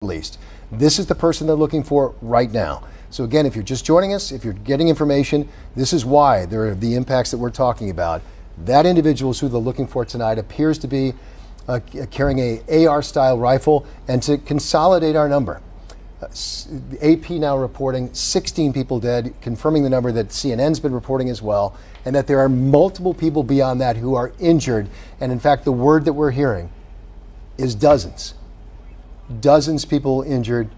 released. This is the person they're looking for right now. So again, if you're just joining us, if you're getting information, this is why there are the impacts that we're talking about. That individual who they're looking for tonight appears to be carrying a AR-style rifle. And to consolidate our number, the AP now reporting 16 people dead, confirming the number that CNN's been reporting as well, and that there are multiple people beyond that who are injured. And in fact, the word that we're hearing is dozens. Dozens people injured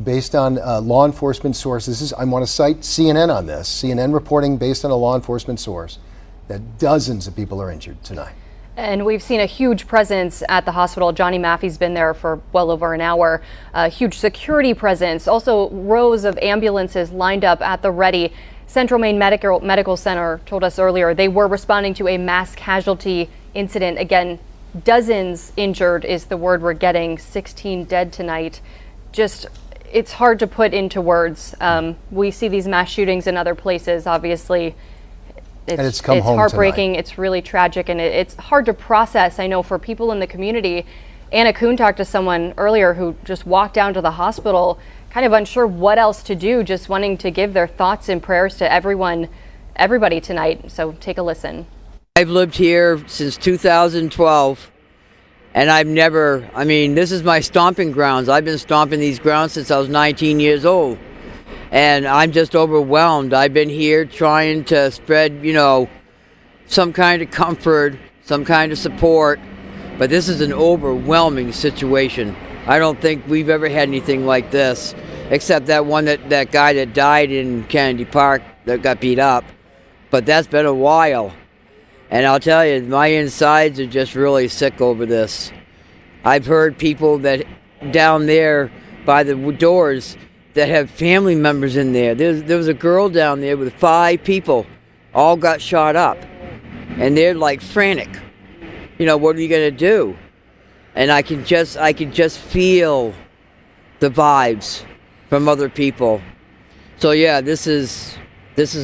based on law enforcement sources. I want to cite CNN on this. CNN reporting based on a law enforcement source that dozens of people are injured tonight. And we've seen a huge presence at the hospital. Johnny Maffey's been there for well over an hour. A huge security presence. Also rows of ambulances lined up at the ready. Central Maine Medical Center told us earlier they were responding to a mass casualty incident. Again, dozens injured is the word we're getting. 16 dead tonight. Just, it's hard to put into words. We see these mass shootings in other places, obviously. It's heartbreaking. Tonight. It's really tragic, and it's hard to process, I know, for people in the community. Anna Kuhn talked to someone earlier who just walked down to the hospital, kind of unsure what else to do, just wanting to give their thoughts and prayers to everybody tonight. So take a listen. I've lived here since 2012, and this is my stomping grounds. I've been stomping these grounds since I was 19 years old, and I'm just overwhelmed. I've been here trying to spread, some kind of comfort, some kind of support, but this is an overwhelming situation. I don't think we've ever had anything like this, except that guy that died in Kennedy Park that got beat up, but that's been a while. And I'll tell you, my insides are just really sick over this. I've heard people that down there by the doors that have family members in there. There was a girl down there with 5 people, all got shot up. And they're like frantic. What are you gonna do? And I can just feel the vibes from other people. So yeah, this is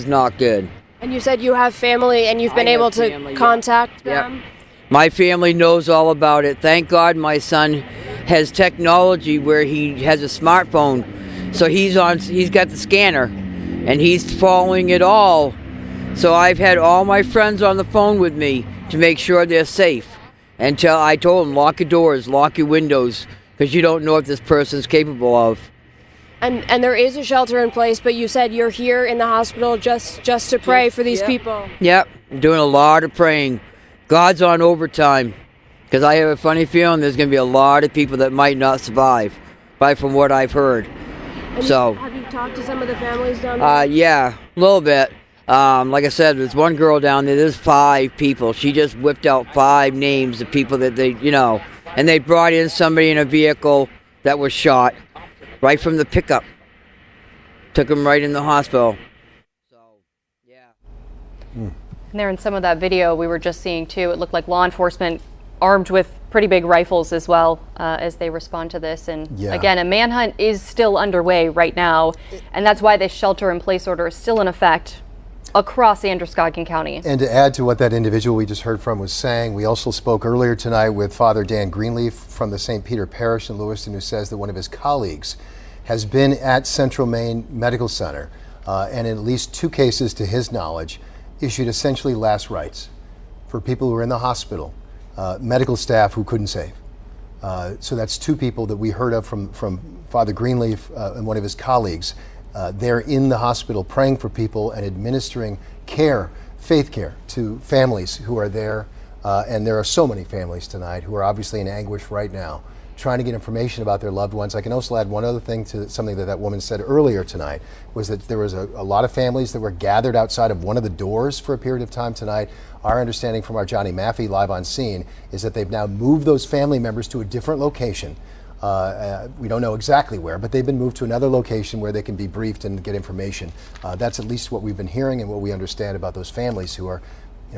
not good. And you said you have family and you've been able to contact them? Yep. My family knows all about it. Thank God my son has technology where he has a smartphone. So he's got the scanner and he's following it all. So I've had all my friends on the phone with me to make sure they're safe. Until I told them, lock your doors, lock your windows, because you don't know what this person's capable of. And there is a shelter in place, but you said you're here in the hospital just to pray for these people. Yep, I'm doing a lot of praying. God's on overtime, because I have a funny feeling there's going to be a lot of people that might not survive, from what I've heard. And so, have you talked to some of the families down there? Yeah, a little bit. Like I said, there's one girl down there, there's 5 people. She just whipped out 5 names of people that and they brought in somebody in a vehicle that was shot. Right from the pickup. Took him right in the hospital. So, yeah. And there in some of that video we were just seeing too, it looked like law enforcement armed with pretty big rifles as well as they respond to this. And again, a manhunt is still underway right now. And that's why this shelter-in-place order is still in effect across Androscoggin County. And to add to what that individual we just heard from was saying, we also spoke earlier tonight with Father Dan Greenleaf from the St. Peter Parish in Lewiston, who says that one of his colleagues has been at Central Maine Medical Center and in at least 2 cases, to his knowledge, issued essentially last rites for people who were in the hospital, medical staff who couldn't save. So that's 2 people that we heard of from Father Greenleaf and one of his colleagues. They're in the hospital praying for people and administering care, faith care, to families who are there. And there are so many families tonight who are obviously in anguish right now, trying to get information about their loved ones. I can also add one other thing to something that woman said earlier tonight, was that there was a lot of families that were gathered outside of one of the doors for a period of time tonight. Our understanding from our Johnny Maffey live on scene is that they've now moved those family members to a different location. We don't know exactly where, but they've been moved to another location where they can be briefed and get information. That's at least what we've been hearing and what we understand about those families who are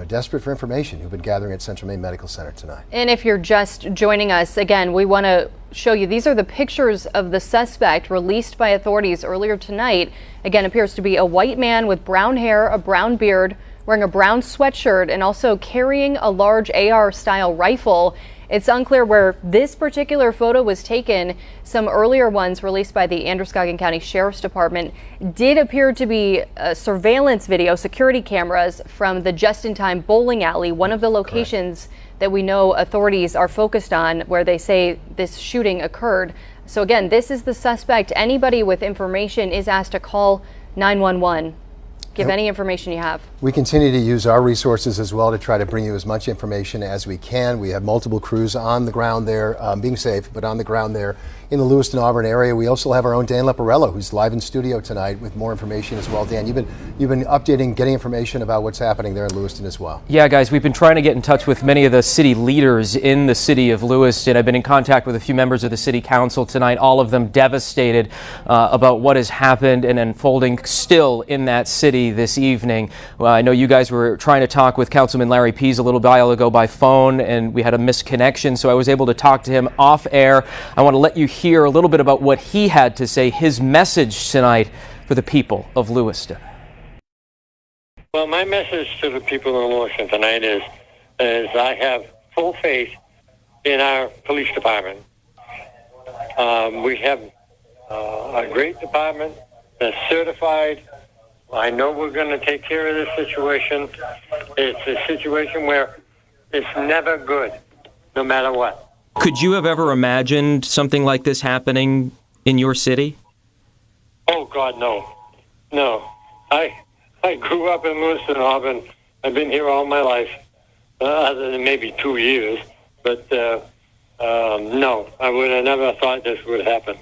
desperate for information, who've been gathering at Central Maine Medical Center tonight. And if you're just joining us, again, we want to show you, these are the pictures of the suspect released by authorities earlier tonight. Again, appears to be a white man with brown hair, a brown beard, wearing a brown sweatshirt, and also carrying a large AR-style rifle. It's unclear where this particular photo was taken. Some earlier ones released by the Androscoggin County Sheriff's Department did appear to be surveillance video, security cameras from the Just-in-Time bowling alley, one of the locations that we know authorities are focused on where they say this shooting occurred. So again, this is the suspect. Anybody with information is asked to call 911. Give any information you have. We continue to use our resources as well to try to bring you as much information as we can. We have multiple crews on the ground there, being safe, but on the ground there in the Lewiston, Auburn area. We also have our own Dan Leporello, who's live in studio tonight with more information as well. Dan, you've been updating, getting information about what's happening there in Lewiston as well. Yeah, guys, we've been trying to get in touch with many of the city leaders in the city of Lewiston. I've been in contact with a few members of the city council tonight, all of them devastated about what has happened and unfolding still in that city this evening. Well, I know you guys were trying to talk with Councilman Larry Pease a little while ago by phone, and we had a misconnection, so I was able to talk to him off air. I want to let you hear a little bit about what he had to say, his message tonight for the people of Lewiston. Well, my message to the people in Lewiston tonight is I have full faith in our police department. We have a great department that's certified. I know we're going to take care of this situation. It's a situation where it's never good, no matter what. Could you have ever imagined something like this happening in your city? Oh, God, no. No. I grew up in Lewiston, Auburn. I've been here all my life, other than maybe 2 years. But, no, I would have never thought this would happen.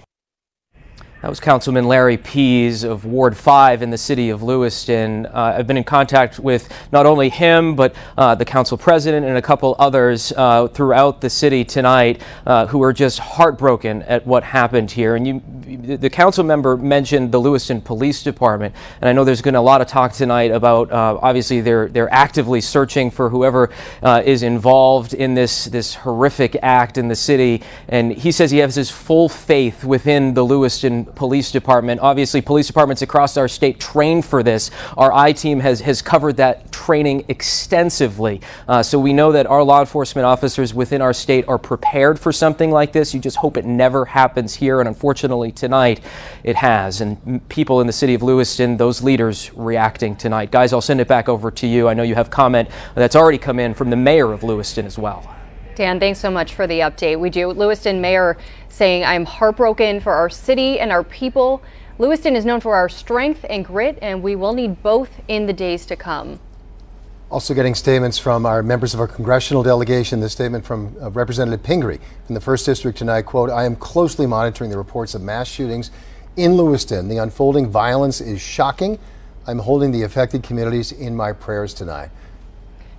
That was Councilman Larry Pease of Ward 5 in the city of Lewiston. I've been in contact with not only him, but the council president and a couple others throughout the city tonight who are just heartbroken at what happened here. And the council member mentioned the Lewiston Police Department, and I know there's been a lot of talk tonight about obviously they're actively searching for whoever is involved in this horrific act in the city. And he says he has his full faith within the Lewiston Police Department. Obviously, police departments across our state train for this. Our I-team has covered that training extensively. So we know that our law enforcement officers within our state are prepared for something like this. You just hope it never happens here. And unfortunately, tonight it has. And people in the city of Lewiston, those leaders reacting tonight. Guys, I'll send it back over to you. I know you have comment that's already come in from the mayor of Lewiston as well. Dan, thanks so much for the update. We do. Lewiston Mayor saying, I'm heartbroken for our city and our people. Lewiston is known for our strength and grit, and we will need both in the days to come. Also getting statements from our members of our congressional delegation. This statement from Representative Pingree from the 1st District tonight, quote, I am closely monitoring the reports of mass shootings in Lewiston. The unfolding violence is shocking. I'm holding the affected communities in my prayers tonight.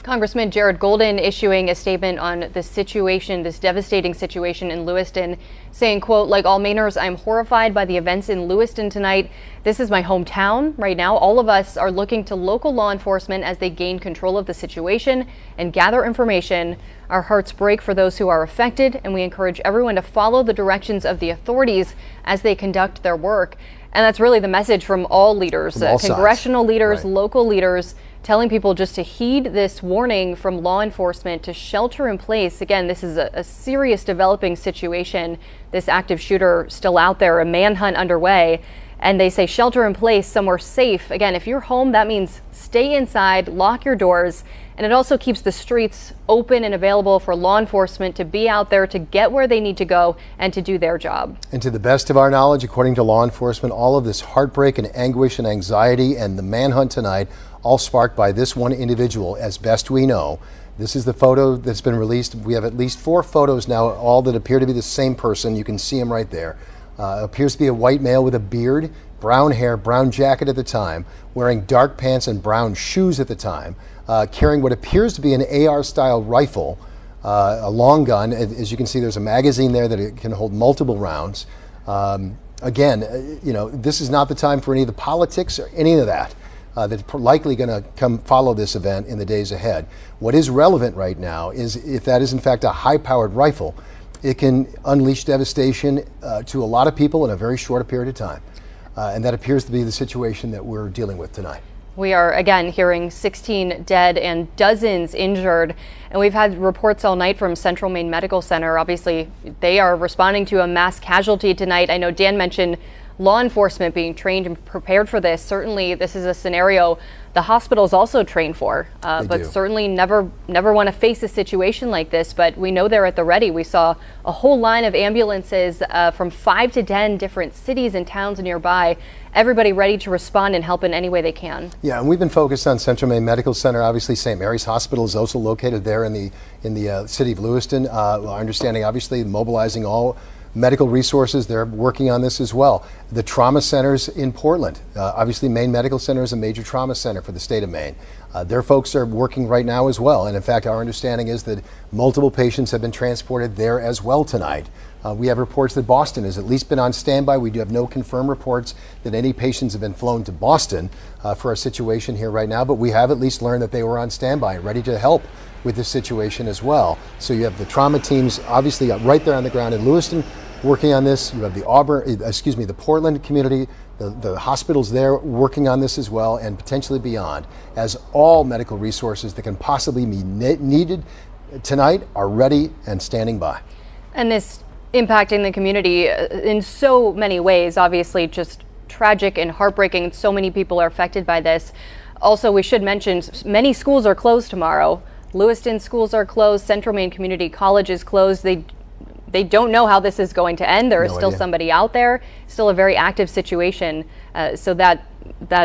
Congressman Jared Golden issuing a statement on the situation, this devastating situation in Lewiston, saying, quote, like all Mainers, I'm horrified by the events in Lewiston tonight. This is my hometown. Right now, all of us are looking to local law enforcement as they gain control of the situation and gather information. Our hearts break for those who are affected, and we encourage everyone to follow the directions of the authorities as they conduct their work. And that's really the message from all leaders, congressional leaders, local leaders, telling people just to heed this warning from law enforcement to shelter in place. Again, this is a serious developing situation. This active shooter still out there, a manhunt underway, and they say shelter in place somewhere safe. Again, if you're home, that means stay inside, lock your doors, and it also keeps the streets open and available for law enforcement to be out there to get where they need to go and to do their job. And to the best of our knowledge, according to law enforcement, all of this heartbreak and anguish and anxiety and the manhunt tonight, all sparked by this one individual, as best we know. This is the photo that's been released. We have at least 4 photos now, all that appear to be the same person. You can see him right there. Appears to be a white male with a beard, brown hair, brown jacket at the time, wearing dark pants and brown shoes at the time, carrying what appears to be an AR-style rifle, a long gun. As you can see, there's a magazine there that it can hold multiple rounds. Again, you know, this is not the time for any of the politics or any of that. That's likely going to come follow this event in the days ahead. What is relevant right now is if that is in fact a high-powered rifle, it can unleash devastation to a lot of people in a very short period of time. And that appears to be the situation that we're dealing with tonight. We are again hearing 16 dead and dozens injured. And we've had reports all night from Central Maine Medical Center. Obviously, they are responding to a mass casualty tonight. I know Dan mentioned law enforcement being trained and prepared for this. Certainly, this is a scenario the hospital is also trained for, but certainly never want to face a situation like this. But we know they're at the ready. We saw a whole line of ambulances from 5 to 10 different cities and towns nearby. Everybody ready to respond and help in any way they can. Yeah, and we've been focused on Central Maine Medical Center. Obviously, St. Mary's Hospital is also located there in the city of Lewiston. Our understanding, obviously, mobilizing all medical resources. They're working on this as well. The trauma centers in Portland. Obviously, Maine Medical Center is a major trauma center for the state of Maine. Their folks are working right now as well. And in fact, our understanding is that multiple patients have been transported there as well tonight. We have reports that Boston has at least been on standby. We do have no confirmed reports that any patients have been flown to Boston for our situation here right now, but we have at least learned that they were on standby, ready to help with this situation as well. So you have the trauma teams obviously right there on the ground in Lewiston working on this. You have the the Portland community, the hospitals there working on this as well, and potentially beyond, as all medical resources that can possibly be needed tonight are ready and standing by. And this impacting the community in so many ways, obviously just tragic and heartbreaking. So many people are affected by this. Also, we should mention many schools are closed tomorrow. Lewiston schools are closed. Central Maine Community College is closed. They don't know how this is going to end. There is still somebody out there, still a very active situation. So that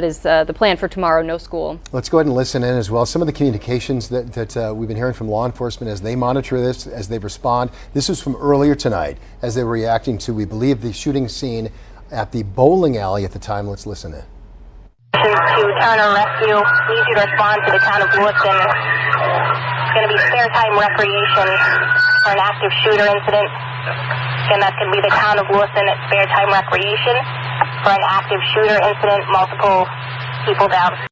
is the plan for tomorrow, no school. Let's go ahead and listen in as well. Some of the communications that we've been hearing from law enforcement as they monitor this, as they respond. This was from earlier tonight as they were reacting to, we believe, the shooting scene at the bowling alley at the time. Let's listen in. To Turner Rescue, need you to respond to the town of Lewiston. It's going to be spare time recreation for an active shooter incident. Again, that's going to be the town of Lewiston at spare time recreation for an active shooter incident, multiple people down.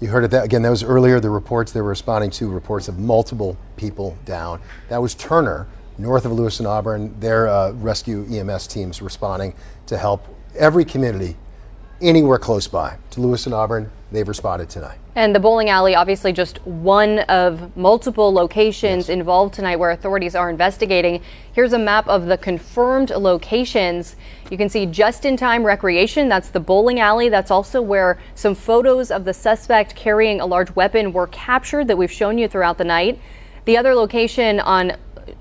You heard it that again. That was earlier. The reports they were responding to reports of multiple people down. That was Turner, north of Lewiston, Auburn. Their rescue EMS teams responding to help every community anywhere close by to Lewiston, Auburn. They've responded tonight. And the bowling alley, obviously just one of multiple locations involved tonight where authorities are investigating. Here's a map of the confirmed locations. You can see just-in-time recreation. That's the bowling alley. That's also where some photos of the suspect carrying a large weapon were captured that we've shown you throughout the night. The other location on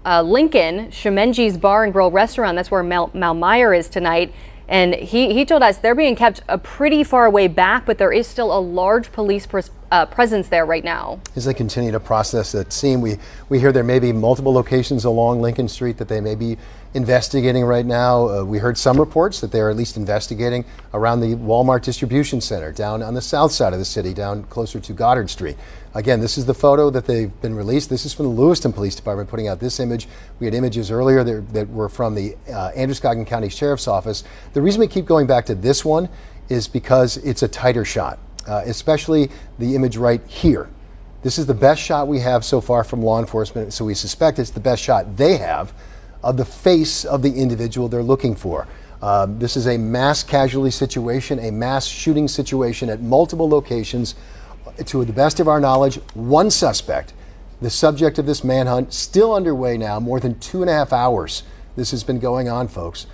Lincoln, Shemenji's Bar and Grill Restaurant, that's where Mal Meyer is tonight. And he told us they're being kept a pretty far way back, but there is still a large police presence there right now. As they continue to process that scene, we hear there may be multiple locations along Lincoln Street that they may be investigating right now. We heard some reports that they're at least investigating around the Walmart distribution center down on the south side of the city, down closer to Goddard Street. Again, this is the photo that they've been released. This is from the Lewiston Police Department putting out this image. We had images earlier that were from the Androscoggin County Sheriff's Office. The reason we keep going back to this one is because it's a tighter shot, especially the image right here. This is the best shot we have so far from law enforcement, so we suspect it's the best shot they have of the face of the individual they're looking for. This is a mass casualty situation, a mass shooting situation at multiple locations. To the best of our knowledge, one suspect. The subject of this manhunt still underway now, more than 2.5 hours. This has been going on, folks.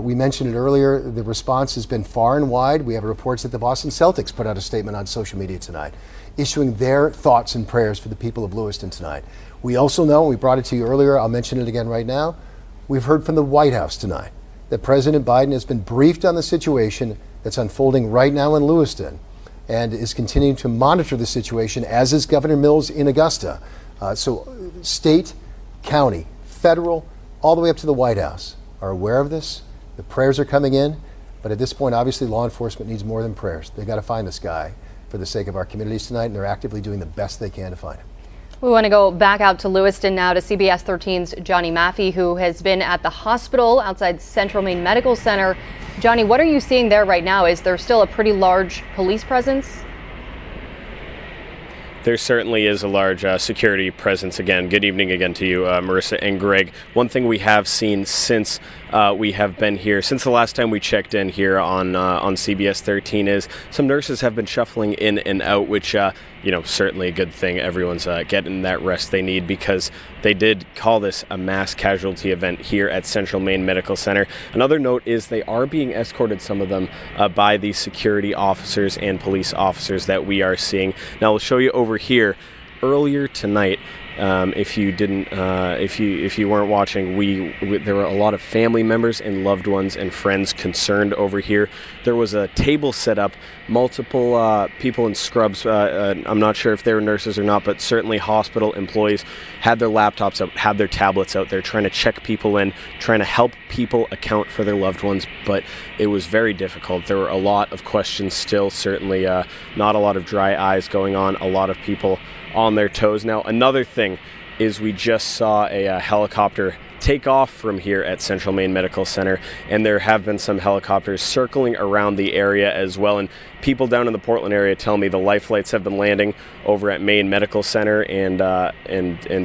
We mentioned it earlier. The response has been far and wide. We have reports that the Boston Celtics put out a statement on social media tonight, issuing their thoughts and prayers for the people of Lewiston tonight. We also know, we brought it to you earlier, I'll mention it again right now, we've heard from the White House tonight that President Biden has been briefed on the situation that's unfolding right now in Lewiston and is continuing to monitor the situation, as is Governor Mills in Augusta. So state, county, federal, all the way up to the White House are aware of this. The prayers are coming in, but at this point, obviously, law enforcement needs more than prayers. They've got to find this guy for the sake of our communities tonight, and they're actively doing the best they can to find him. We want to go back out to Lewiston now to CBS 13's Johnny Maffey, who has been at the hospital outside Central Maine Medical Center. Johnny, what are you seeing there right now? Is there still a pretty large police presence? There certainly is a large security presence again. Good evening again to you, Marissa and Greg. One thing we have seen since we have been here since the last time we checked in here on CBS 13. Is some nurses have been shuffling in and out, which certainly a good thing. Everyone's getting that rest they need, because they did call this a mass casualty event here at Central Maine Medical Center. Another note is they are being escorted, some of them, by the security officers and police officers that we are seeing. Now we'll show you over here. Earlier tonight, if you weren't watching, there were a lot of family members and loved ones and friends concerned over here. There was a table set up, multiple people in scrubs. I'm not sure if they were nurses or not, but certainly hospital employees had their laptops out, had their tablets out there, trying to check people in, trying to help people account for their loved ones. But it was very difficult. There were a lot of questions still. Certainly, not a lot of dry eyes going on. A lot of people on their toes. Now, another thing is we just saw a helicopter take off from here at Central Maine Medical Center, and there have been some helicopters circling around the area as well. And people down in the Portland area tell me the life flights have been landing over at Maine Medical Center, and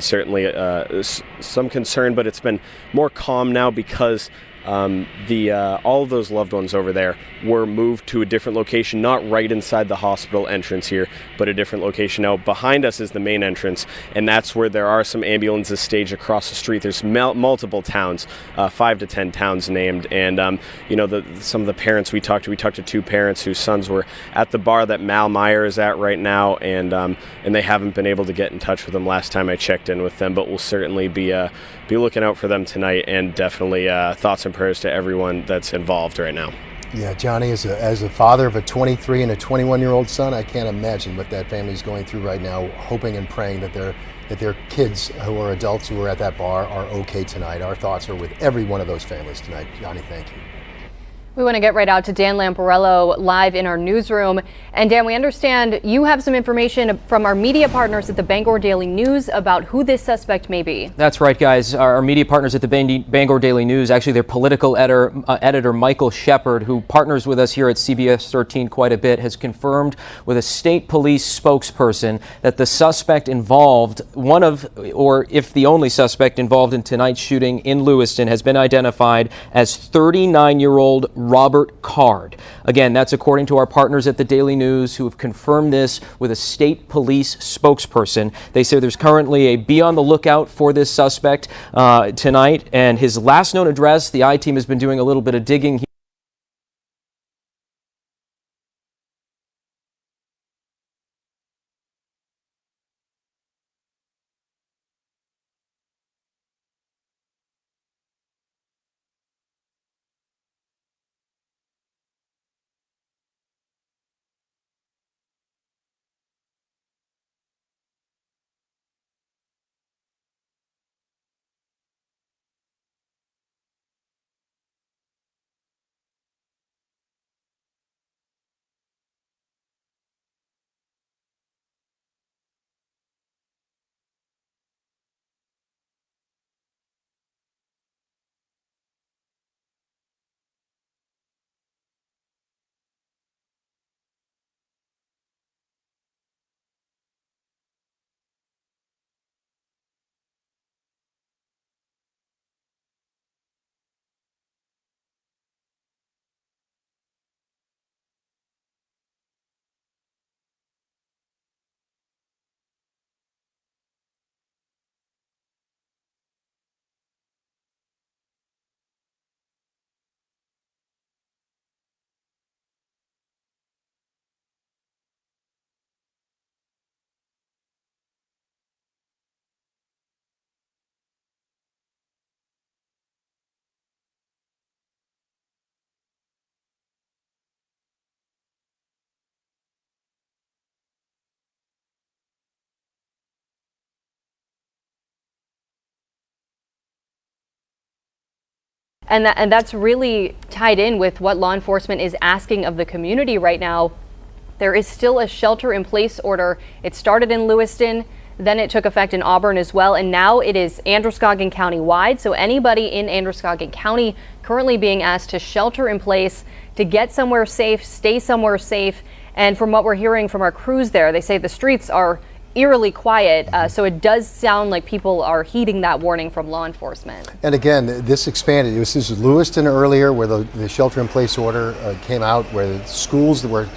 certainly some concern, but it's been more calm now because all of those loved ones over there were moved to a different location, not right inside the hospital entrance here, but a different location. Now behind us is the main entrance, and that's where there are some ambulances staged across the street. There's multiple towns, 5 to 10 towns named, and some of the parents we talked to 2 parents whose sons were at the bar that Mal Meyer is at right now, and they haven't been able to get in touch with them last time I checked in with them, but we'll certainly be looking out for them tonight, and definitely thoughts and prayers to everyone that's involved right now. Yeah, Johnny, as a father of a 23 and a 21-year-old son, I can't imagine what that family's going through right now, hoping and praying that their kids who are adults who are at that bar are okay tonight. Our thoughts are with every one of those families tonight. Johnny, thank you. We want to get right out to Dan Lamparello live in our newsroom. And Dan, we understand you have some information from our media partners at the Bangor Daily News about who this suspect may be. That's right, guys. Our media partners at the Bangor Daily News, actually their political editor Michael Shepard, who partners with us here at CBS 13 quite a bit, has confirmed with a state police spokesperson that the suspect involved, if the only suspect involved in tonight's shooting in Lewiston, has been identified as 39-year-old Robert Card. Again, that's according to our partners at the Daily News, who have confirmed this with a state police spokesperson. They say there's currently a be on the lookout for this suspect tonight, and his last known address, the I-team has been doing a little bit of digging. And that's really tied in with what law enforcement is asking of the community right now. There is still a shelter-in-place order. It started in Lewiston, then it took effect in Auburn as well, and now it is Androscoggin County-wide. So anybody in Androscoggin County currently being asked to shelter in place, to get somewhere safe, stay somewhere safe. And from what we're hearing from our crews there, they say the streets are eerily quiet. So it does sound like people are heeding that warning from law enforcement. And again, this expanded. This was Lewiston earlier, where the shelter-in-place order came out, where the schools that were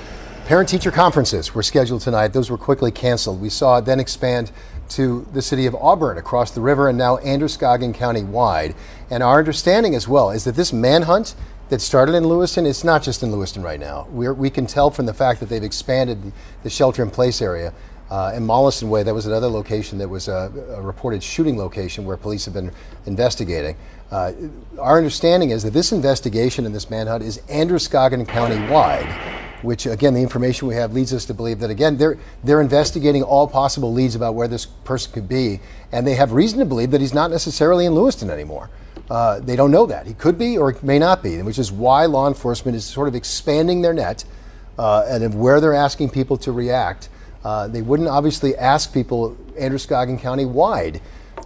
parent-teacher conferences were scheduled tonight. Those were quickly canceled. We saw it then expand to the city of Auburn across the river, and now Androscoggin County wide. And our understanding as well is that this manhunt that started in Lewiston, it's not just in Lewiston right now. We can tell from the fact that they've expanded the shelter-in-place area. In Molliston Way, that was another location that was a reported shooting location where police have been investigating. Our understanding is that this investigation and this manhunt is Androscoggin County wide, which again, the information we have leads us to believe that again, they're investigating all possible leads about where this person could be, and they have reason to believe that he's not necessarily in Lewiston anymore. They don't know that. He could be or may not be, which is why law enforcement is sort of expanding their net and of where they're asking people to react. They wouldn't obviously ask people Androscoggin County wide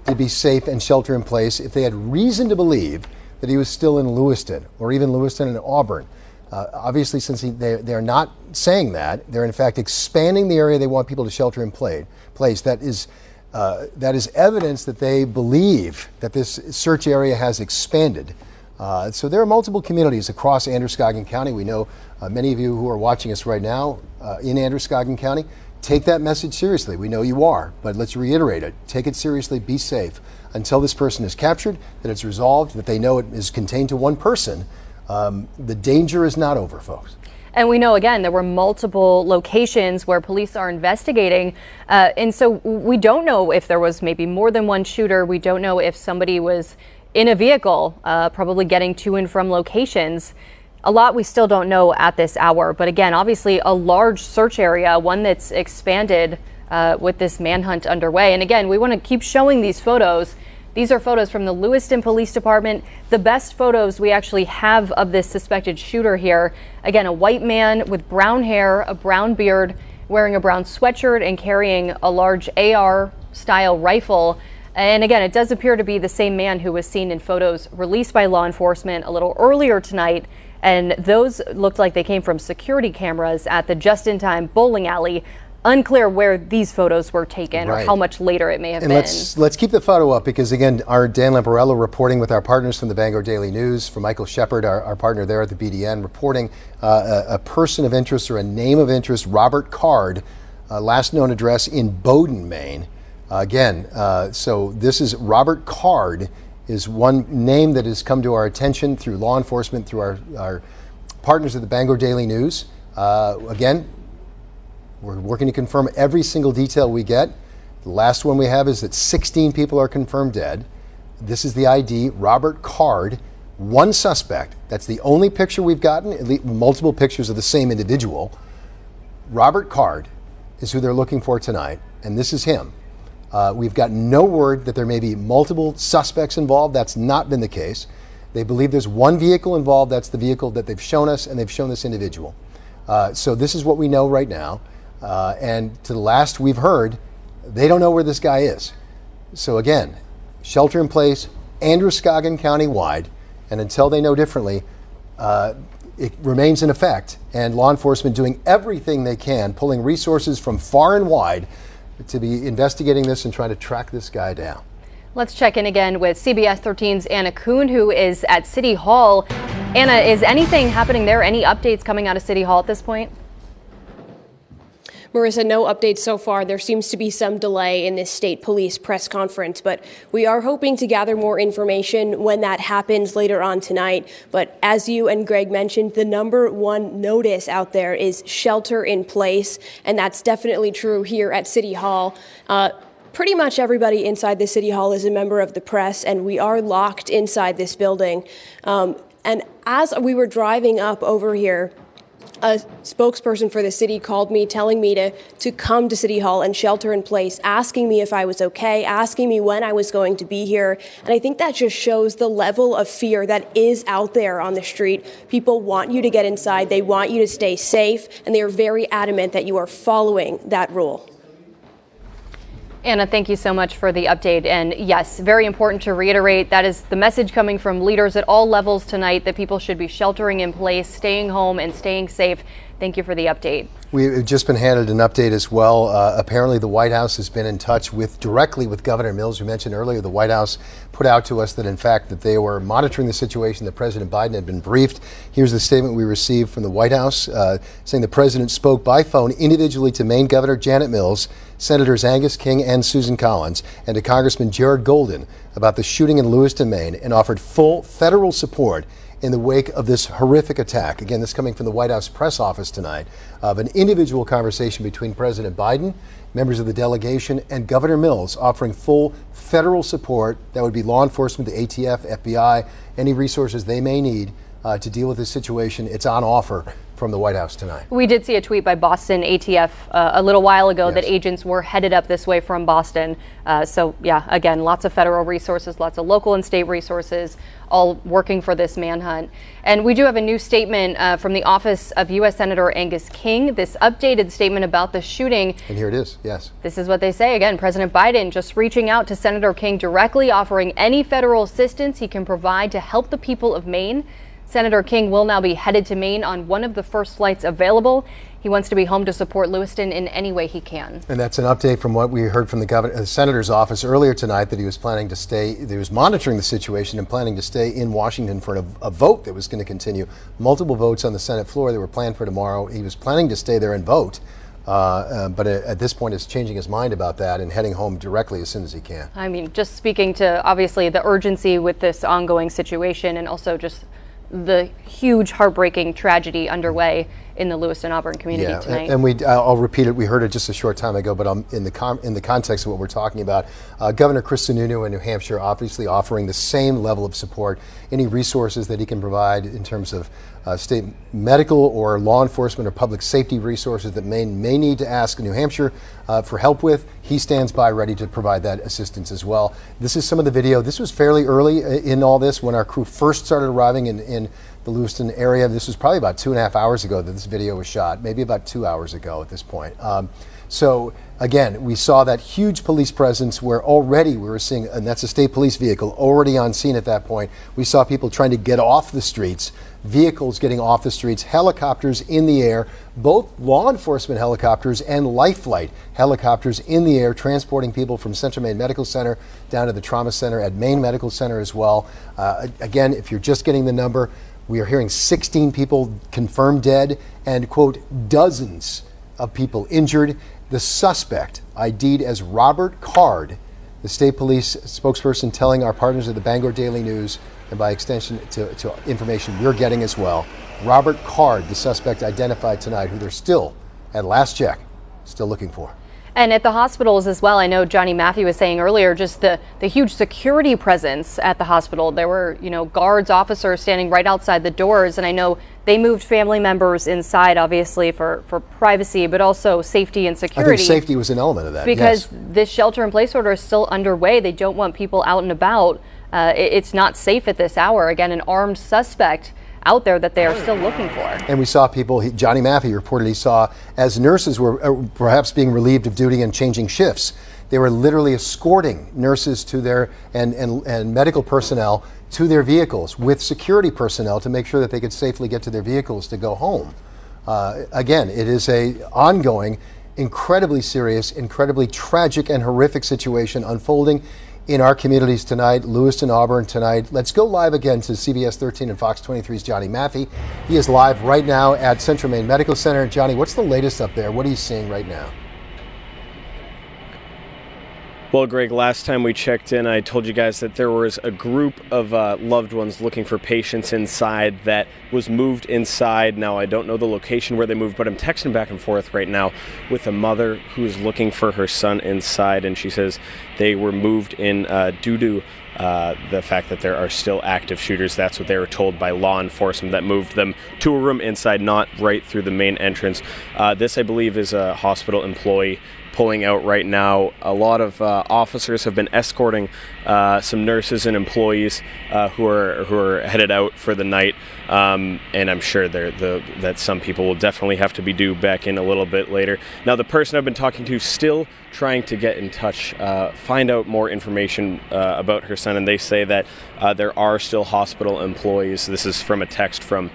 to be safe and shelter in place if they had reason to believe that he was still in Lewiston or even Lewiston and Auburn. Obviously, since they're not saying that, they're in fact expanding the area they want people to shelter in place. That is evidence that they believe that this search area has expanded. So there are multiple communities across Androscoggin County. We know many of you who are watching us right now in Androscoggin County. Take that message seriously. We know you are, but let's reiterate it. Take it seriously. Be safe until this person is captured, that it's resolved, that they know it is contained to one person. The danger is not over, folks. And we know, again, there were multiple locations where police are investigating. And so we don't know if there was maybe more than one shooter. We don't know if somebody was in a vehicle, probably getting to and from locations. A lot we still don't know at this hour. But again, obviously a large search area, one that's expanded with this manhunt underway. And again, we want to keep showing these photos. These are photos from the Lewiston Police Department. The best photos we actually have of this suspected shooter here. Again, a white man with brown hair, a brown beard, wearing a brown sweatshirt and carrying a large AR-style rifle. And again, it does appear to be the same man who was seen in photos released by law enforcement a little earlier tonight. And those looked like they came from security cameras at the Just-in-Time bowling alley. Unclear where these photos were taken or how much later it may have been. Let's keep the photo up because, again, our Dan Lamparello reporting with our partners from the Bangor Daily News, from Michael Shepard, our partner there at the BDN, reporting a person of interest or a name of interest, Robert Card, last known address in Bowden, Maine. So this is Robert Card is one name that has come to our attention through law enforcement, through our partners at the Bangor Daily News. Again, we're working to confirm every single detail we get. The last one we have is that 16 people are confirmed dead. This is the ID, Robert Card, one suspect. That's the only picture we've gotten, at least multiple pictures of the same individual. Robert Card is who they're looking for tonight, and this is him. We've got no word that there may be multiple suspects involved. That's not been the case. They believe there's one vehicle involved. That's the vehicle that they've shown us, and they've shown this individual. So this is what we know right now. And to the last we've heard, they don't know where this guy is. So again, shelter in place, Androscoggin County wide, and until they know differently, it remains in effect. And law enforcement doing everything they can, pulling resources from far and wide to be investigating this and trying to track this guy down. Let's check in again with CBS 13's Anna Kuhn, who is at City Hall. Anna, is anything happening there? Any updates coming out of City Hall at this point? Marissa, no updates so far. There seems to be some delay in this state police press conference, but we are hoping to gather more information when that happens later on tonight. But as you and Greg mentioned, the number one notice out there is shelter in place, and that's definitely true here at City Hall. Pretty much everybody inside the City Hall is a member of the press, and we are locked inside this building. And as we were driving up over here, a spokesperson for the city called me, telling me to come to City Hall and shelter in place, asking me if I was okay, asking me when I was going to be here. And I think that just shows the level of fear that is out there on the street. People want you to get inside. They want you to stay safe. And they are very adamant that you are following that rule. Anna, thank you so much for the update. And yes, very important to reiterate, that is the message coming from leaders at all levels tonight, that people should be sheltering in place, staying home and staying safe. Thank you for the update. We've just been handed an update as well. Apparently the White House has been in touch directly with Governor Mills. We mentioned earlier the White House put out to us that in fact that they were monitoring the situation, that President Biden had been briefed. Here's the statement we received from the White House saying the president spoke by phone individually to Maine Governor Janet Mills, Senators Angus King and Susan Collins, and to Congressman Jared Golden about the shooting in Lewiston, Maine, and offered full federal support in the wake of this horrific attack. Again, this coming from the White House press office tonight, of an individual conversation between President Biden, members of the delegation, and Governor Mills, offering full federal support. That would be law enforcement, the ATF, FBI, any resources they may need to deal with this situation. It's on offer from the White House tonight. We did see a tweet by Boston ATF a little while ago, yes, that agents were headed up this way from Boston. So yeah, again, lots of federal resources, lots of local and state resources, all working for this manhunt. And we do have a new statement from the office of U.S. Senator Angus King, this updated statement about the shooting. And here it is, yes. This is what they say. Again, President Biden just reaching out to Senator King directly, offering any federal assistance he can provide to help the people of Maine. Senator King will now be headed to Maine on one of the first flights available. He wants to be home to support Lewiston in any way he can. And that's an update from what we heard from the senator's office earlier tonight, that he was planning to stay, that he was monitoring the situation and planning to stay in Washington for a vote that was going to continue. Multiple votes on the Senate floor that were planned for tomorrow. He was planning to stay there and vote. But at this point is changing his mind about that and heading home directly as soon as he can. I mean, just speaking to obviously the urgency with this ongoing situation, and also just the huge heartbreaking tragedy underway in the Lewiston Auburn community tonight. And I'll repeat it. We heard it just a short time ago, but in the context of what we're talking about, Governor Chris Sununu in New Hampshire obviously offering the same level of support, any resources that he can provide in terms of state medical or law enforcement or public safety resources that Maine may need to ask New Hampshire for help with. He stands by ready to provide that assistance as well. This is some of the video. This was fairly early in all this when our crew first started arriving in the Lewiston area. This was probably about 2.5 hours ago that this video was shot, maybe about 2 hours ago at this point. So again, we saw that huge police presence where already we were seeing, and that's a state police vehicle already on scene at that point. We saw people trying to get off the streets, vehicles getting off the streets, helicopters in the air, both law enforcement helicopters and life flight helicopters in the air, transporting people from Central Maine Medical Center down to the trauma center at Maine Medical Center as well. Again, if you're just getting the number, we are hearing 16 people confirmed dead and, quote, dozens of people injured. The suspect, ID'd as Robert Card, the state police spokesperson telling our partners at the Bangor Daily News, and by extension to information we're getting as well, Robert Card, the suspect identified tonight, who they're still, at last check, still looking for. And at the hospitals as well, I know Johnny Matthew was saying earlier, just the huge security presence at the hospital. There were, guards, officers standing right outside the doors. And I know they moved family members inside, obviously, for privacy, but also safety and security. I think safety was an element of that, because this shelter-in-place order is still underway. They don't want people out and about. It's not safe at this hour. Again, an armed suspect out there that they are still looking for. And we saw people, Johnny Maffey reported he saw, as nurses were perhaps being relieved of duty and changing shifts, they were literally escorting nurses to their, and medical personnel to their vehicles with security personnel to make sure that they could safely get to their vehicles to go home. Again, it is a ongoing, incredibly serious, incredibly tragic and horrific situation unfolding in our communities tonight, Lewiston, Auburn tonight. Let's go live again to CBS 13 and Fox 23's Johnny Maffey. He is live right now at Central Maine Medical Center. Johnny, what's the latest up there? What are you seeing right now? Well, Greg, last time we checked in, I told you guys that there was a group of loved ones looking for patients inside that was moved inside. Now, I don't know the location where they moved, but I'm texting back and forth right now with a mother who is looking for her son inside, and she says they were moved in due to the fact that there are still active shooters. That's what they were told by law enforcement that moved them to a room inside, not right through the main entrance. This, I believe, is a hospital employee pulling out right now. A lot of officers have been escorting some nurses and employees who are headed out for the night, and I'm sure that some people will definitely have to be due back in a little bit later. Now, the person I've been talking to still trying to get in touch, find out more information about her son, and they say that there are still hospital employees. This is from a text from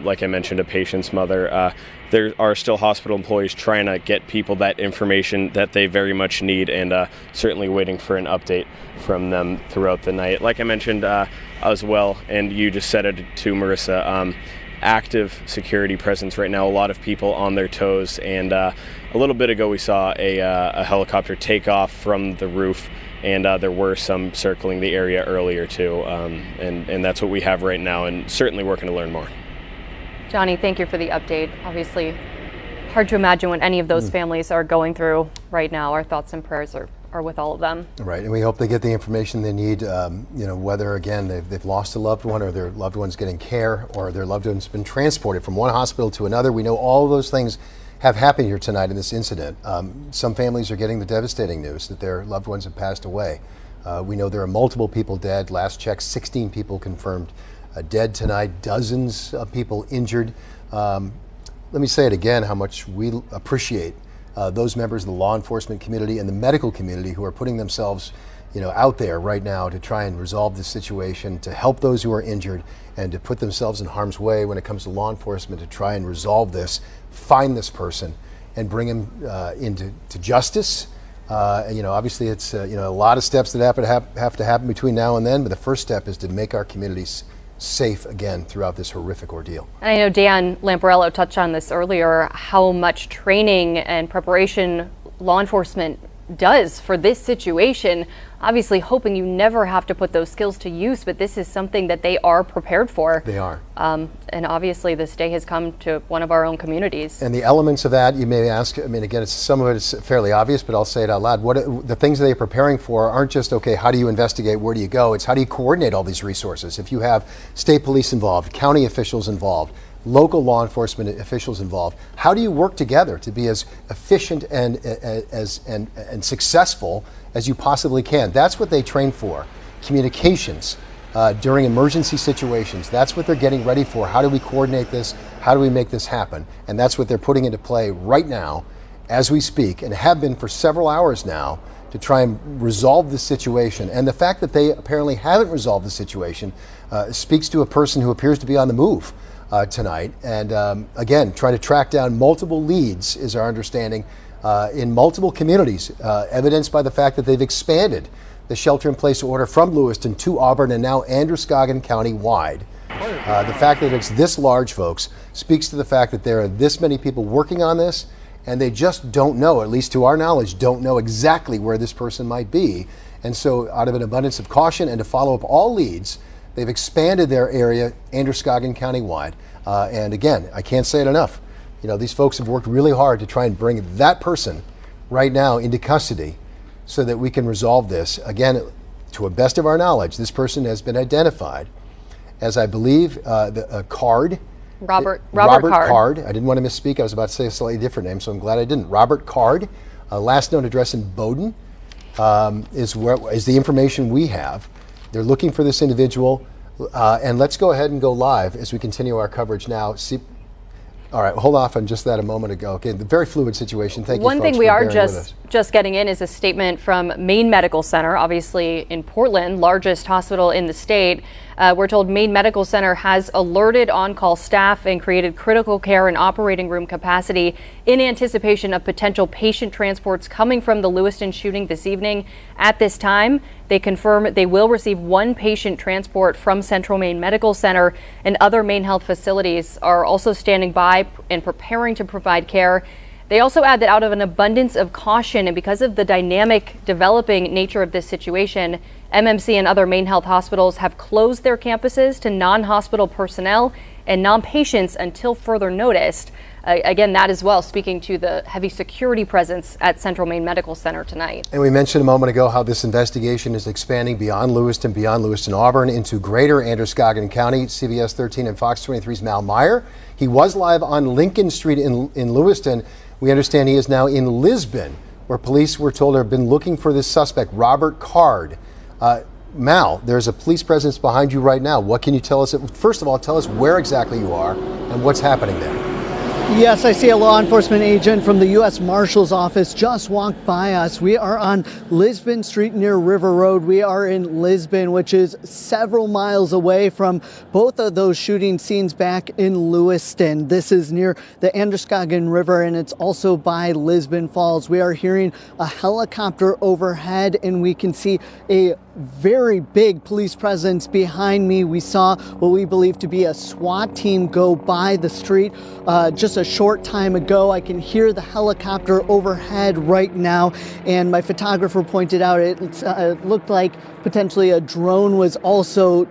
like I mentioned, a patient's mother. There are still hospital employees trying to get people that information that they very much need, and certainly waiting for an update from them throughout the night. Like I mentioned as well, and you just said it too, Marissa, active security presence right now, a lot of people on their toes, and a little bit ago we saw a helicopter take off from the roof, and there were some circling the area earlier too, and that's what we have right now, and certainly working to learn more. Johnny, thank you for the update. Obviously, hard to imagine what any of those families are going through right now. Our thoughts and prayers are with all of them. Right, and we hope they get the information they need, whether, again, they've lost a loved one, or their loved one's getting care, or their loved one's been transported from one hospital to another. We know all of those things have happened here tonight in this incident. Some families are getting the devastating news that their loved ones have passed away. We know there are multiple people dead. Last check, 16 people confirmed dead tonight, dozens of people injured. Let me say it again, how much we appreciate those members of the law enforcement community and the medical community who are putting themselves out there right now to try and resolve this situation, to help those who are injured, and to put themselves in harm's way when it comes to law enforcement to try and resolve this, find this person, and bring him into justice. Obviously it's a lot of steps that have to happen between now and then, but the first step is to make our communities safe again throughout this horrific ordeal. And I know Dan Lamparello touched on this earlier, how much training and preparation law enforcement does for this situation. Obviously hoping you never have to put those skills to use, but this is something that they are prepared for. They are. And obviously this day has come to one of our own communities. And the elements of that, you may ask, again, some of it is fairly obvious, but I'll say it out loud. The things that they're preparing for aren't just, okay, how do you investigate, where do you go? It's how do you coordinate all these resources? If you have state police involved, county officials involved, local law enforcement officials involved, how do you work together to be as efficient and successful as you possibly can? That's what they train for. Communications during emergency situations, that's what they're getting ready for. How do we coordinate this? How do we make this happen? And that's what they're putting into play right now as we speak, and have been for several hours now, to try and resolve this situation. And the fact that they apparently haven't resolved the situation speaks to a person who appears to be on the move tonight. And again, trying to track down multiple leads is our understanding in multiple communities, evidenced by the fact that they've expanded the shelter-in-place order from Lewiston to Auburn and now Androscoggin County wide. The fact that it's this large, folks, speaks to the fact that there are this many people working on this, and they just don't know, at least to our knowledge, don't know exactly where this person might be. And so out of an abundance of caution and to follow up all leads, they've expanded their area, Androscoggin County wide. And again, I can't say it enough. These folks have worked really hard to try and bring that person right now into custody so that we can resolve this. Again, to a best of our knowledge, this person has been identified as, I believe, Card. Robert Card. I didn't want to misspeak. I was about to say a slightly different name, so I'm glad I didn't. Robert Card. Last known address in Bowdoin is the information we have. They're looking for this individual. And let's go ahead and go live as we continue our coverage now. All right, hold off on just that a moment ago. Okay, the very fluid situation. Thank you, folks, One thing we for are bearing with us. just getting in is a statement from Maine Medical Center, obviously in Portland, largest hospital in the state. We're told Maine Medical Center has alerted on-call staff and created critical care and operating room capacity in anticipation of potential patient transports coming from the Lewiston shooting this evening. At this time, they confirm they will receive one patient transport from Central Maine Medical Center, and other Maine Health facilities are also standing by and preparing to provide care. They also add that out of an abundance of caution and because of the dynamic developing nature of this situation, MMC and other Maine Health hospitals have closed their campuses to non-hospital personnel and non-patients until further notice. Again, that as well speaking to the heavy security presence at Central Maine Medical Center tonight. And we mentioned a moment ago how this investigation is expanding beyond Lewiston, Auburn, into greater Androscoggin County. CBS 13 and Fox 23's Mal Meyer. He was live on Lincoln Street in Lewiston. We understand he is now in Lisbon, where police were told have been looking for this suspect, Robert Card. Mal, there's a police presence behind you right now. What can you tell us? First of all, tell us where exactly you are and what's happening there. Yes, I see a law enforcement agent from the U.S. Marshal's office just walked by us. We are on Lisbon Street near River Road. We are in Lisbon, which is several miles away from both of those shooting scenes back in Lewiston. This is near the Androscoggin River, and it's also by Lisbon Falls. We are hearing a helicopter overhead, and we can see a very big police presence behind me. We saw what we believe to be a SWAT team go by the street just a short time ago. I can hear the helicopter overhead right now, and my photographer pointed out it looked like potentially a drone was also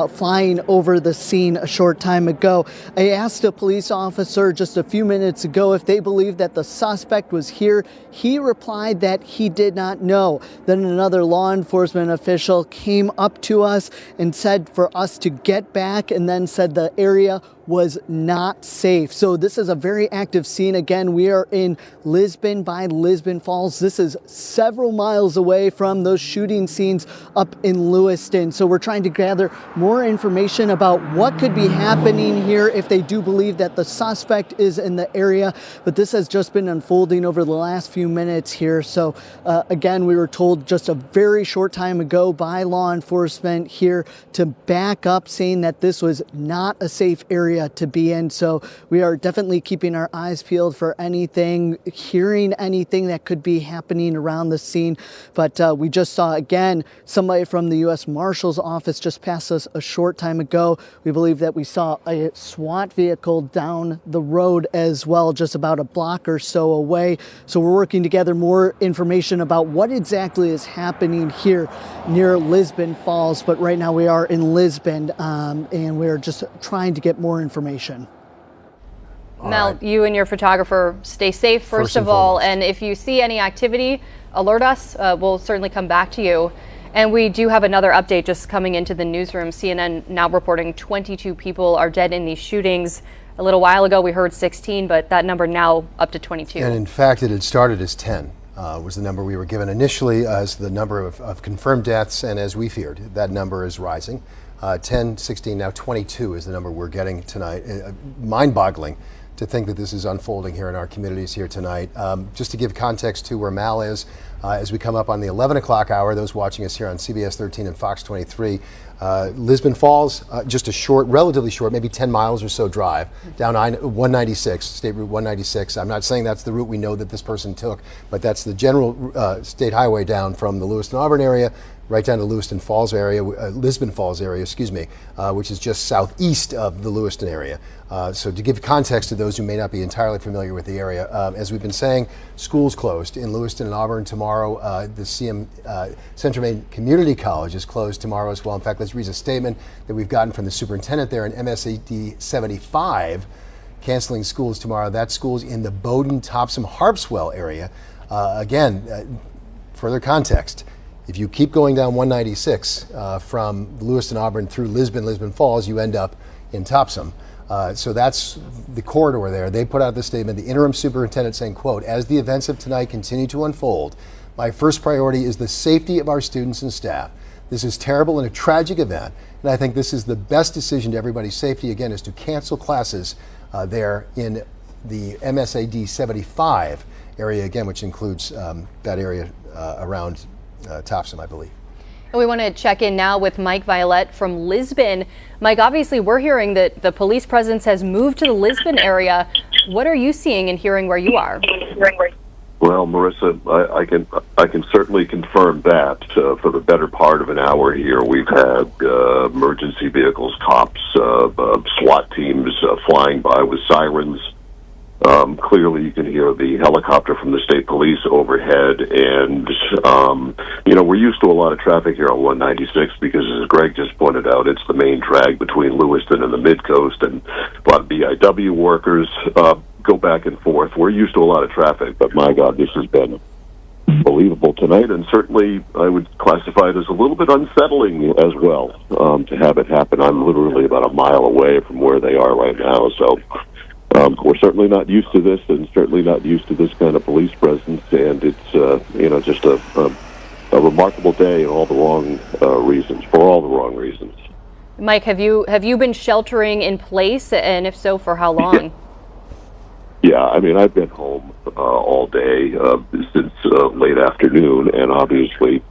flying over the scene a short time ago. I asked a police officer just a few minutes ago if they believed that the suspect was here. He replied that he did not know. Then another law enforcement official came up to us and said for us to get back, and then said the area was not safe. So this is a very active scene. Again, we are in Lisbon by Lisbon Falls. This is several miles away from those shooting scenes up in Lewiston. So we're trying to gather more information about what could be happening here if they do believe that the suspect is in the area. But this has just been unfolding over the last few minutes here. So again, we were told just a very short time ago by law enforcement here to back up, saying that this was not a safe area to be in. So we are definitely keeping our eyes peeled for anything, hearing anything that could be happening around the scene. But we just saw, again, somebody from the U.S. Marshal's office just passed us a short time ago. We believe that we saw a SWAT vehicle down the road as well, just about a block or so away. So we're working to gather more information about what exactly is happening here near Lisbon Falls. But right now we are in Lisbon, and we're just trying to get more information. Mel, you and your photographer stay safe first of all, and if you see any activity, alert us. We'll certainly come back to you. And we do have another update just coming into the newsroom. CNN now reporting 22 people are dead in these shootings. A little while ago we heard 16, but that number now up to 22. And in fact, it had started as 10. Was the number we were given initially as the number of confirmed deaths, and as we feared, that number is rising. 10, 16, now 22 is the number we're getting tonight. Mind-boggling to think that this is unfolding here in our communities here tonight. Just to give context to where Mal is, as we come up on the 11 o'clock hour, those watching us here on CBS 13 and Fox 23, Lisbon Falls, just a short, relatively short, maybe 10 miles or so drive down 196, State Route 196. I'm not saying that's the route we know that this person took, but that's the general state highway down from the Lewiston-Auburn area right down to Lisbon Falls area, which is just southeast of the Lewiston area. So to give context to those who may not be entirely familiar with the area, as we've been saying, schools closed in Lewiston and Auburn tomorrow. The Central Maine Community College is closed tomorrow as well. In fact, let's read a statement that we've gotten from the superintendent there in MSAD 75, canceling schools tomorrow. That school's in the Bowdoin, Topsom, Harpswell area. Again, further context. If you keep going down 196 from Lewiston, Auburn through Lisbon Falls, you end up in Topsom. So that's the corridor there. They put out this statement, the interim superintendent saying, quote, "As the events of tonight continue to unfold, my first priority is the safety of our students and staff. This is terrible and a tragic event, and I think this is the best decision to everybody's safety, again, is to cancel classes there in the MSAD 75 area, again, which includes that area around Topsom, I believe." And we want to check in now with Mike Violette from Lisbon. Mike, obviously we're hearing that the police presence has moved to the Lisbon area. What are you seeing and hearing where you are? Well, Marissa, I can certainly confirm that. For the better part of an hour here, we've had emergency vehicles, cops, SWAT teams flying by with sirens. Clearly, you can hear the helicopter from the state police overhead, and we're used to a lot of traffic here on 196 because, as Greg just pointed out, it's the main drag between Lewiston and the Mid-Coast, and a lot of BIW workers go back and forth. We're used to a lot of traffic, but my God, this has been unbelievable tonight, and certainly I would classify it as a little bit unsettling as well to have it happen. I'm literally about a mile away from where they are right now, so we're certainly not used to this, and certainly not used to this kind of police presence, and it's just a remarkable day in all the wrong reasons, for all the wrong reasons. Mike, have you been sheltering in place, and if so, for how long? Yeah, I mean, I've been home all day since late afternoon, and obviously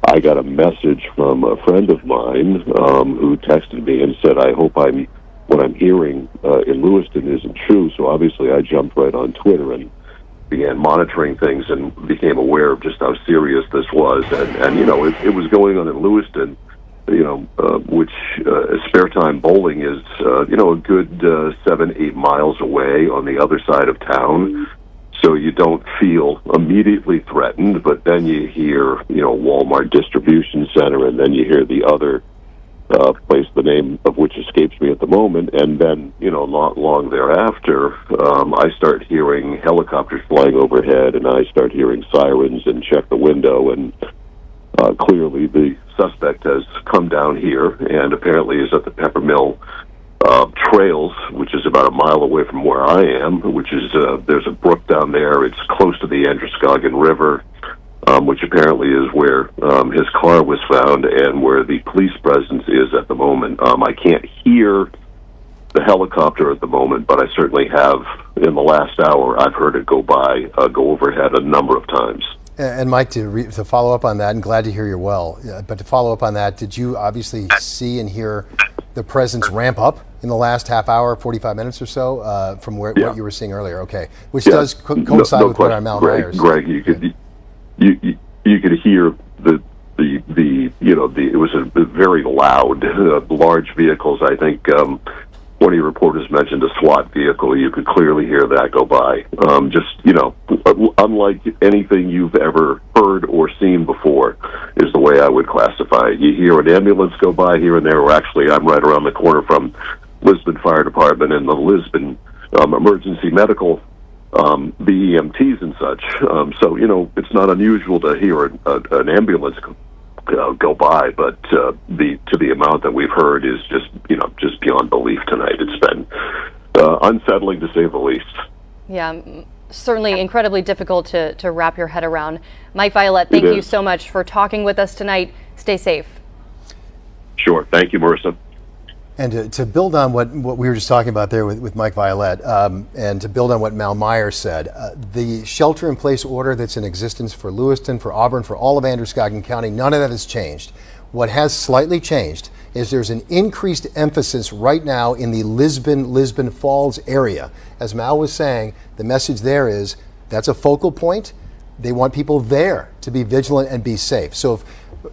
I got a message from a friend of mine who texted me and said, I hope what I'm hearing in Lewiston isn't true. So obviously I jumped right on Twitter and began monitoring things and became aware of just how serious this was. And you know, it was going on in Lewiston, you know, which spare time bowling is, you know, a good 7-8 miles away on the other side of town. So you don't feel immediately threatened, but then you hear, you know, Walmart distribution center, and then you hear the other place, the name of which escapes me at the moment, and then, you know, not long thereafter, I start hearing helicopters flying overhead, and I start hearing sirens and check the window, and clearly the suspect has come down here and apparently is at the Peppermill Trails, which is about a mile away from where I am, which is, there's a brook down there. It's close to the Androscoggin River, which apparently is where his car was found and where the police presence is at the moment. I can't hear the helicopter at the moment, but I certainly have, in the last hour, I've heard it go overhead a number of times. And Mike, to follow up on that, and glad to hear you're well, but to follow up on that, did you obviously see and hear the presence ramp up in the last half hour, 45 minutes or so, from what you were seeing earlier? Okay, which does coincide with what our Mal Myers. Greg, you could hear it was a very loud, large vehicles. I think one of your reporters mentioned a SWAT vehicle. You could clearly hear that go by. Unlike anything you've ever heard or seen before, is the way I would classify it. You hear an ambulance go by here and there. Or actually, I'm right around the corner from Lisbon Fire Department and the Lisbon Emergency Medical, the EMTs and such. So, you know, it's not unusual to hear an ambulance go by, but to the amount that we've heard is just beyond belief tonight. It's been unsettling to say the least. Yeah, certainly incredibly difficult to wrap your head around. Mike Violette, thank you so much for talking with us tonight. Stay safe. Sure. Thank you, Marissa. And to build on what we were just talking about there with Mike Violette, and to build on what Mal Myers said, the shelter-in-place order that's in existence for Lewiston, for Auburn, for all of Androscoggin County, none of that has changed. What has slightly changed is there's an increased emphasis right now in the Lisbon Falls area. As Mal was saying, the message there is that's a focal point. They want people there to be vigilant and be safe. So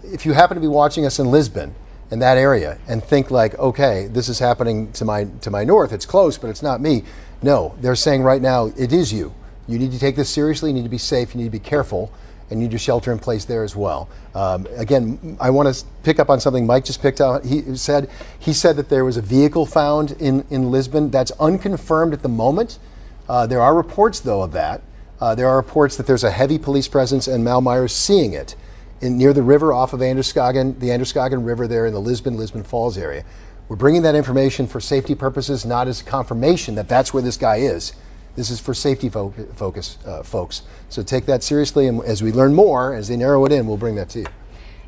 if you happen to be watching us in Lisbon, in that area, and think like, okay, this is happening to my north, it's close, but it's not me. No, they're saying right now, it is you. You need to take this seriously, you need to be safe, you need to be careful, and you need to shelter in place there as well. Again, I want to pick up on something Mike just picked up. He said that there was a vehicle found in Lisbon. That's unconfirmed at the moment. There are reports, though, of that. There are reports that there's a heavy police presence and Mal Myers seeing it near the river off of Androscoggin, the Androscoggin River there in the Lisbon Falls area. We're bringing that information for safety purposes, not as confirmation that that's where this guy is. This is for safety focus, folks. So take that seriously, and as we learn more, as they narrow it in, we'll bring that to you.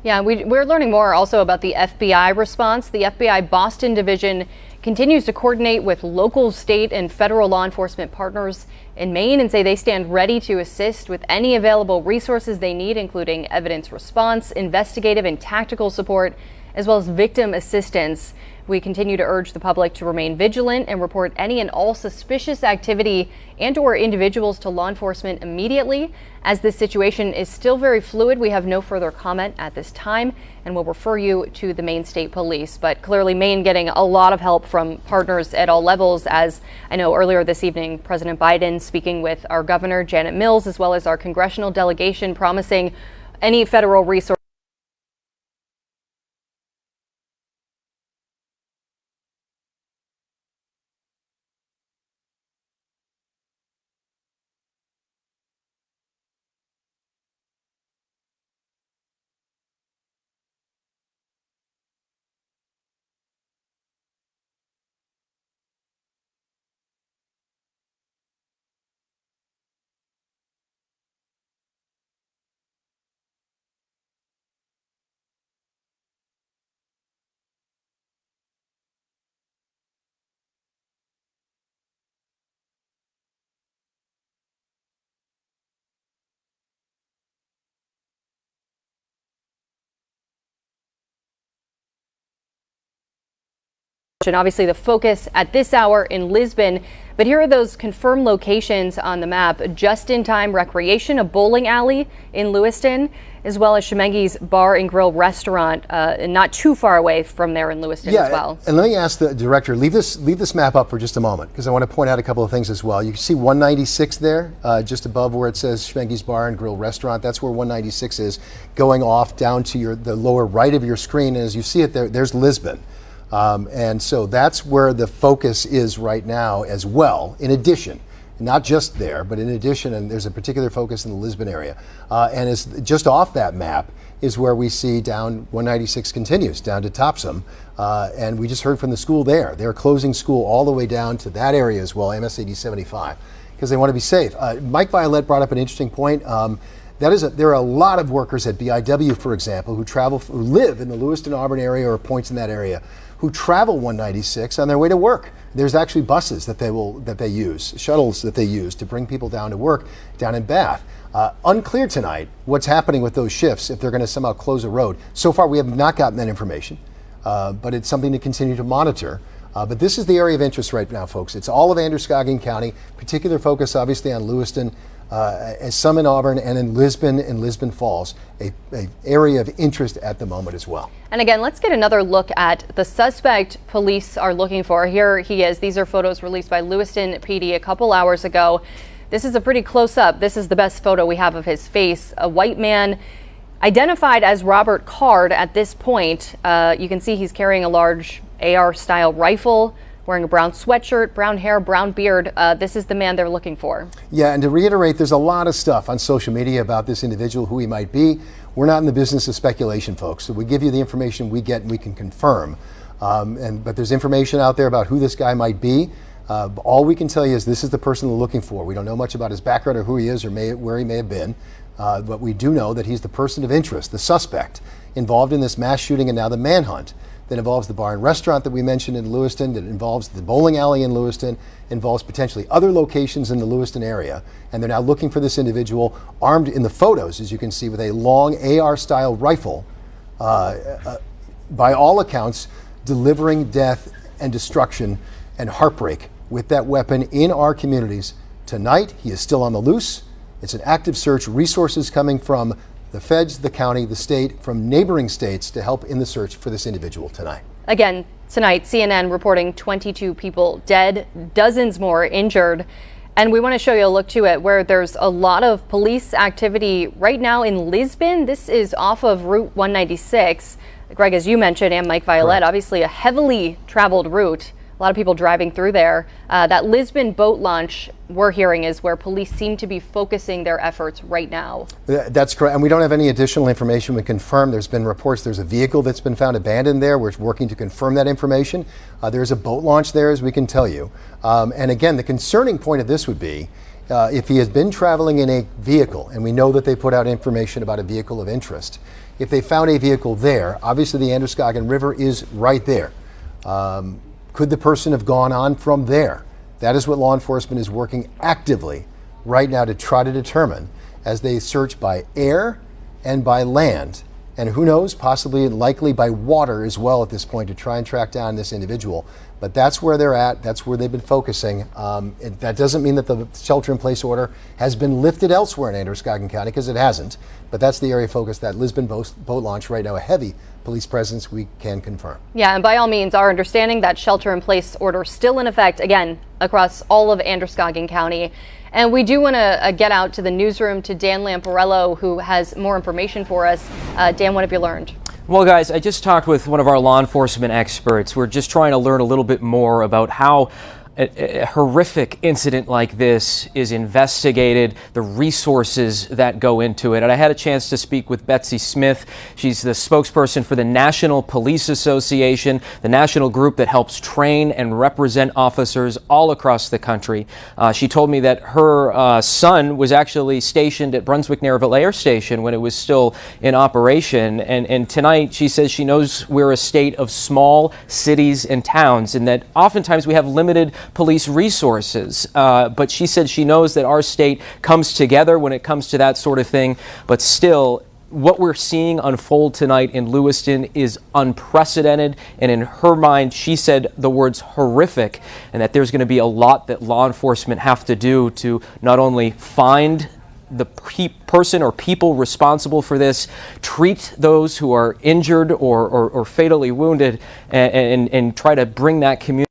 Yeah, we're learning more also about the FBI response. The FBI Boston Division continues to coordinate with local, state, and federal law enforcement partners in Maine and say they stand ready to assist with any available resources they need, including evidence response, investigative and tactical support, as well as victim assistance. We continue to urge the public to remain vigilant and report any and all suspicious activity and/or individuals to law enforcement immediately. As this situation is still very fluid, we have no further comment at this time and will refer you to the Maine State Police. But clearly Maine getting a lot of help from partners at all levels, as I know earlier this evening, President Biden speaking with our governor, Janet Mills, as well as our congressional delegation, promising any federal resources And obviously the focus at this hour in Lisbon, but here are those confirmed locations on the map. Just-in-time recreation, a bowling alley in Lewiston, as well as Shemengi's Bar and Grill restaurant, and not too far away from there in Lewiston as well. And let me ask the director, leave this map up for just a moment, because I want to point out a couple of things as well. You can see 196 there, just above where it says Shemengi's Bar and Grill restaurant. That's where 196 is, going off down to the lower right of your screen. And as you see it there's Lisbon. And so that's where the focus is right now as well, in addition. Not just there, but in addition, and there's a particular focus in the Lisbon area. And it's just off that map is where we see down 196 continues, down to Topsom. And we just heard from the school there. They're closing school all the way down to that area as well, MS-80 75, because they want to be safe. Mike Violet brought up an interesting point. There are a lot of workers at BIW, for example, who live in the Lewiston, Auburn area or points in that area, who travel 196 on their way to work. There's actually buses that they use, shuttles that they use to bring people down to work down in Bath. Unclear tonight what's happening with those shifts, if they're going to somehow close a road. So far, we have not gotten that information, but it's something to continue to monitor. But this is the area of interest right now, folks. It's all of Androscoggin County, particular focus obviously on Lewiston, some in Auburn, and in Lisbon and Lisbon Falls, a area of interest at the moment as well. And again, let's get another look at the suspect police are looking for. Here he is. These are photos released by Lewiston PD a couple hours ago. This is a pretty close up. This is the best photo we have of his face. A white man identified as Robert Card at this point. You can see he's carrying a large AR-style rifle, wearing a brown sweatshirt, brown hair, brown beard. This is the man they're looking for. Yeah, and to reiterate, there's a lot of stuff on social media about this individual, who he might be. We're not in the business of speculation, folks. So we give you the information we get and we can confirm. But there's information out there about who this guy might be. All we can tell you is this is the person we're looking for. We don't know much about his background or who he is or where he may have been. But we do know that he's the person of interest, the suspect involved in this mass shooting and now the manhunt that involves the bar and restaurant that we mentioned in Lewiston, that involves the bowling alley in Lewiston, involves potentially other locations in the Lewiston area. And they're now looking for this individual armed in the photos, as you can see, with a long AR-style rifle, by all accounts, delivering death and destruction and heartbreak with that weapon in our communities. Tonight, he is still on the loose. It's an active search, resources coming from the feds, the county, the state, from neighboring states to help in the search for this individual tonight. Again, tonight, CNN reporting 22 people dead, dozens more injured. And we want to show you a look to it where there's a lot of police activity right now in Lisbon. This is off of Route 196. Greg, as you mentioned, and Mike Violet, correct, obviously a heavily traveled route. A lot of people driving through there. That Lisbon boat launch we're hearing is where police seem to be focusing their efforts right now. That's correct. And we don't have any additional information we confirm. There's been reports there's a vehicle that's been found abandoned there. We're working to confirm that information. There's a boat launch there, as we can tell you. And again, the concerning point of this would be if he has been traveling in a vehicle, and we know that they put out information about a vehicle of interest. If they found a vehicle there, obviously the Androscoggin River is right there. Could the person have gone on from there? That is what law enforcement is working actively right now to try to determine as they search by air and by land. And who knows, possibly and likely by water as well at this point to try and track down this individual. But that's where they're at. That's where they've been focusing. That doesn't mean that the shelter-in-place order has been lifted elsewhere in Androscoggin County, because it hasn't. But that's the area of focus, that Lisbon boat launch right now, a heavy police presence, we can confirm. Yeah, and by all means, our understanding that shelter-in-place order still in effect, again, across all of Androscoggin County. And we do want to get out to the newsroom to Dan Lamparello, who has more information for us. Dan, what have you learned? Well, guys, I just talked with one of our law enforcement experts. We're just trying to learn a little bit more about how a horrific incident like this is investigated, the resources that go into it. And I had a chance to speak with Betsy Smith. She's the spokesperson for the National Police Association, the national group that helps train and represent officers all across the country. She told me that her son was actually stationed at Brunswick-Nairville Air Station when it was still in operation. And tonight she says she knows we're a state of small cities and towns, and that oftentimes we have limited police resources, but she said she knows that our state comes together when it comes to that sort of thing, but still what we're seeing unfold tonight in Lewiston is unprecedented, and in her mind, she said the words horrific, and that there's going to be a lot that law enforcement have to do to not only find the person or people responsible for this, treat those who are injured or fatally wounded, and try to bring that community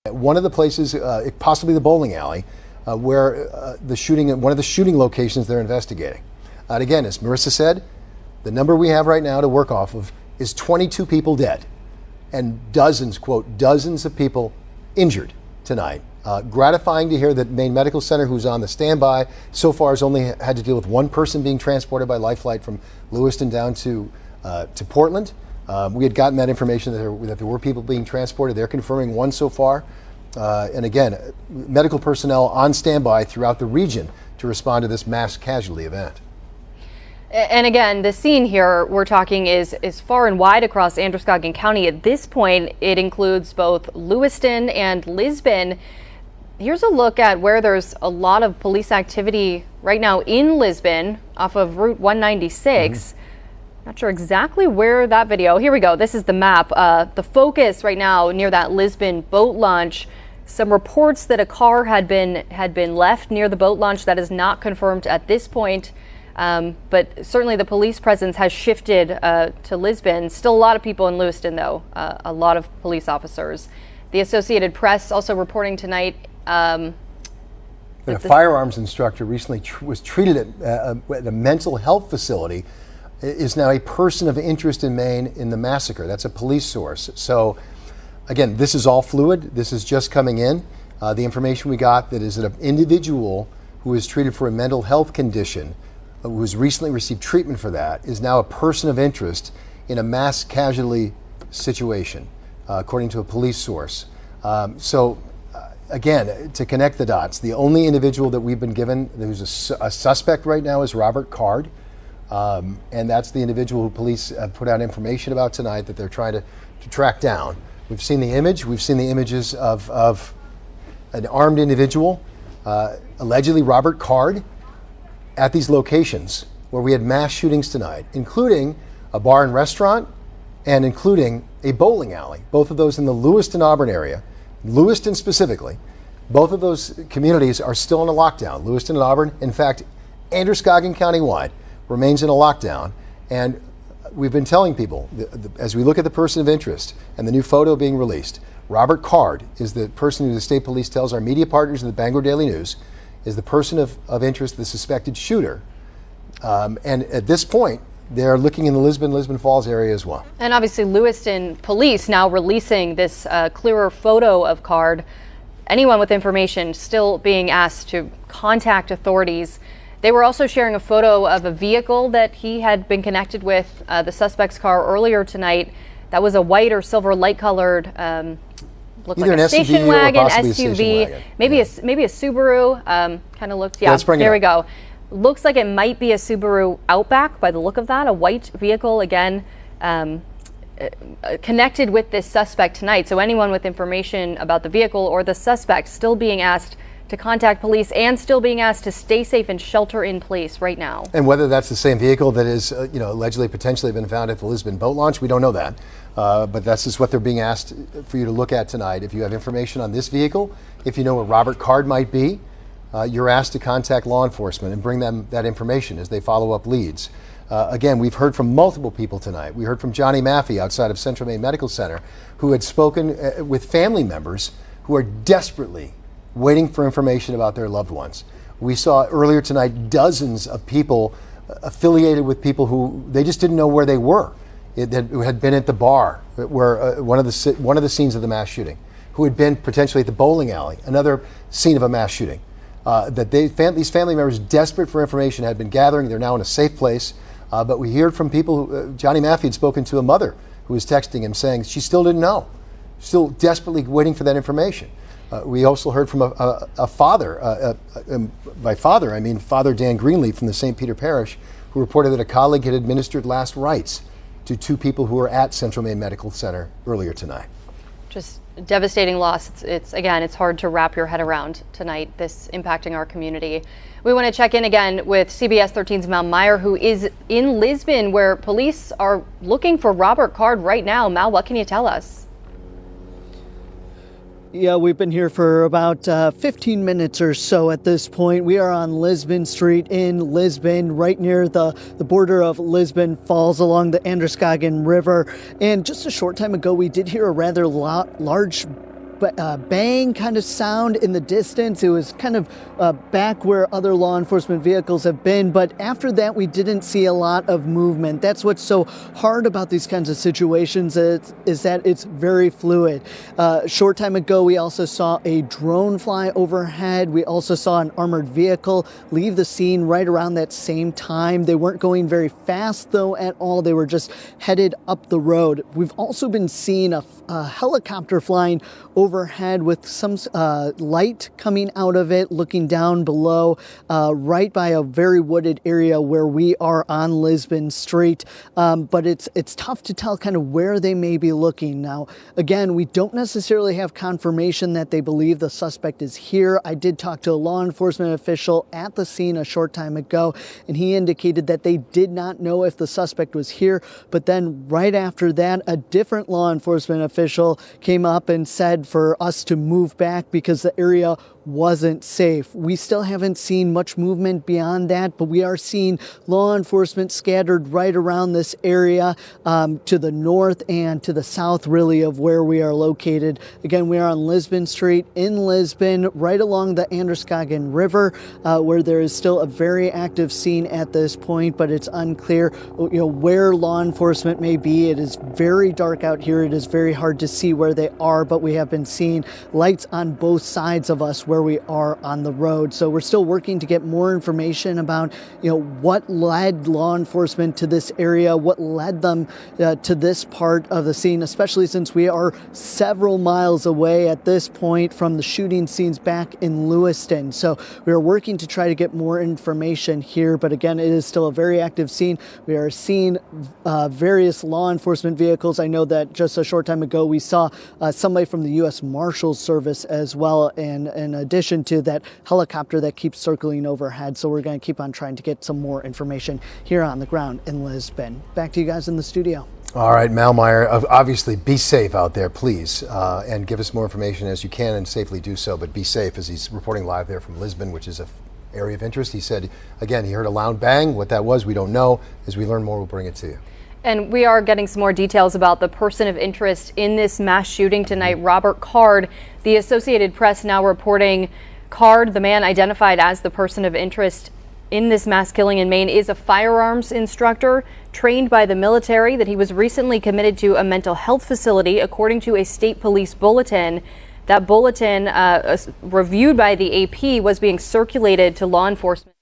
One of the places, possibly the bowling alley, where one of the shooting locations they're investigating. And again, as Marissa said, the number we have right now to work off of is 22 people dead and dozens, quote, dozens of people injured tonight. Gratifying to hear that Maine Medical Center, who's on the standby, so far has only had to deal with one person being transported by life flight from Lewiston down to Portland. We had gotten that information that there were people being transported. They're confirming one so far. And again, medical personnel on standby throughout the region to respond to this mass casualty event. And again, the scene here we're talking is far and wide across Androscoggin County. At this point, it includes both Lewiston and Lisbon. Here's a look at where there's a lot of police activity right now in Lisbon off of Route 196. Not sure exactly where that video. Here we go. This is the map. The focus right now near that Lisbon boat launch. Some reports that a car had been left near the boat launch. That is not confirmed at this point. But certainly the police presence has shifted to Lisbon. Still a lot of people in Lewiston, though, a lot of police officers. The Associated Press also reporting tonight that a firearms instructor recently was treated at a mental health facility, is now a person of interest in Maine in the massacre. That's a police source. So again, this is all fluid. This is just coming in. The information we got that is that an individual who is treated for a mental health condition, who has recently received treatment for that, is now a person of interest in a mass casualty situation, according to a police source. Again, to connect the dots, the only individual that we've been given who's a suspect right now is Robert Card. And that's the individual who police have put out information about tonight that they're trying to track down. We've seen the image. We've seen the images of an armed individual, allegedly Robert Card, at these locations where we had mass shootings tonight, including a bar and restaurant and including a bowling alley, both of those in the Lewiston, Auburn area. Lewiston specifically, both of those communities are still in a lockdown. Lewiston and Auburn, in fact, Androscoggin County-wide remains in a lockdown. And we've been telling people, as we look at the person of interest and the new photo being released, Robert Card is the person who the state police tells our media partners in the Bangor Daily News is the person of interest, the suspected shooter. And at this point, they're looking in the Lisbon Falls area as well. And obviously Lewiston police now releasing this clearer photo of Card. Anyone with information still being asked to contact authorities. They were also sharing a photo of a vehicle that he had been connected with, the suspect's car, earlier tonight. That was a white or silver light-colored, looked either like a station wagon, SUV, maybe yeah. maybe a Subaru. Kind of looked, yeah. Let's bring it there up. we go. Looks like it might be a Subaru Outback by the look of that, a white vehicle again. Connected with this suspect tonight. So anyone with information about the vehicle or the suspect still being asked to contact police and still being asked to stay safe and shelter in place right now. And whether that's the same vehicle that is, allegedly potentially been found at the Lisbon boat launch, we don't know that. But that's just what they're being asked for you to look at tonight. If you have information on this vehicle, if you know where Robert Card might be, you're asked to contact law enforcement and bring them that information as they follow up leads. Again, we've heard from multiple people tonight. We heard from Johnny Maffey outside of Central Maine Medical Center, who had spoken with family members who are desperately waiting for information about their loved ones. We saw earlier tonight dozens of people affiliated with people who they just didn't know where they were. Who had been at the bar where one of the scenes of the mass shooting, who had been potentially at the bowling alley, another scene of a mass shooting. These family members, desperate for information, had been gathering. They're now in a safe place. But we heard from people who, Johnny Maffey had spoken to a mother who was texting him saying she still didn't know, still desperately waiting for that information. We also heard from a father, by father I mean Father Dan Greenleaf from the St. Peter Parish, who reported that a colleague had administered last rites to two people who were at Central Maine Medical Center earlier tonight. Just devastating loss. It's hard to wrap your head around tonight, this impacting our community. We want to check in again with CBS 13's Mal Meyer, who is in Lisbon, where police are looking for Robert Card right now. Mal, what can you tell us? Yeah, we've been here for about 15 minutes or so at this point. We are on Lisbon Street in Lisbon, right near the border of Lisbon Falls along the Androscoggin River. And just a short time ago, we did hear a rather large bang kind of sound in the distance. It was kind of back where other law enforcement vehicles have been, but after that we didn't see a lot of movement. That's what's so hard about these kinds of situations is that it's very fluid. A short time ago we also saw a drone fly overhead. We also saw an armored vehicle leave the scene right around that same time. They weren't going very fast though at all. They were just headed up the road. We've also been seeing a helicopter flying overhead with some light coming out of it, looking down below, right by a very wooded area where we are on Lisbon Street. But it's tough to tell kind of where they may be looking. Now, again, we don't necessarily have confirmation that they believe the suspect is here. I did talk to a law enforcement official at the scene a short time ago, and he indicated that they did not know if the suspect was here. But then right after that, a different law enforcement official came up and said for us to move back because the area wasn't safe. We still haven't seen much movement beyond that, but we are seeing law enforcement scattered right around this area to the north and to the south, really, of where we are located. Again, we are on Lisbon Street in Lisbon, right along the Androscoggin River, where there is still a very active scene at this point, but it's unclear, where law enforcement may be. It is very dark out here. It is very hard to see where they are, but we have been seeing lights on both sides of us where we are on the road. So we're still working to get more information about, what led law enforcement to this area, what led them to this part of the scene, especially since we are several miles away at this point from the shooting scenes back in Lewiston. So we are working to try to get more information here. But again, it is still a very active scene. We are seeing various law enforcement vehicles. I know that just a short time ago we saw somebody from the U.S. Marshals Service as well, and in addition to that helicopter that keeps circling overhead. So we're going to keep on trying to get some more information here on the ground in Lisbon. Back to you guys in the studio. All right, Mal Meyer, obviously be safe out there, please, and give us more information as you can and safely do so, but be safe, as he's reporting live there from Lisbon, which is an area of interest. He said, again, he heard a loud bang. What that was, we don't know. As we learn more, we'll bring it to you. And we are getting some more details about the person of interest in this mass shooting tonight, Robert Card. The Associated Press now reporting Card, the man identified as the person of interest in this mass killing in Maine, is a firearms instructor trained by the military, that he was recently committed to a mental health facility, according to a state police bulletin. That bulletin, reviewed by the AP, was being circulated to law enforcement.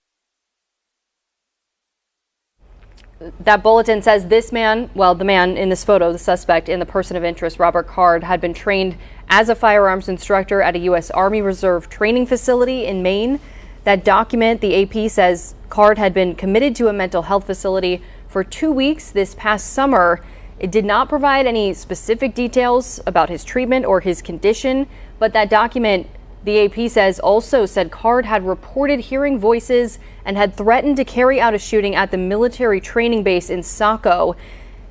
That bulletin says this man, the man in this photo, the suspect in the person of interest, Robert Card, had been trained as a firearms instructor at a U.S. Army Reserve training facility in Maine. That document, the AP says Card had been committed to a mental health facility for 2 weeks this past summer. It did not provide any specific details about his treatment or his condition, but that document, the AP says, also said Card had reported hearing voices and had threatened to carry out a shooting at the military training base in Saco.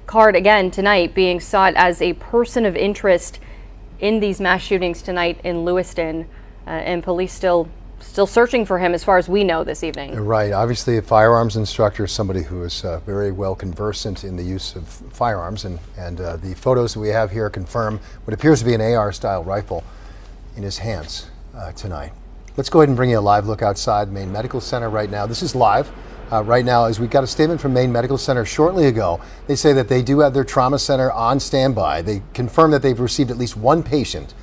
Card, again, tonight being sought as a person of interest in these mass shootings tonight in Lewiston, and police still searching for him as far as we know this evening. Right. Obviously, a firearms instructor is somebody who is very well conversant in the use of firearms, and the photos that we have here confirm what appears to be an AR-style rifle in his hands tonight. Let's go ahead and bring you a live look outside Maine Medical Center right now. This is live right now, as we got a statement from Maine Medical Center shortly ago. They say that they do have their trauma center on standby. They confirm that they've received at least one patient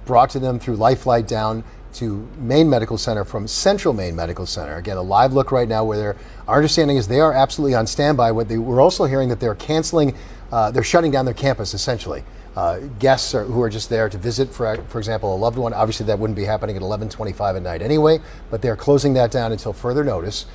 brought to them through Life Flight down to Maine Medical Center from Central Maine Medical Center. Again, a live look right now where our understanding is they are absolutely on standby. We're also hearing that they're canceling, they're shutting down their campus essentially. Guests who are just there to visit, for example, a loved one. Obviously, that wouldn't be happening at 11:25 at night anyway, but they're closing that down until further notice,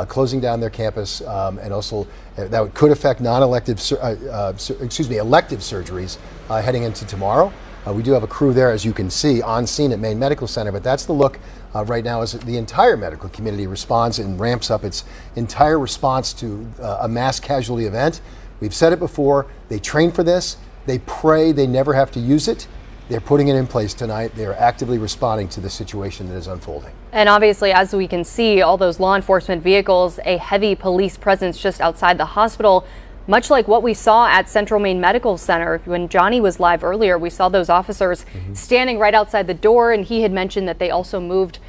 closing down their campus, and also that could affect elective surgeries heading into tomorrow. We do have a crew there, as you can see, on scene at Maine Medical Center, but that's the look right now as the entire medical community responds and ramps up its entire response to a mass casualty event. We've said it before, they train for this. They pray they never have to use it. They're putting it in place tonight. They are actively responding to the situation that is unfolding. And obviously, as we can see, all those law enforcement vehicles, a heavy police presence just outside the hospital. much like what we saw at Central Maine Medical Center. When Johnny was live earlier, we saw those officers standing right outside the door, and he had mentioned that they also moved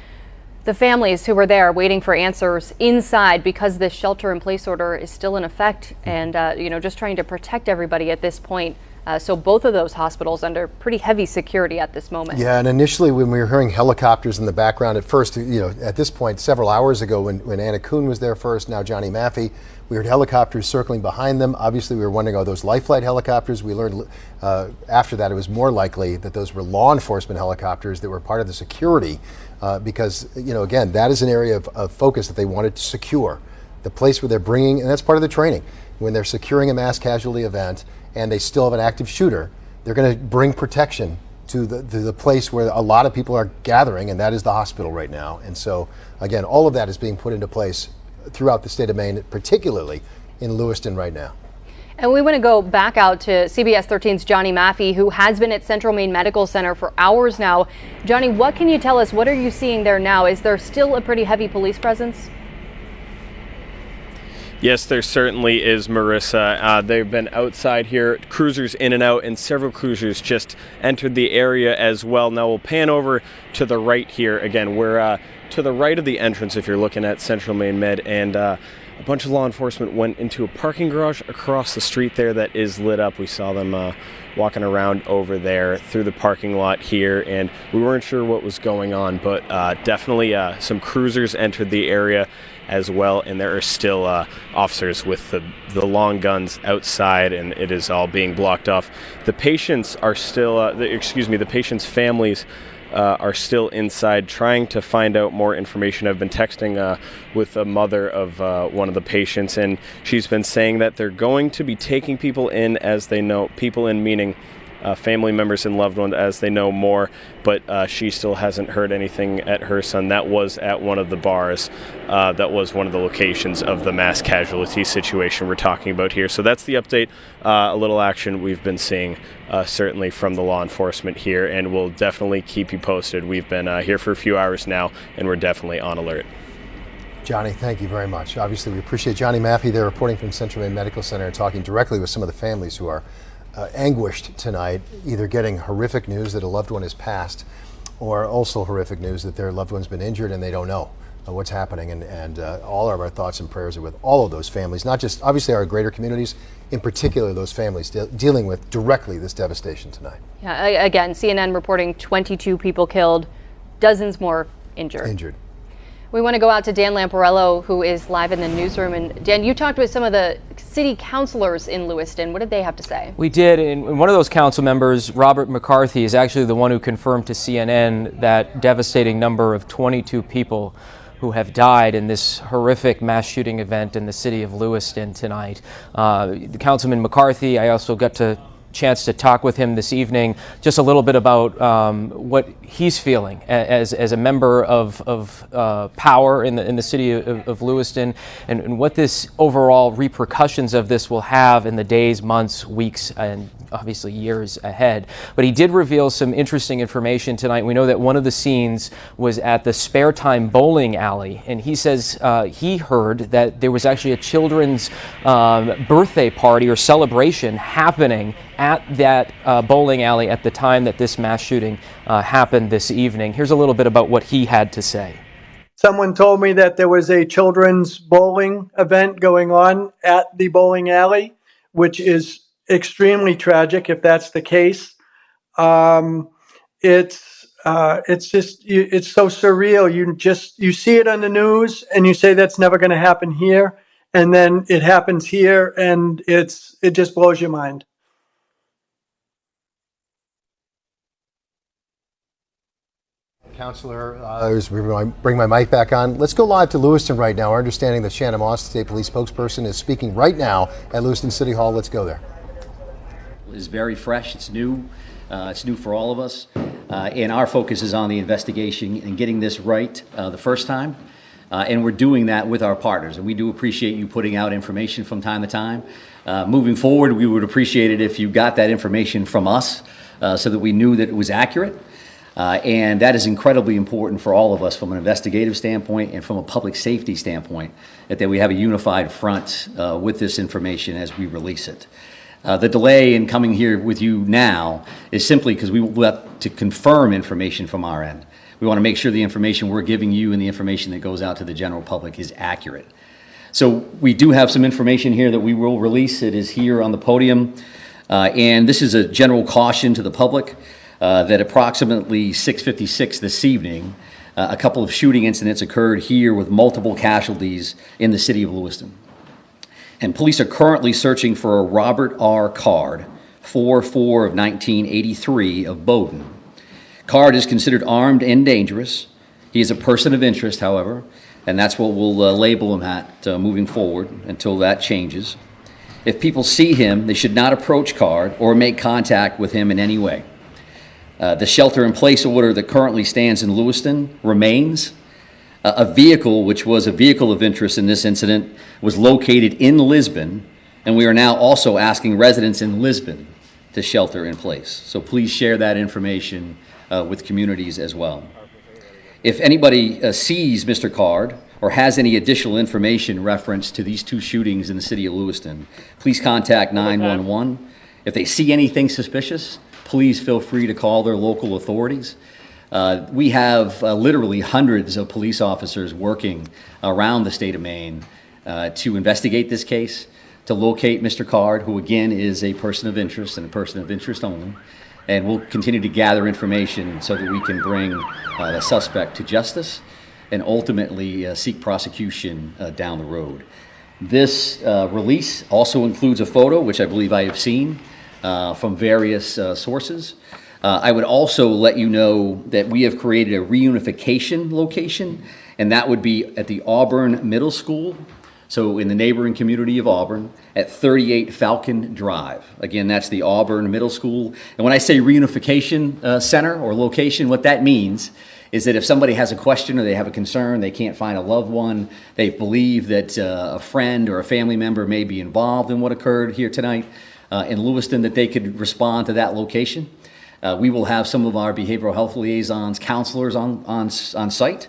the families who were there waiting for answers inside because this shelter-in-place order is still in effect, and just trying to protect everybody at this point. So both of those hospitals under pretty heavy security at this moment. Yeah, and initially when we were hearing helicopters in the background at first, at this point several hours ago when Anna Kuhn was there first, now Johnny Maffei, we heard helicopters circling behind them. Obviously we were wondering, are those life flight helicopters? We learned after that it was more likely that those were law enforcement helicopters that were part of the security because, again, that is an area of focus that they wanted to secure. The place where they're bringing, and that's part of the training, when they're securing a mass casualty event and they still have an active shooter, they're going to bring protection to the place where a lot of people are gathering, and that is the hospital right now. And so, again, all of that is being put into place throughout the state of Maine, particularly in Lewiston right now. And we want to go back out to CBS 13's Johnny Maffei, who has been at Central Maine Medical Center for hours now. Johnny, what can you tell us? What are you seeing there now? Is there still a pretty heavy police presence? Yes, there certainly is, Marissa. They've been outside here, cruisers in and out, and several cruisers just entered the area as well. Now we'll pan over to the right here. Again, we're to the right of the entrance if you're looking at Central Maine Med, and a bunch of law enforcement went into a parking garage across the street there that is lit up. We saw them walking around over there through the parking lot here, and we weren't sure what was going on, but definitely some cruisers entered the area as well, and there are still officers with the long guns outside, and it is all being blocked off. The patients are still, the patients' families are still inside trying to find out more information. I've been texting with a mother of one of the patients, and she's been saying that they're going to be taking people in as they know, people in meaning family members and loved ones as they know more, but she still hasn't heard anything at her son. That was at one of the bars. That was one of the locations of the mass casualty situation we're talking about here. So that's the update. A little action we've been seeing certainly from the law enforcement here, and we'll definitely keep you posted. We've been here for a few hours now, and we're definitely on alert. Johnny, thank you very much. Obviously, we appreciate Johnny Maffei there reporting from Central Maine Medical Center and talking directly with some of the families who are anguished tonight, either getting horrific news that a loved one has passed or also horrific news that their loved one's been injured and they don't know what's happening. And all of our thoughts and prayers are with all of those families, not just obviously our greater communities, in particular those families dealing with directly this devastation tonight. Yeah, again, CNN reporting 22 people killed, dozens more injured. We want to go out to Dan Lamparello, who is live in the newsroom. And Dan, you talked with some of the city councilors in Lewiston. What did they have to say? We did, and one of those council members, Robert McCarthy, is actually the one who confirmed to CNN that devastating number of 22 people who have died in this horrific mass shooting event in the city of Lewiston tonight. Councilman McCarthy, I also got to chance to talk with him this evening, just a little bit about what he's feeling as a member of power in the city of Lewiston, and what this overall repercussions of this will have in the days, months, weeks, and obviously years ahead. But he did reveal some interesting information tonight. We know that one of the scenes was at the Spare Time bowling alley, and he says he heard that there was actually a children's birthday party or celebration happening at that bowling alley at the time that this mass shooting happened this evening. Here's a little bit about what he had to say. Someone told me that there was a children's bowling event going on at the bowling alley, which is extremely tragic if that's the case. It's so surreal. You see it on the news and you say that's never going to happen here, and then it happens here, and it just blows your mind. Counselor, bring my mic back on. Let's go live to Lewiston right now. Our understanding that Shannon Moss, State Police spokesperson, is speaking right now at Lewiston City Hall. Let's go there. Is very fresh. It's new. It's new for all of us. And our focus is on the investigation and getting this right the first time. And we're doing that with our partners. And we do appreciate you putting out information from time to time. Moving forward, we would appreciate it if you got that information from us so that we knew that it was accurate. And that is incredibly important for all of us from an investigative standpoint and from a public safety standpoint, that we have a unified front with this information as we release it. The delay in coming here with you now is simply because we want to confirm information from our end. We want to make sure the information we're giving you and the information that goes out to the general public is accurate. So we do have some information here that we will release. It is here on the podium. And this is a general caution to the public that approximately 6:56 this evening, a couple of shooting incidents occurred here with multiple casualties in the city of Lewiston. And police are currently searching for a Robert R. Card, 4/4 of 1983 of Bowdoin. Card is considered armed and dangerous. He is a person of interest, however, and that's what we'll label him at moving forward until that changes. If people see him, they should not approach Card or make contact with him in any way. The shelter-in-place order that currently stands in Lewiston remains. A vehicle, which was a vehicle of interest in this incident, was located in Lisbon, and we are now also asking residents in Lisbon to shelter in place. So please share that information with communities as well. If anybody sees Mr. Card or has any additional information reference to these two shootings in the city of Lewiston, please contact 911. If they see anything suspicious, please feel free to call their local authorities. We have literally hundreds of police officers working around the state of Maine to investigate this case, to locate Mr. Card, who again is a person of interest and a person of interest only. And we'll continue to gather information so that we can bring the suspect to justice and ultimately seek prosecution down the road. This release also includes a photo, which I believe I have seen from various sources. I would also let you know that we have created a reunification location, and that would be at the Auburn Middle School, so in the neighboring community of Auburn, at 38 Falcon Drive. Again, that's the Auburn Middle School. And when I say reunification center or location, what that means is that if somebody has a question or they have a concern, they can't find a loved one, they believe that a friend or a family member may be involved in what occurred here tonight in Lewiston, that they could respond to that location. We will have some of our behavioral health liaisons, counselors on site,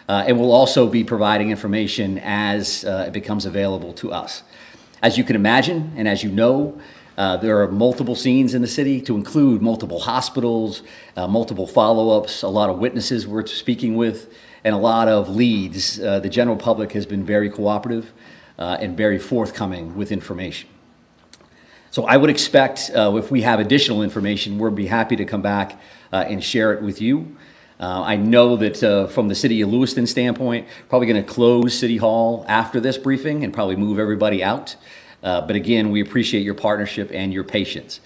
and we'll also be providing information as it becomes available to us. As you can imagine, and as you know, there are multiple scenes in the city, to include multiple hospitals, multiple follow-ups, a lot of witnesses we're speaking with, and a lot of leads. The general public has been very cooperative and very forthcoming with information. So I would expect if we have additional information, we'll be happy to come back and share it with you. I know that from the city of Lewiston standpoint, probably going to close City Hall after this briefing and probably move everybody out. But again, we appreciate your partnership and your patience.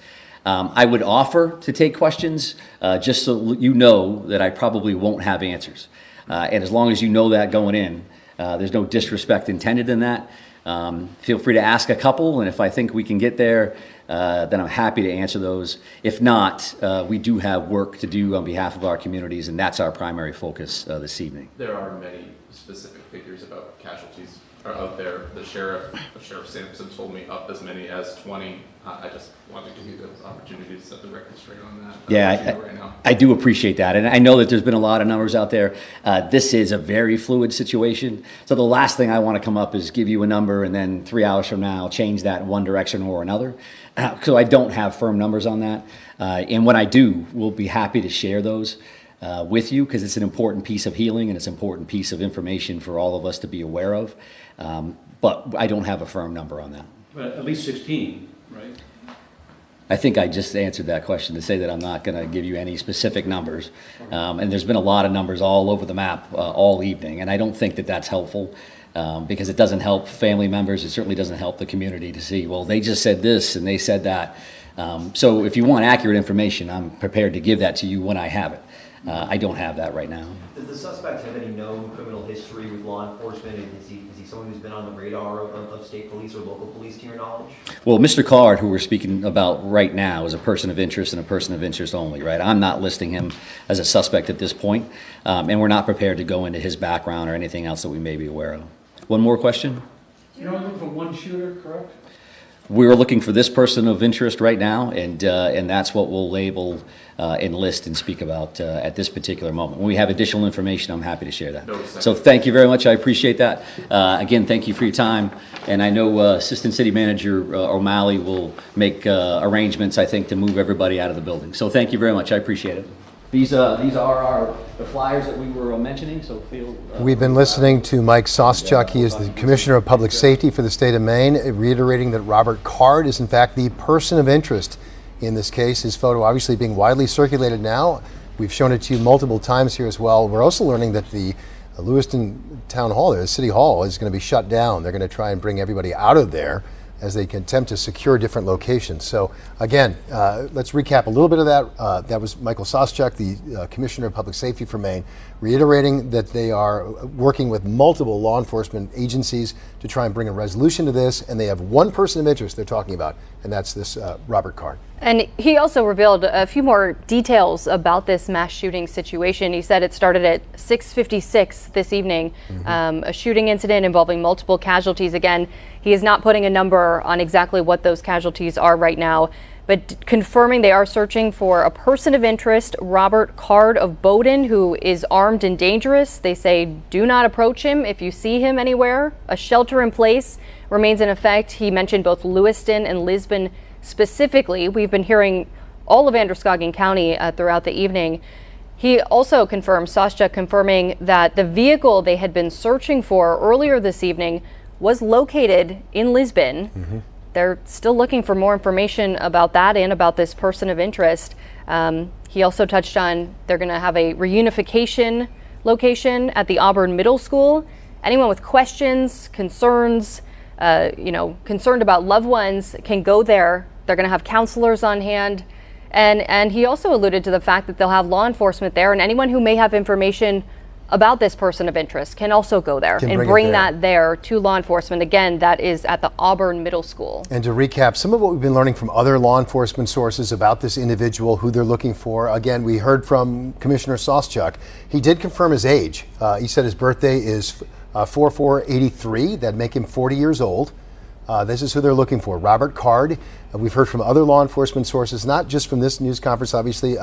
I would offer to take questions just so you know that I probably won't have answers. And as long as you know that going in, there's no disrespect intended in that. Feel free to ask a couple, and if I think we can get there, then I'm happy to answer those. If not, we do have work to do on behalf of our communities, and that's our primary focus this evening. There are many specific figures about casualties are out there. The Sheriff Sampson told me up as many as 20. I just wanted to give you the opportunity to set the record straight on that. Yeah, I do appreciate that. And I know that there's been a lot of numbers out there. This is a very fluid situation. So the last thing I want to come up is give you a number and then 3 hours from now change that in one direction or another. So I don't have firm numbers on that. And when I do, we'll be happy to share those with you, because it's an important piece of healing and it's an important piece of information for all of us to be aware of. But I don't have a firm number on that. But at least 16, right? I think I just answered that question to say that I'm not going to give you any specific numbers. And there's been a lot of numbers all over the map all evening, and I don't think that that's helpful because it doesn't help family members. It certainly doesn't help the community to see, well, they just said this and they said that. So if you want accurate information, I'm prepared to give that to you when I have it. I don't have that right now. Does the suspect have any known criminal history with law enforcement? And is he someone who's been on the radar of state police or local police, to your knowledge? Well, Mr. Card, who we're speaking about right now, is a person of interest and a person of interest only, right? I'm not listing him as a suspect at this point, and we're not prepared to go into his background or anything else that we may be aware of. One more question? You're only looking for one shooter, correct? we're looking for this person of interest right now, and that's what we'll label, enlist, and speak about at this particular moment. When we have additional information, I'm happy to share that. So thank you very much. I appreciate that. Again, thank you for your time. And I know Assistant City Manager O'Malley will make arrangements, I think, to move everybody out of the building. So thank you very much. I appreciate it. These are the flyers that we were mentioning, so feel... We've been listening to Mike Soschuk. He is the Commissioner of Public Safety for the state of Maine, reiterating that Robert Card is in fact the person of interest in this case. His photo obviously being widely circulated now. We've shown it to you multiple times here as well. We're also learning that the Lewiston Town Hall, the City Hall, is going to be shut down. They're going to try and bring everybody out of there as they can attempt to secure different locations. So again, let's recap a little bit of that. That was Michael Soschuk, the Commissioner of Public Safety for Maine, reiterating that they are working with multiple law enforcement agencies to try and bring a resolution to this, and they have one person of interest they're talking about, and that's this Robert Card. And he also revealed a few more details about this mass shooting situation. He said it started at 6:56 this evening, a shooting incident involving multiple casualties. Again, he is not putting a number on exactly what those casualties are right now, but confirming they are searching for a person of interest, Robert Card of Bowdoin, who is armed and dangerous. They say do not approach him if you see him anywhere. A shelter in place remains in effect. He mentioned both Lewiston and Lisbon specifically. We've been hearing all of Androscoggin County throughout the evening. He also confirmed, Soschuk confirming, that the vehicle they had been searching for earlier this evening was located in Lisbon. They're still looking for more information about that and about this person of interest. He also touched on they're going to have a reunification location at the Auburn Middle School. Anyone with questions, concerns, concerned about loved ones can go there. They're going to have counselors on hand. And he also alluded to the fact that they'll have law enforcement there, and anyone who may have information about this person of interest can also go there and bring that there to law enforcement. Again, that is at the Auburn Middle School. And to recap some of what we've been learning from other law enforcement sources about this individual, who they're looking for. Again, we heard from Commissioner Soschuk. He did confirm his age. He said his birthday is 4483. That'd make him 40 years old. This is who they're looking for, Robert Card. We've heard from other law enforcement sources, not just from this news conference, obviously.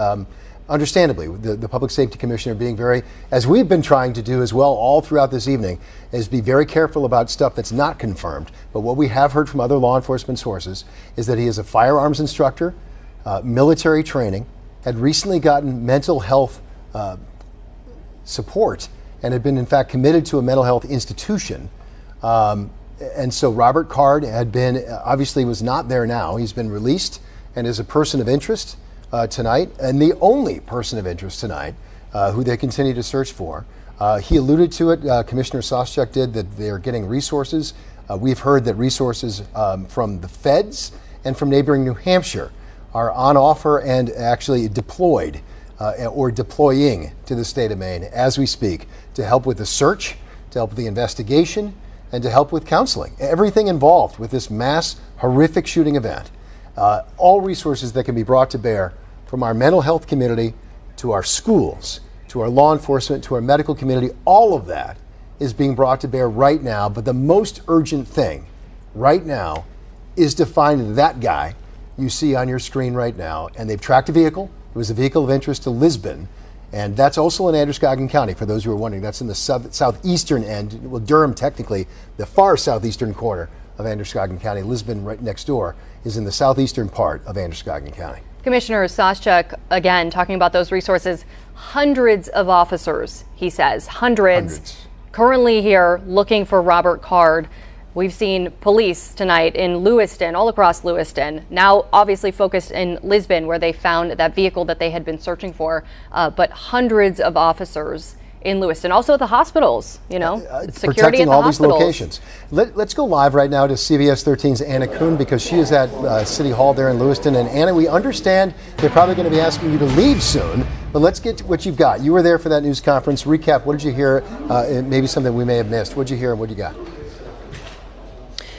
Understandably, the Public Safety Commissioner being very, as we've been trying to do as well all throughout this evening, is be very careful about stuff that's not confirmed. But what we have heard from other law enforcement sources is that he is a firearms instructor, military training, had recently gotten mental health support, and had been in fact committed to a mental health institution. And so Robert Card had been, obviously was not there now. He's been released and is a person of interest tonight, and the only person of interest tonight who they continue to search for. He alluded to it, Commissioner Soschuk did, that they're getting resources. We've heard that resources from the feds and from neighboring New Hampshire are on offer and actually deployed or deploying to the state of Maine as we speak to help with the search, to help with the investigation, and to help with counseling. Everything involved with this mass horrific shooting event. All resources that can be brought to bear from our mental health community to our schools, to our law enforcement, to our medical community, all of that is being brought to bear right now. But the most urgent thing right now is to find that guy you see on your screen right now. And they've tracked a vehicle. It was a vehicle of interest to Lisbon. And that's also in Androscoggin County, for those who are wondering. That's in the southeastern end, well, Durham technically, the far southeastern corner of Androscoggin County. Lisbon, right next door, is in the southeastern part of Androscoggin County. Commissioner Soschuk, again, talking about those resources. Hundreds of officers, he says, hundreds. Currently here looking for Robert Card. We've seen police tonight in Lewiston, all across Lewiston, now obviously focused in Lisbon, where they found that vehicle that they had been searching for, but hundreds of officers in Lewiston, also at the hospitals, security protecting at the all hospitals. These locations. Let's go live right now to CBS 13's Anna Kuhn, because she is at City Hall there in Lewiston. And Anna, we understand they're probably going to be asking you to leave soon, but let's get to what you've got. You were there for that news conference. Recap, what did you hear? Maybe something we may have missed. What did you hear and what did you got?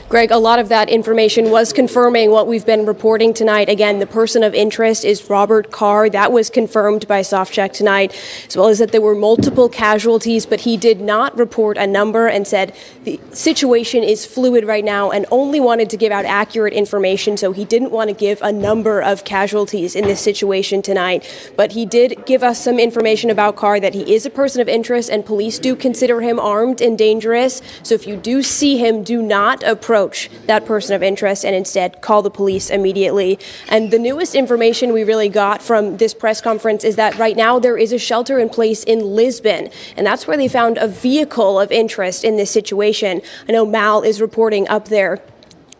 Greg, a lot of that information was confirming what we've been reporting tonight. Again, the person of interest is Robert Carr. That was confirmed by SoftCheck tonight, as well as that there were multiple casualties, but he did not report a number and said the situation is fluid right now and only wanted to give out accurate information, so he didn't want to give a number of casualties in this situation tonight. But he did give us some information about Carr, that he is a person of interest and police do consider him armed and dangerous. So if you do see him, do not approach that person of interest and instead call the police immediately. And the newest information we really got from this press conference is that right now there is a shelter in place in Lisbon, and that's where they found a vehicle of interest in this situation. I know Mal is reporting up there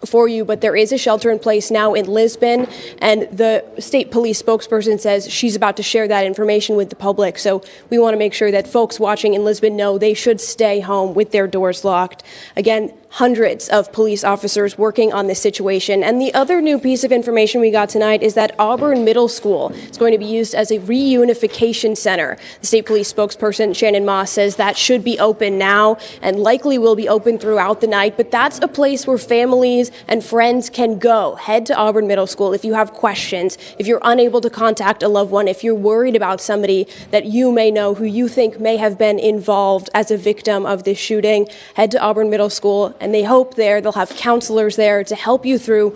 for you, but there is a shelter in place now in Lisbon, and the state police spokesperson says she's about to share that information with the public. So we want to make sure that folks watching in Lisbon know they should stay home with their doors locked. Again, hundreds of police officers working on this situation. And the other new piece of information we got tonight is that Auburn Middle School is going to be used as a reunification center. The state police spokesperson, Shannon Moss, says that should be open now and likely will be open throughout the night. But that's a place where families and friends can go. Head to Auburn Middle School if you have questions, if you're unable to contact a loved one, if you're worried about somebody that you may know who you think may have been involved as a victim of this shooting. Head to Auburn Middle School, and they hope they'll have counselors there to help you through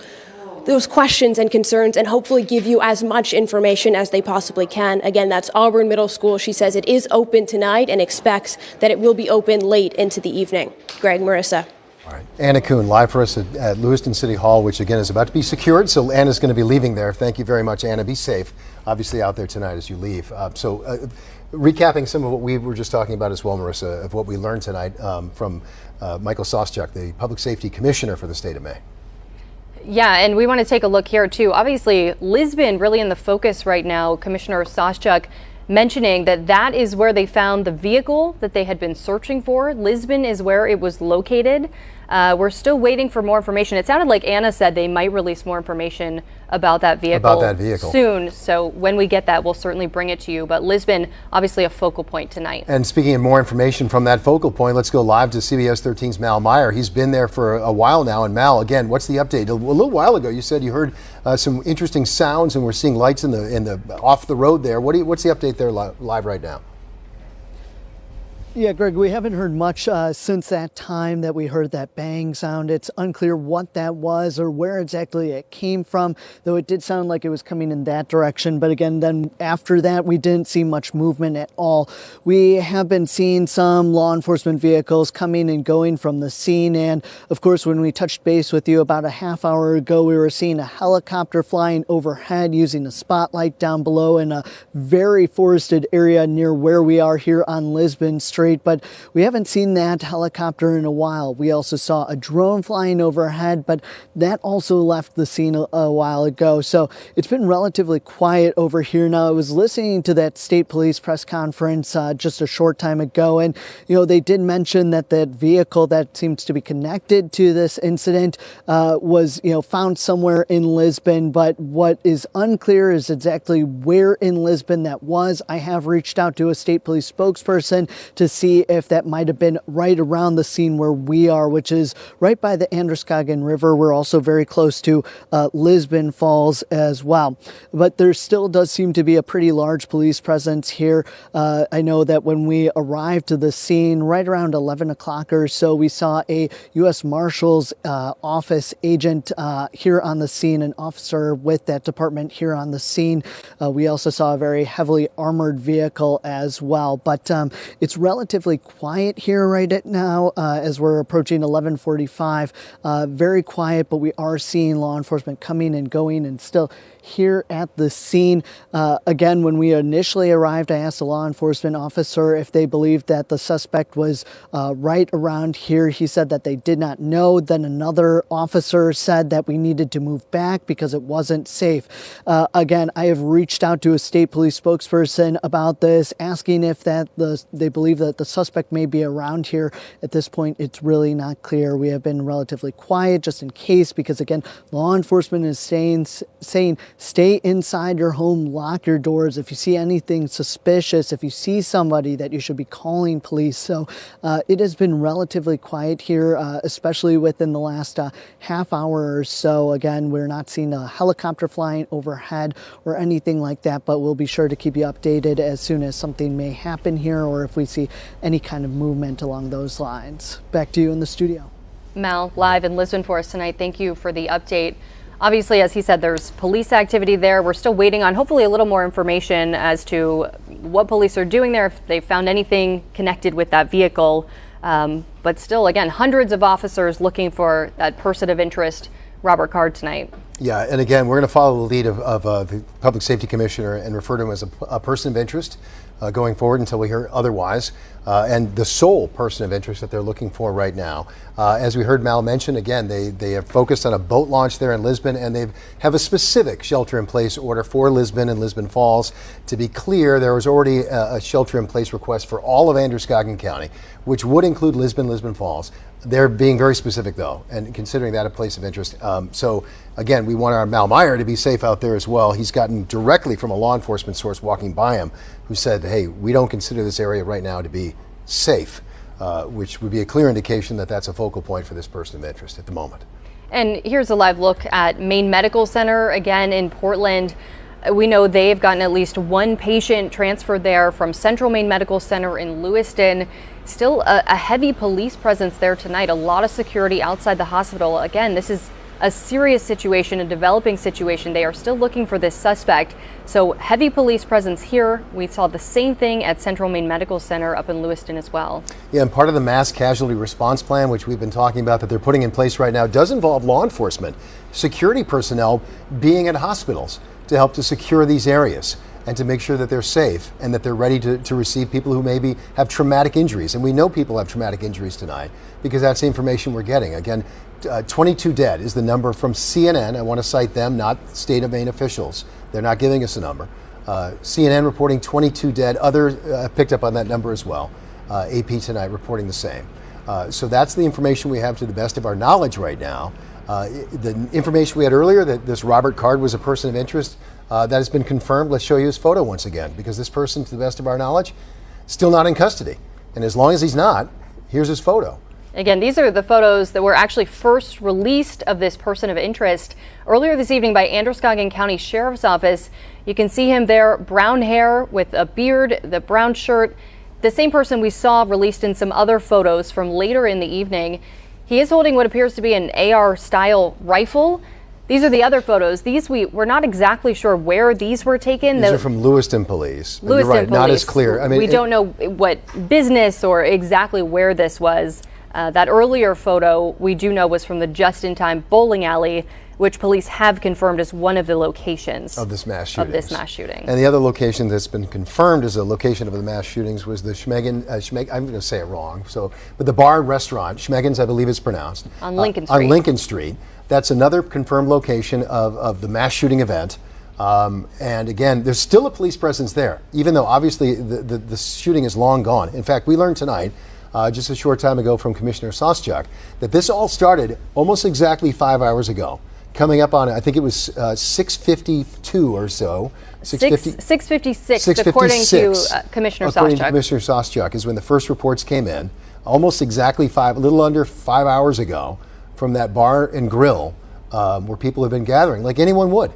those questions and concerns and hopefully give you as much information as they possibly can. Again, that's Auburn Middle School. She says it is open tonight and expects that it will be open late into the evening. Greg, Marissa. All right. Anna Kuhn, live for us at Lewiston City Hall, which again is about to be secured. So Anna's going to be leaving there. Thank you very much, Anna. Be safe, obviously, out there tonight as you leave. Recapping some of what we were just talking about as well, Marissa, of what we learned tonight from Michael Soschuk, the Public Safety Commissioner for the state of Maine. Yeah, and we want to take a look here too. Obviously, Lisbon really in the focus right now. Commissioner Soschuk mentioning that that is where they found the vehicle that they had been searching for. Lisbon is where it was located. We're still waiting for more information. It sounded like Anna said they might release more information about that vehicle soon. So when we get that, we'll certainly bring it to you. But Lisbon, obviously a focal point tonight. And speaking of more information from that focal point, let's go live to CBS 13's Mal Meyer. He's been there for a while now. And Mal, again, what's the update? A little while ago, you said you heard some interesting sounds and we're seeing lights in the off the road there. What's the update there live right now? Yeah, Greg, we haven't heard much since that time that we heard that bang sound. It's unclear what that was or where exactly it came from, though it did sound like it was coming in that direction. But again, then after that, we didn't see much movement at all. We have been seeing some law enforcement vehicles coming and going from the scene. And of course, when we touched base with you about a half hour ago, we were seeing a helicopter flying overhead using a spotlight down below in a very forested area near where we are here on Lisbon Street. But we haven't seen that helicopter in a while. We also saw a drone flying overhead, but that also left the scene a while ago. So it's been relatively quiet over here now. I was listening to that state police press conference just a short time ago, and they did mention that that vehicle that seems to be connected to this incident was found somewhere in Lisbon. But what is unclear is exactly where in Lisbon that was. I have reached out to a state police spokesperson to see if that might have been right around the scene where we are, which is right by the Androscoggin River. We're also very close to Lisbon Falls as well. But there still does seem to be a pretty large police presence here. I know that when we arrived to the scene right around 11 o'clock or so, we saw a U.S. Marshal's office agent here on the scene, an officer with that department here on the scene. We also saw a very heavily armored vehicle as well. But it's relatively quiet here right now as we're approaching 11:45. Very quiet, but we are seeing law enforcement coming and going and still here at the scene. Again, when we initially arrived, I asked a law enforcement officer if they believed that the suspect was right around here. He said that they did not know. Then another officer said that we needed to move back because it wasn't safe. Again, I have reached out to a state police spokesperson about this, asking if they believe that that the suspect may be around here. At this point, it's really not clear. We have been relatively quiet just in case, because again, law enforcement is saying stay inside your home, lock your doors. If you see anything suspicious, if you see somebody, that you should be calling police. So it has been relatively quiet here, especially within the last half hour or so. Again, we're not seeing a helicopter flying overhead or anything like that, but we'll be sure to keep you updated as soon as something may happen here or if we see any kind of movement along those lines. Back to you in the studio. Mal, live in Lisbon for us tonight. Thank you for the update. Obviously, as he said, there's police activity there. We're still waiting on hopefully a little more information as to what police are doing there, if they found anything connected with that vehicle. But still, again, hundreds of officers looking for that person of interest, Robert Card, tonight. Yeah, and again, we're going to follow the lead of the Public Safety Commissioner and refer to him as a person of interest going forward until we hear otherwise, and the sole person of interest that they're looking for right now. As we heard Mal mention, again, they have focused on a boat launch there in Lisbon, and they have a specific shelter-in-place order for Lisbon and Lisbon Falls. To be clear, there was already a shelter-in-place request for all of Androscoggin County, which would include Lisbon, Lisbon Falls. They're being very specific, though, and considering that a place of interest. So, again, we want our Mal Meyer to be safe out there as well. He's gotten directly from a law enforcement source walking by him who said, hey, we don't consider this area right now to be safe, which would be a clear indication that that's a focal point for this person of interest at the moment. And here's a live look at Maine Medical Center, again in Portland. We know they've gotten at least one patient transferred there from Central Maine Medical Center in Lewiston. Still a heavy police presence there tonight, a lot of security outside the hospital. Again, this is a serious situation, a developing situation. They are still looking for this suspect. So heavy police presence here. We saw the same thing at Central Maine Medical Center up in Lewiston as well. Yeah, and part of the mass casualty response plan, which we've been talking about that they're putting in place right now, does involve law enforcement, security personnel being at hospitals to help to secure these areas and to make sure that they're safe and that they're ready to receive people who maybe have traumatic injuries. And we know people have traumatic injuries tonight because that's the information we're getting. Again, 22 dead is the number from CNN. I want to cite them, not state of Maine officials. They're not giving us a number. CNN reporting 22 dead. Others picked up on that number as well. AP tonight reporting the same. So that's the information we have to the best of our knowledge right now. The information we had earlier that this Robert Card was a person of interest, that has been confirmed. Let's show you his photo once again, because this person, to the best of our knowledge, still not in custody. And as long as he's not, here's his photo. Again, these are the photos that were actually first released of this person of interest earlier this evening by Androscoggin County Sheriff's Office. You can see him there, brown hair with a beard, the brown shirt. The same person we saw released in some other photos from later in the evening. He is holding what appears to be an AR-style rifle. These are the other photos. These we're not exactly sure where these were taken. These are from Lewiston Police. Lewiston You're right, Police. Not as clear. I mean, we don't know what business or exactly where this was. That earlier photo we do know was from the Just-in-Time bowling alley, which police have confirmed as one of the locations of this mass shooting. And the other location that's been confirmed as a location of the mass shootings was the I'm going to say it wrong. But the bar and restaurant, Schmeggins, I believe it's pronounced, on Lincoln Street. On Lincoln Street. That's another confirmed location of the mass shooting event. And again, there's still a police presence there, even though obviously the shooting is long gone. In fact, we learned tonight, just a short time ago from Commissioner Soschuk, that this all started almost exactly 5 hours ago. Coming up on, I think it was 6:52 or so. 6:56, according to Commissioner Soschuk. According to Commissioner Soschuk is when the first reports came in, almost exactly a little under 5 hours ago, from that bar and grill where people have been gathering, like anyone would.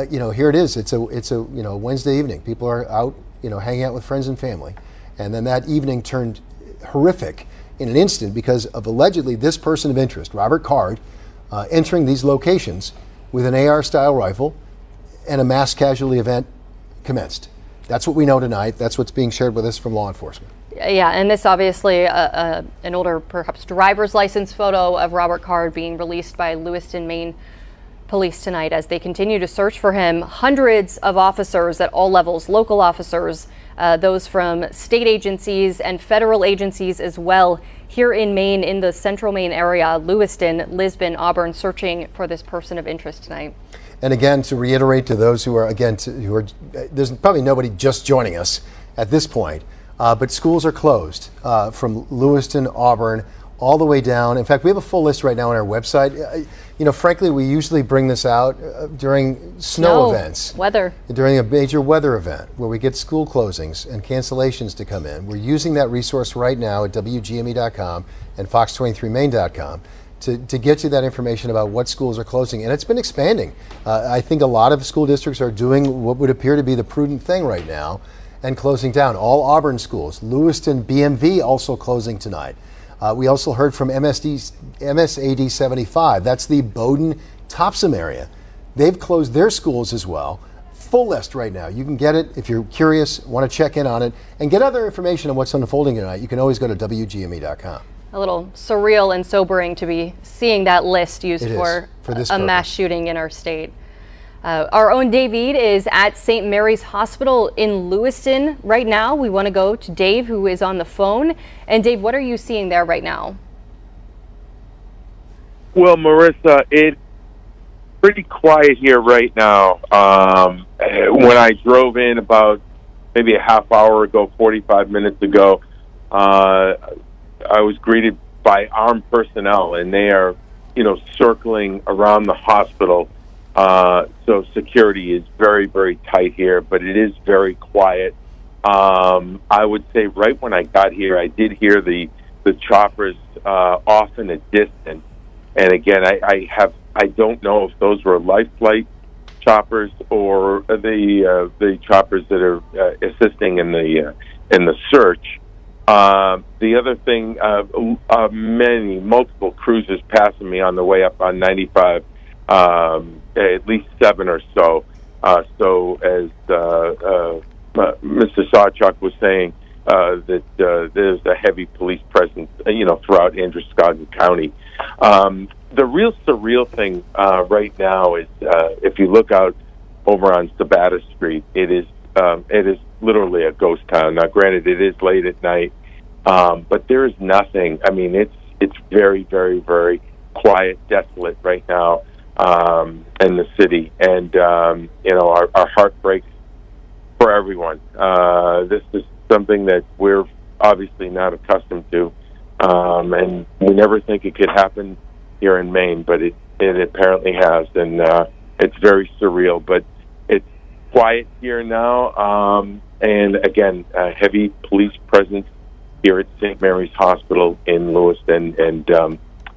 Here it is. It's a Wednesday evening. People are out, hanging out with friends and family, and then that evening turned horrific in an instant because of allegedly this person of interest, Robert Card, entering these locations with an AR-style rifle, and a mass casualty event commenced. That's what we know tonight. That's what's being shared with us from law enforcement. Yeah, and this obviously an older, perhaps driver's license photo of Robert Card being released by Lewiston, Maine police tonight as they continue to search for him. Hundreds of officers at all levels, local officers, those from state agencies and federal agencies as well, here in Maine, in the central Maine area, Lewiston, Lisbon, Auburn, searching for this person of interest tonight. And again, to reiterate to those who are, there's probably nobody just joining us at this point. but schools are closed from Lewiston, Auburn, all the way down. In fact, we have a full list right now on our website. Frankly, we usually bring this out during snow events. Weather. During a major weather event where we get school closings and cancellations to come in. We're using that resource right now at WGME.com and Fox23Maine.com to get you that information about what schools are closing. And it's been expanding. I think a lot of school districts are doing what would appear to be the prudent thing right now and closing down. All Auburn schools, Lewiston, BMV also closing tonight. We also heard from MSAD 75. That's the Bowdoin-Topsom area. They've closed their schools as well. Full list right now. You can get it if you're curious, want to check in on it, and get other information on what's unfolding tonight. You can always go to WGME.com. A little surreal and sobering to be seeing that list used for this a mass shooting in our state. Our own David is at St. Mary's Hospital in Lewiston right now. We want to go to Dave, who is on the phone. And Dave, what are you seeing there right now? Well, Marissa, it's pretty quiet here right now. When I drove in about maybe a half hour ago, 45 minutes ago, I was greeted by armed personnel, and they are, circling around the hospital. So security is very, very tight here, but it is very quiet. I would say right when I got here, I did hear the choppers off in a distance. And again, I don't know if those were life flight choppers or the choppers that are assisting in the search. The other thing, multiple cruisers passing me on the way up on 95. At least 7 or so. So as Mr. Sawchuk was saying, that there's a heavy police presence, throughout Androscoggin County. The real surreal thing right now is if you look out over on Sabata Street, it is literally a ghost town. Now, granted, it is late at night, but there is nothing. I mean, it's very, very, very quiet, desolate right now. In the city, and our heart breaks for everyone. This is something that we're obviously not accustomed to, and we never think it could happen here in Maine, but it apparently has, and it's very surreal. But it's quiet here now, and again, heavy police presence here at St. Mary's Hospital in Lewiston, and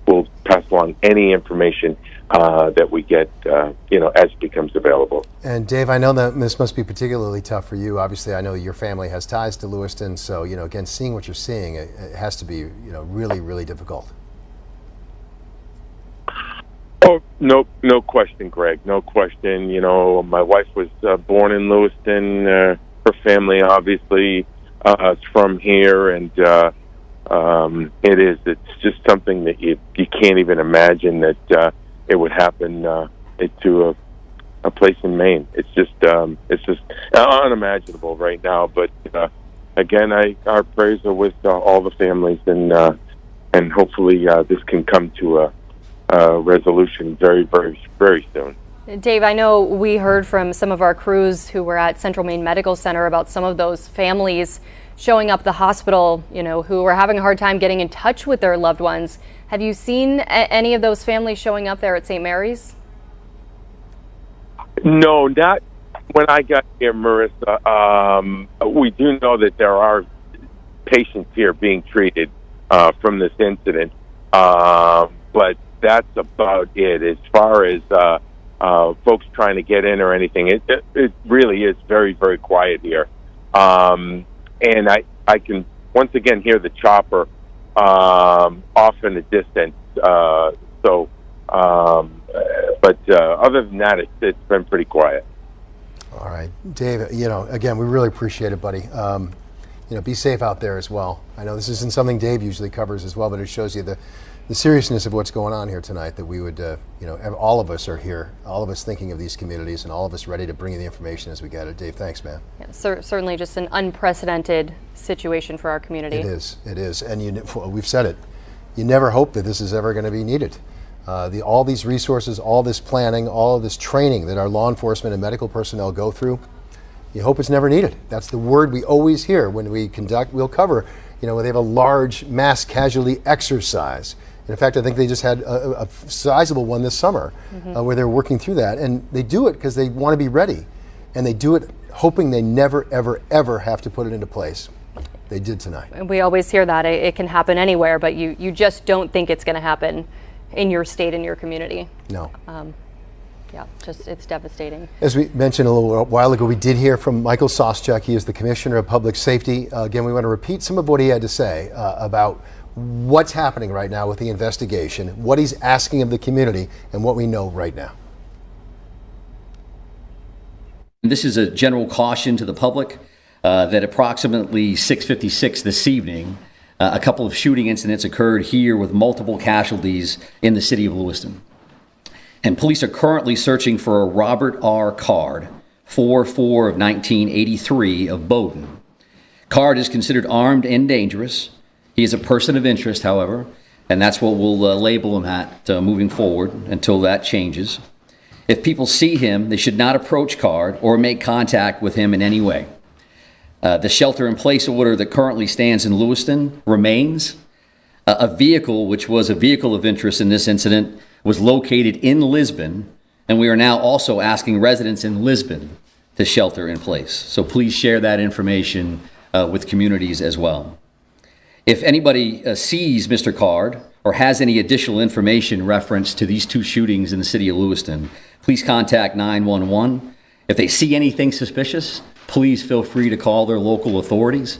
we'll pass along any information that we get, as it becomes available. And Dave, I know that this must be particularly tough for you. Obviously, I know your family has ties to Lewiston, so again, seeing what you're seeing, it has to be, really, really difficult. Oh, no question, Greg. No question. My wife was born in Lewiston. Her family, obviously, is from here, and it's just something that you can't even imagine that it would happen to a place in Maine. It's just unimaginable right now. But again, our prayers are with all the families, and hopefully this can come to a resolution very, very, very soon. Dave, I know we heard from some of our crews who were at Central Maine Medical Center about some of those families showing up at the hospital, who were having a hard time getting in touch with their loved ones. Have you seen any of those families showing up there at St. Mary's? No, not when I got here, Marissa. We do know that there are patients here being treated from this incident, but that's about it. As far as folks trying to get in or anything, it really is very, very quiet here. And I can once again hear the chopper off in the distance. But other than that, it's been pretty quiet. All right, Dave. Again, we really appreciate it, buddy. Be safe out there as well. I know this isn't something Dave usually covers as well, but it shows you the seriousness of what's going on here tonight. That we would, all of us are here, all of us thinking of these communities, and all of us ready to bring you the information as we get it. Dave, thanks, man. Yeah, certainly, just an unprecedented situation for our community. It is, and we've said it. You never hope that this is ever going to be needed. All these resources, all this planning, all of this training that our law enforcement and medical personnel go through, You hope it's never needed. That's the word we always hear when we'll cover, when they have a large mass casualty exercise. And in fact, I think they just had a sizable one this summer where they're working through that. And they do it because they want to be ready. And they do it hoping they never, ever, ever have to put it into place. They did tonight. And we always hear that it can happen anywhere, but you just don't think it's going to happen in your state, in your community. No. Yeah, it's devastating. As we mentioned a little while ago, we did hear from Michael Soschek. He is the Commissioner of Public Safety. Again, we want to repeat some of what he had to say about what's happening right now with the investigation, what he's asking of the community, and what we know right now. This is a general caution to the public that approximately 6:56 this evening, a couple of shooting incidents occurred here with multiple casualties in the city of Lewiston. And police are currently searching for a Robert R. Card, 4/4 of 1983 of Bowdoin. Card is considered armed and dangerous. He is a person of interest, however, and that's what we'll label him at moving forward until that changes. If people see him, they should not approach Card or make contact with him in any way. The shelter-in-place order that currently stands in Lewiston remains. A vehicle, which was a vehicle of interest in this incident, was located in Lisbon, and we are now also asking residents in Lisbon to shelter in place. So please share that information with communities as well. If anybody sees Mr. Card or has any additional information reference to these two shootings in the city of Lewiston, please contact 911. If they see anything suspicious, please feel free to call their local authorities.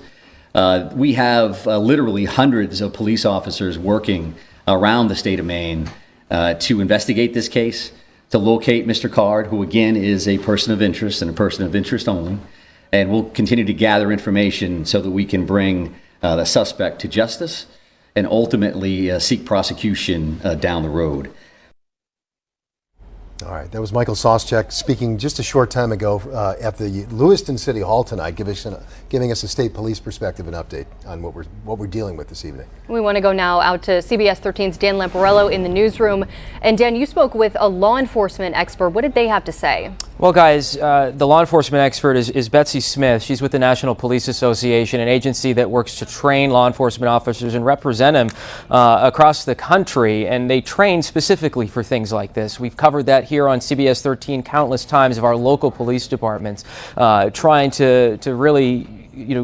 We have literally hundreds of police officers working around the state of Maine to investigate this case, to locate Mr. Card, who again is a person of interest and a person of interest only. And we'll continue to gather information so that we can bring the suspect to justice and ultimately seek prosecution down the road. All right, that was Michael Soschek speaking just a short time ago at the Lewiston City Hall tonight, giving us a state police perspective and update on what we're dealing with this evening. We want to go now out to CBS 13's Dan Lamparello in the newsroom. And Dan, you spoke with a law enforcement expert. What did they have to say? Well, guys, the law enforcement expert is Betsy Smith. She's with the National Police Association, an agency that works to train law enforcement officers and represent them across the country. And they train specifically for things like this. We've covered that here on CBS 13 countless times of our local police departments, trying to really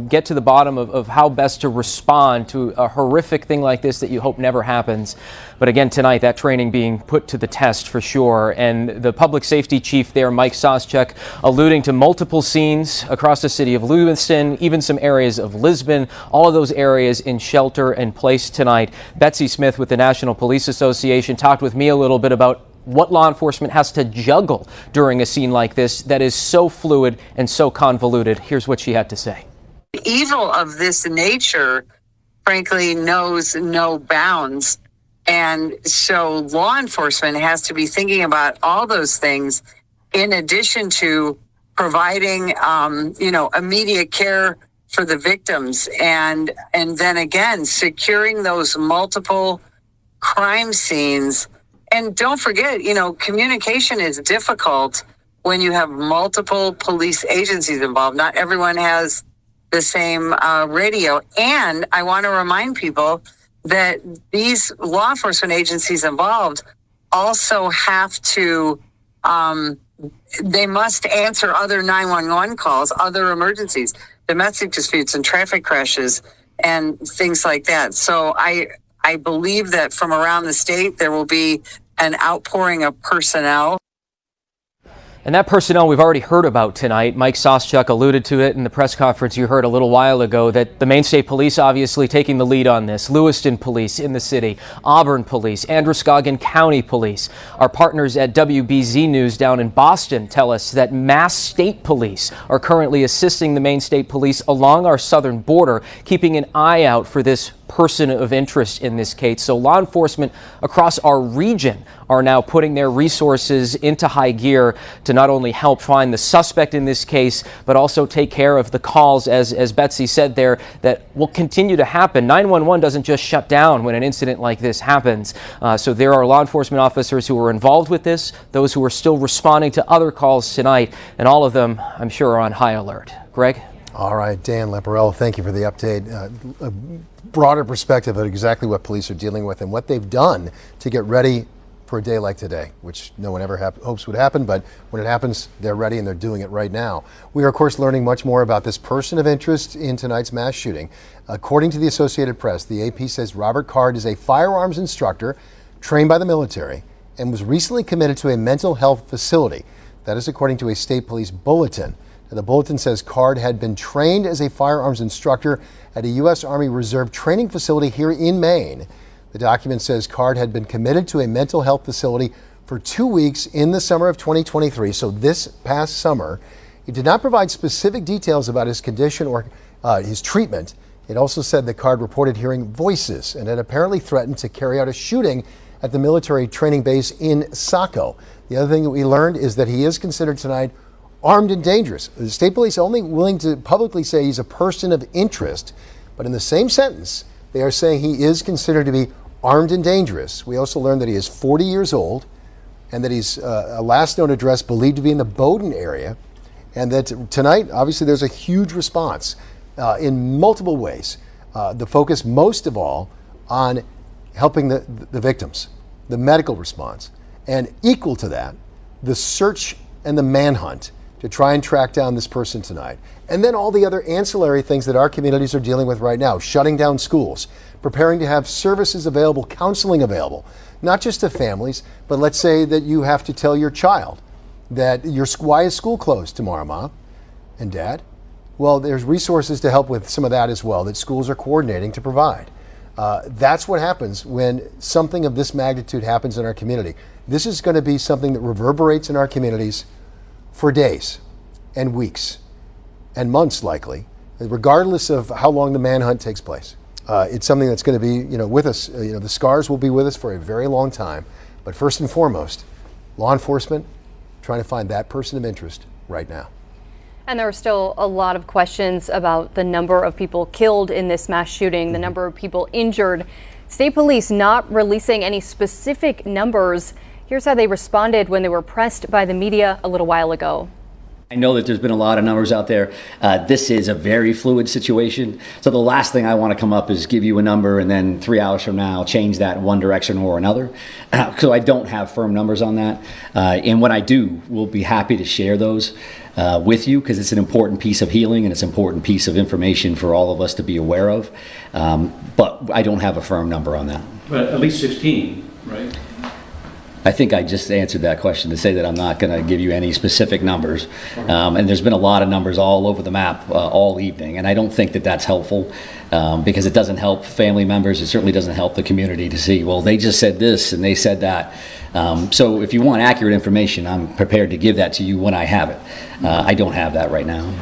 get to the bottom of how best to respond to a horrific thing like this that you hope never happens. But again, tonight, that training being put to the test for sure. And the public safety chief there, Mike Soschek, alluding to multiple scenes across the city of Lewiston, even some areas of Lisbon, all of those areas in shelter in place tonight. Betsy Smith with the National Police Association talked with me a little bit about what law enforcement has to juggle during a scene like this that is so fluid and so convoluted. Here's what she had to say. Evil of this nature, frankly, knows no bounds. And so law enforcement has to be thinking about all those things in addition to providing, immediate care for the victims. And then again, securing those multiple crime scenes. And don't forget, communication is difficult when you have multiple police agencies involved. Not everyone has the same radio. And I want to remind people that these law enforcement agencies involved also have to, they must answer other 911 calls, other emergencies, domestic disputes and traffic crashes and things like that. So I believe that from around the state, there will be an outpouring of personnel. And that personnel we've already heard about tonight. Mike Soschek alluded to it in the press conference you heard a little while ago, that the Maine State Police obviously taking the lead on this. Lewiston Police in the city, Auburn Police, Androscoggin County Police. Our partners at WBZ News down in Boston tell us that Mass State Police are currently assisting the Maine State Police along our southern border, keeping an eye out for this person of interest in this case. So law enforcement across our region are now putting their resources into high gear to not only help find the suspect in this case, but also take care of the calls, as Betsy said there, that will continue to happen. 911 doesn't just shut down when an incident like this happens. So there are law enforcement officers who are involved with this, those who are still responding to other calls tonight, and all of them, I'm sure, are on high alert. Greg? All right, Dan Lamparello, thank you for the update. A broader perspective of exactly what police are dealing with and what they've done to get ready for a day like today, which no one ever hopes would happen, but when it happens, they're ready and they're doing it right now. We are, of course, learning much more about this person of interest in tonight's mass shooting. According to the Associated Press, the AP says Robert Card is a firearms instructor trained by the military and was recently committed to a mental health facility. That is according to a state police bulletin. Now, the bulletin says Card had been trained as a firearms instructor at a U.S. Army Reserve training facility here in Maine. The document says Card had been committed to a mental health facility for 2 weeks in the summer of 2023, so this past summer. It did not provide specific details about his condition or his treatment. It also said that Card reported hearing voices and had apparently threatened to carry out a shooting at the military training base in Saco. The other thing that we learned is that he is considered tonight armed and dangerous. The state police are only willing to publicly say he's a person of interest, but in the same sentence, they are saying he is considered to be armed and dangerous. We also learned that he is 40 years old and that he's a last known address believed to be in the Bowdoin area, and that tonight, obviously, there's a huge response in multiple ways. The focus most of all on helping the victims, the medical response, and equal to that, the search and the manhunt to try and track down this person tonight. And then all the other ancillary things that our communities are dealing with right now, shutting down schools, preparing to have services available, counseling available, not just to families, but let's say that you have to tell your child that why is school closed tomorrow, Mom and Dad? Well, there's resources to help with some of that as well that schools are coordinating to provide. That's what happens when something of this magnitude happens in our community. This is going to be something that reverberates in our communities for days and weeks and months, likely, regardless of how long the manhunt takes place. It's something that's going to be, with us. The scars will be with us for a very long time. But first and foremost, law enforcement trying to find that person of interest right now. And there are still a lot of questions about the number of people killed in this mass shooting, the number of people injured. State police not releasing any specific numbers. Here's how they responded when they were pressed by the media a little while ago. I know that there's been a lot of numbers out there. This is a very fluid situation. So the last thing I want to come up is give you a number and then 3 hours from now change that in one direction or another. So I don't have firm numbers on that. And when I do, we'll be happy to share those with you, because it's an important piece of healing and it's an important piece of information for all of us to be aware of. But I don't have a firm number on that. But at least 16, right? I think I just answered that question to say that I'm not going to give you any specific numbers. And there's been a lot of numbers all over the map all evening. And I don't think that that's helpful because it doesn't help family members. It certainly doesn't help the community to see, well, they just said this and they said that. So if you want accurate information, I'm prepared to give that to you when I have it. I don't have that right now.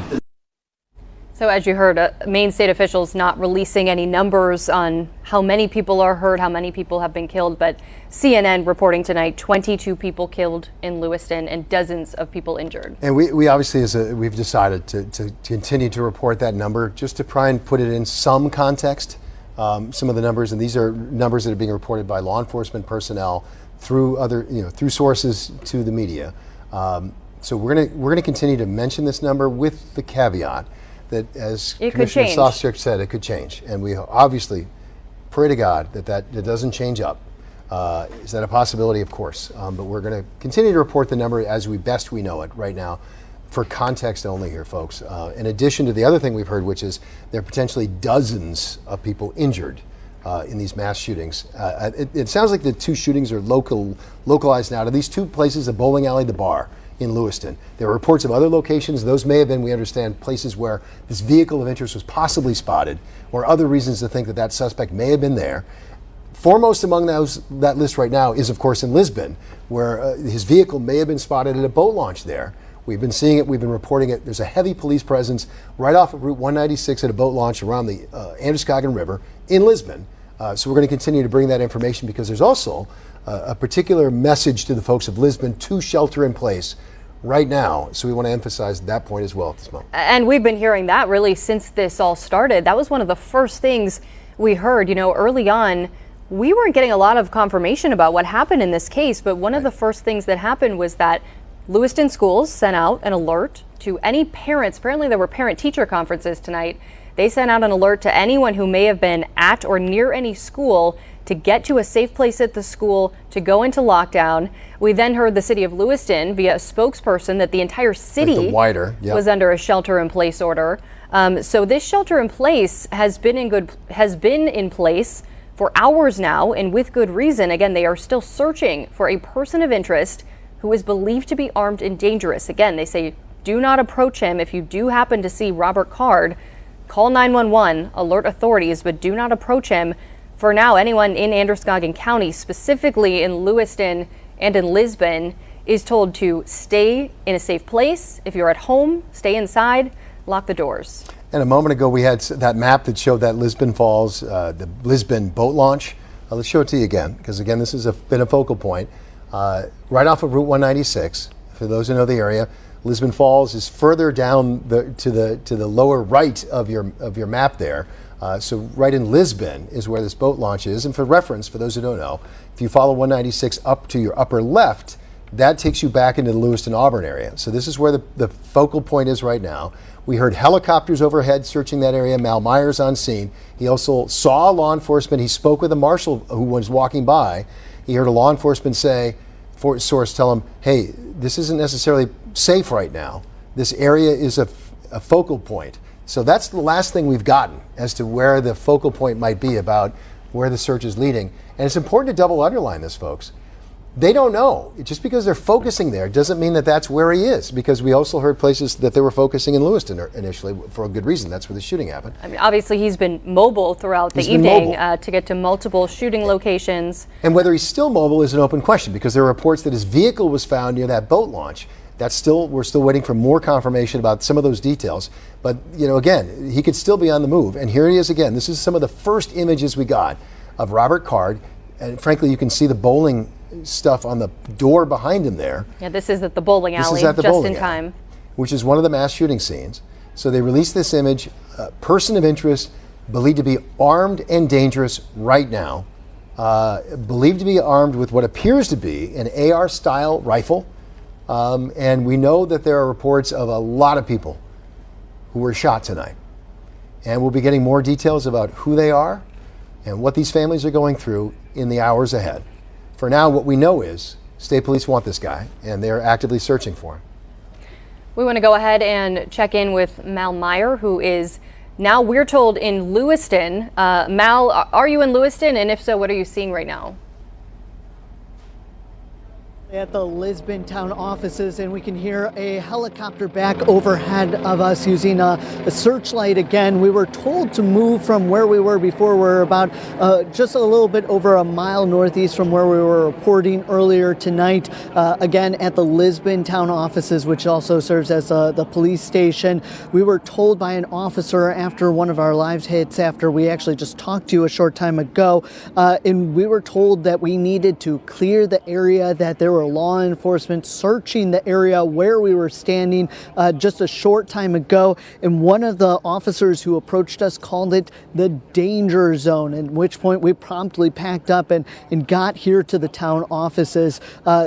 So as you heard, Maine state officials not releasing any numbers on how many people are hurt, how many people have been killed, but CNN reporting tonight 22 people killed in Lewiston and dozens of people injured. And we obviously, we've decided to continue to report that number just to try and put it in some context, some of the numbers, and these are numbers that are being reported by law enforcement personnel through other, through sources to the media. So we're gonna continue to mention this number with the caveat that, as Commissioner Sostek said, it could change. And we obviously pray to God that it doesn't change up. Is that a possibility? Of course. But we're going to continue to report the number as best we know it right now, for context only here, folks. In addition to the other thing we've heard, which is there are potentially dozens of people injured in these mass shootings. It sounds like the two shootings are localized now to these two places, the bowling alley, the bar in Lewiston. There are reports of other locations. Those may have been, we understand, places where this vehicle of interest was possibly spotted, or other reasons to think that suspect may have been there. Foremost among that list right now is, of course, in Lisbon, where his vehicle may have been spotted at a boat launch there, We've been seeing it. We've been reporting it. There's a heavy police presence right off of Route 196 at a boat launch around the Androscoggin River in Lisbon. So we're going to continue to bring that information because there's also a particular message to the folks of Lisbon to shelter in place right now. So we want to emphasize that point as well at this moment. And we've been hearing that really since this all started. That was one of the first things we heard. You know, early on, we weren't getting a lot of confirmation about what happened in this case, but one of the first things that happened was that Lewiston schools sent out an alert to any parents. Apparently there were parent-teacher conferences tonight. They sent out an alert to anyone who may have been at or near any school to get to a safe place at the school, to go into lockdown. We then heard the city of Lewiston via a spokesperson that the entire city was under a shelter-in-place order. So this shelter-in-place has been in place for hours now, and with good reason. Again, they are still searching for a person of interest who is believed to be armed and dangerous. Again, they say do not approach him. If you do happen to see Robert Card, call 911, alert authorities, but do not approach him. For now, anyone in Androscoggin County, specifically in Lewiston and in Lisbon, is told to stay in a safe place. If you're at home, stay inside, lock the doors. And a moment ago, we had that map that showed that Lisbon Falls, the Lisbon boat launch. Let's show it to you again, because again, this has been a focal point. Right off of Route 196, for those who know the area, Lisbon Falls is further down to the lower right of your map there. So right in Lisbon is where this boat launch is. And for reference, for those who don't know, if you follow 196 up to your upper left, that takes you back into the Lewiston, Auburn area. So this is where the focal point is right now. We heard helicopters overhead searching that area. Mal Myers on scene. He also saw law enforcement. He spoke with a marshal who was walking by. He heard a law enforcement source tell him, hey, this isn't necessarily safe right now. This area is a focal point. So that's the last thing we've gotten as to where the focal point might be about where the search is leading. And it's important to double underline this, folks. They don't know. Just because they're focusing there doesn't mean that that's where he is, because we also heard places that they were focusing in Lewiston initially for a good reason. That's where the shooting happened. I mean, obviously he's been mobile throughout the evening to get to multiple shooting locations. And whether he's still mobile is an open question, because there are reports that his vehicle was found near that boat launch. We're still waiting for more confirmation about some of those details. But, you know, again, he could still be on the move. And here he is again. This is some of the first images we got of Robert Card. And frankly, you can see the bowling stuff on the door behind him there. Yeah, this is at the bowling alley, just in time. Which is one of the mass shooting scenes. So they released this image, person of interest, believed to be armed and dangerous right now, believed to be armed with what appears to be an AR-style rifle. And we know that there are reports of a lot of people who were shot tonight. And we'll be getting more details about who they are and what these families are going through in the hours ahead. For now, what we know is state police want this guy, and they're actively searching for him. We want to go ahead and check in with Mal Meyer, who is now, we're told, in Lewiston. Mal, are you in Lewiston? And if so, what are you seeing right now? At the Lisbon town offices, and we can hear a helicopter back overhead of us using a searchlight again. We were told to move from where we were before. We're about just a little bit over a mile northeast from where we were reporting earlier tonight. Again, at the Lisbon town offices, which also serves as the police station. We were told by an officer after one of our live hits, after we actually just talked to you a short time ago, and we were told that we needed to clear the area, that there were law enforcement searching the area where we were standing just a short time ago. And one of the officers who approached us called it the danger zone, at which point we promptly packed up and got here to the town offices.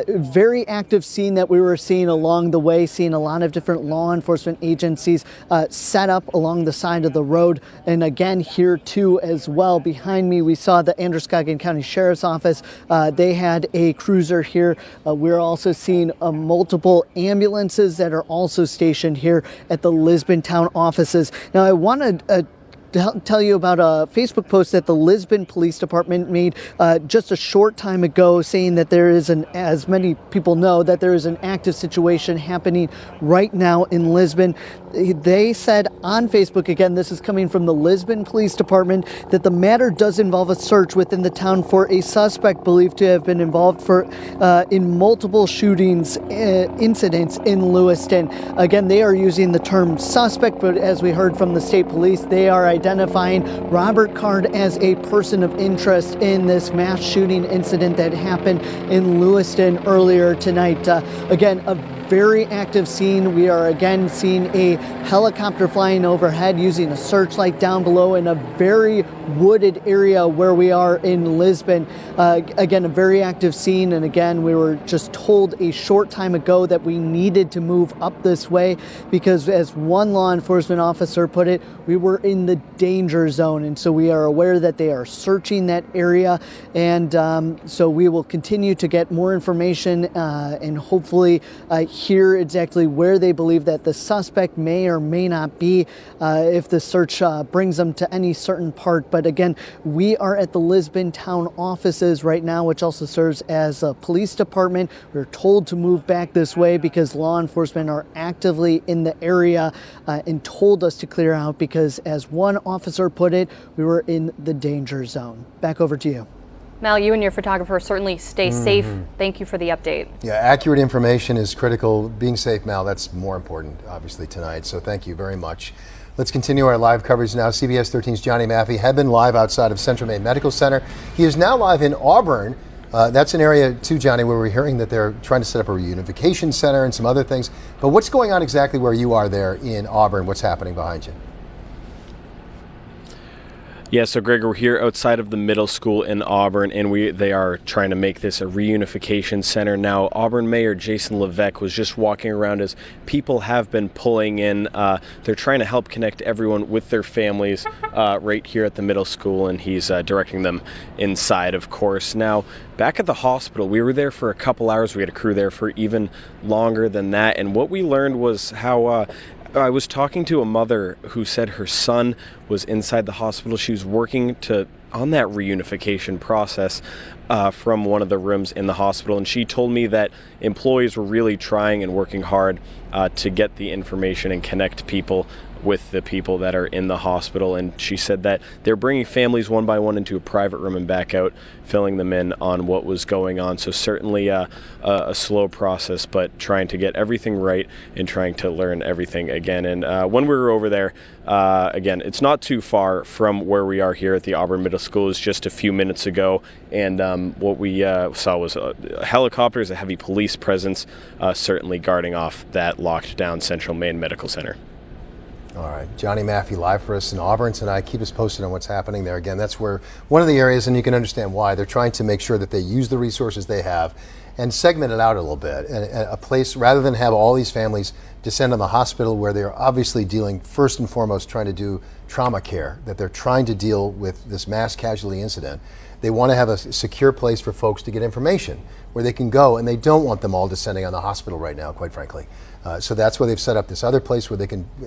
Very active scene that we were seeing along the way, seeing a lot of different law enforcement agencies set up along the side of the road. And again, here too as well, behind me, we saw the Androscoggin County Sheriff's Office. They had a cruiser here. We're also seeing multiple ambulances that are also stationed here at the Lisbon town offices. Now, I want to tell you about a Facebook post that the Lisbon Police Department made just a short time ago, saying that there is as many people know, that there is an active situation happening right now in Lisbon. They said on Facebook, again, this is coming from the Lisbon Police Department, that the matter does involve a search within the town for a suspect believed to have been involved in multiple shootings incidents in Lewiston. Again, they are using the term suspect, but as we heard from the state police, they are identifying Robert Card as a person of interest in this mass shooting incident that happened in Lewiston earlier tonight. Again, a very active scene. We are again seeing a helicopter flying overhead using a searchlight down below in a very wooded area where we are in Lisbon. Again, a very active scene. And again, we were just told a short time ago that we needed to move up this way because, as one law enforcement officer put it, we were in the danger zone. And so we are aware that they are searching that area. And so we will continue to get more information and hopefully hear exactly where they believe that the suspect may or may not be if the search brings them to any certain part. But again, we are at the Lisbon town offices right now, which also serves as a police department. We're told to move back this way because law enforcement are actively in the area and told us to clear out because, as one officer put it, we were in the danger zone. Back over to you. Mal, you and your photographer certainly stay safe. Thank you for the update. Yeah, accurate information is critical. Being safe, Mal, that's more important, obviously, tonight. So thank you very much. Let's continue our live coverage now. CBS 13's Johnny Maffei had been live outside of Central Maine Medical Center. He is now live in Auburn. That's an area, too, Johnny, where we're hearing that they're trying to set up a reunification center and some other things. But what's going on exactly where you are there in Auburn? What's happening behind you? Yeah, so Greg, we're here outside of the middle school in Auburn, and they are trying to make this a reunification center. Now, Auburn Mayor Jason Levesque was just walking around as people have been pulling in. They're trying to help connect everyone with their families right here at the middle school, and he's directing them inside, of course. Now, back at the hospital, we were there for a couple hours. We had a crew there for even longer than that, and what we learned was how I was talking to a mother who said her son was inside the hospital. She was working on that reunification process from one of the rooms in the hospital, and she told me that employees were really trying and working hard to get the information and connect people with the people that are in the hospital. And she said that they're bringing families one by one into a private room and back out, filling them in on what was going on. So certainly a slow process, but trying to get everything right and trying to learn everything again. And when we were over there, again, it's not too far from where we are here at the Auburn Middle School. It was just a few minutes ago. And what we saw was helicopters, a heavy police presence, certainly guarding off that locked down Central Maine Medical Center. All right, Johnny Maffei live for us in Auburn tonight. Keep us posted on what's happening there. Again, that's where one of the areas, and you can understand why, they're trying to make sure that they use the resources they have and segment it out a little bit. And a place, rather than have all these families descend on the hospital where they're obviously dealing, first and foremost, trying to do trauma care, that they're trying to deal with this mass casualty incident. They want to have a secure place for folks to get information where they can go, and they don't want them all descending on the hospital right now, quite frankly. So that's why they've set up this other place where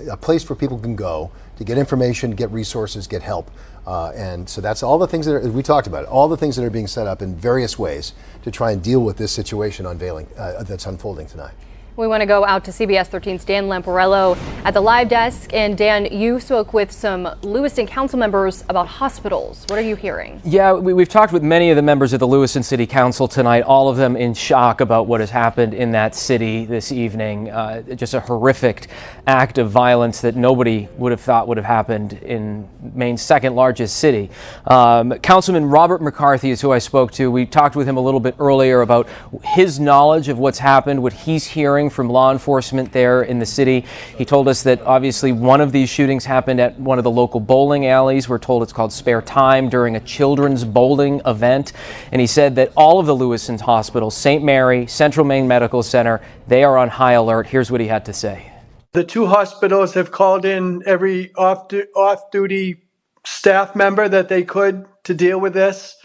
a place where people can go to get information, get resources, get help. And so that's all the things that we talked about, all the things that are being set up in various ways to try and deal with this situation that's unfolding tonight. We want to go out to CBS 13's Dan Lamparello at the live desk. And Dan, you spoke with some Lewiston council members about hospitals. What are you hearing? Yeah, we've talked with many of the members of the Lewiston City Council tonight, all of them in shock about what has happened in that city this evening. Just a horrific act of violence that nobody would have thought would have happened in Maine's second largest city. Councilman Robert McCarthy is who I spoke to. We talked with him a little bit earlier about his knowledge of what's happened, what he's hearing from law enforcement there in the city. He told us that obviously one of these shootings happened at one of the local bowling alleys. We're told it's called Spare Time, during a children's bowling event. And he said that all of the Lewiston hospitals, St. Mary, Central Maine Medical Center, they are on high alert. Here's what he had to say. The two hospitals have called in every off-duty staff member that they could to deal with this.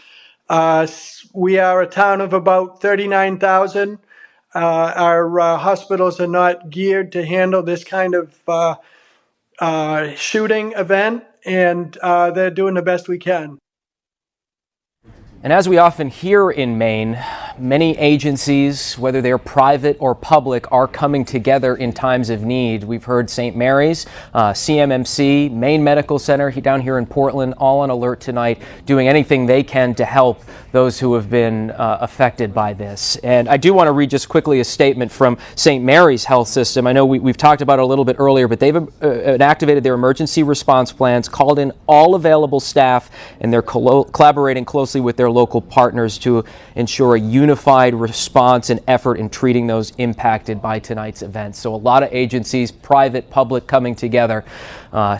We are a town of about 39,000. Our hospitals are not geared to handle this kind of shooting event, and they're doing the best we can. And as we often hear in Maine, many agencies, whether they're private or public, are coming together in times of need. We've heard St. Mary's, CMMC, Maine Medical Center down here in Portland, all on alert tonight, doing anything they can to help those who have been affected by this. And I do want to read just quickly a statement from St. Mary's Health System. I know we've talked about it a little bit earlier, but they've activated their emergency response plans, called in all available staff, and they're collaborating closely with their local partners to ensure a unified response and effort in treating those impacted by tonight's events. So a lot of agencies, private, public, coming together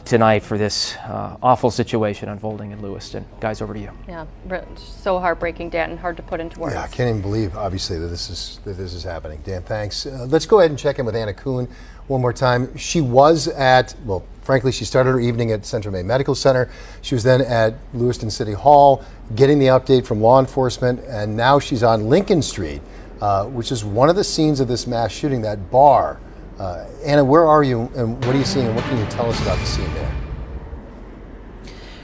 tonight for this awful situation unfolding in Lewiston. Guys, over to you. Yeah, so heartbreaking, Dan. Hard to put into words. Yeah, I can't even believe, obviously, that this is happening. Dan, thanks. Let's go ahead and check in with Anna Kuhn one more time. She was at, well, frankly, she started her evening at Central Maine Medical Center. She was then at Lewiston City Hall getting the update from law enforcement, and now she's on Lincoln Street, which is one of the scenes of this mass shooting, that bar. Anna, where are you, and what are you seeing, and what can you tell us about the scene there?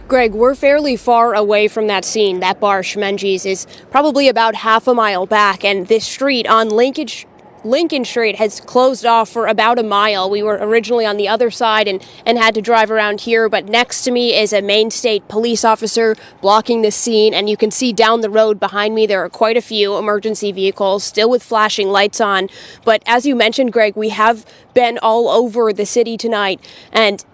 Greg, we're fairly far away from that scene. That bar, Shmenji's, is probably about half a mile back, and this street on Lincoln Street has closed off for about a mile. We were originally on the other side and had to drive around here, but next to me is a Maine State police officer blocking the scene, and you can see down the road behind me there are quite a few emergency vehicles still with flashing lights on. But as you mentioned, Greg, we have been all over the city tonight, and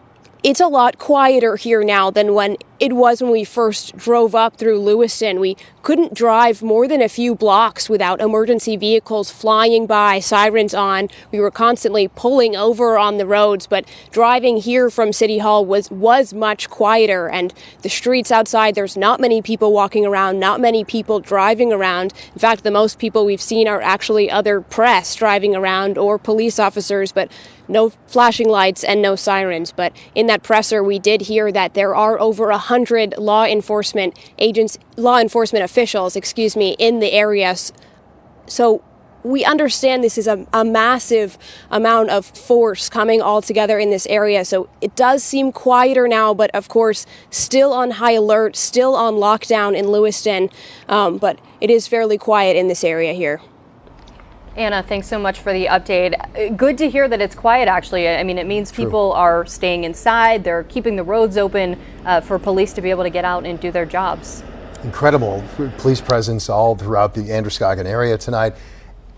it's a lot quieter here now than when it was when we first drove up through Lewiston. We couldn't drive more than a few blocks without emergency vehicles flying by, sirens on. We were constantly pulling over on the roads, but driving here from City Hall was much quieter, and the streets outside, there's not many people walking around, not many people driving around. In fact, the most people we've seen are actually other press driving around or police officers, but no flashing lights and no sirens. But in that presser, we did hear that there are over 100 law enforcement officials, in the area. So we understand this is a massive amount of force coming all together in this area. So it does seem quieter now, but of course, still on high alert, still on lockdown in Lewiston. But it is fairly quiet in this area here. Anna, thanks so much for the update. Good to hear that it's quiet, actually. I mean, it means people are staying inside. They're keeping the roads open for police to be able to get out and do their jobs. Incredible Police presence all throughout the Androscoggin area tonight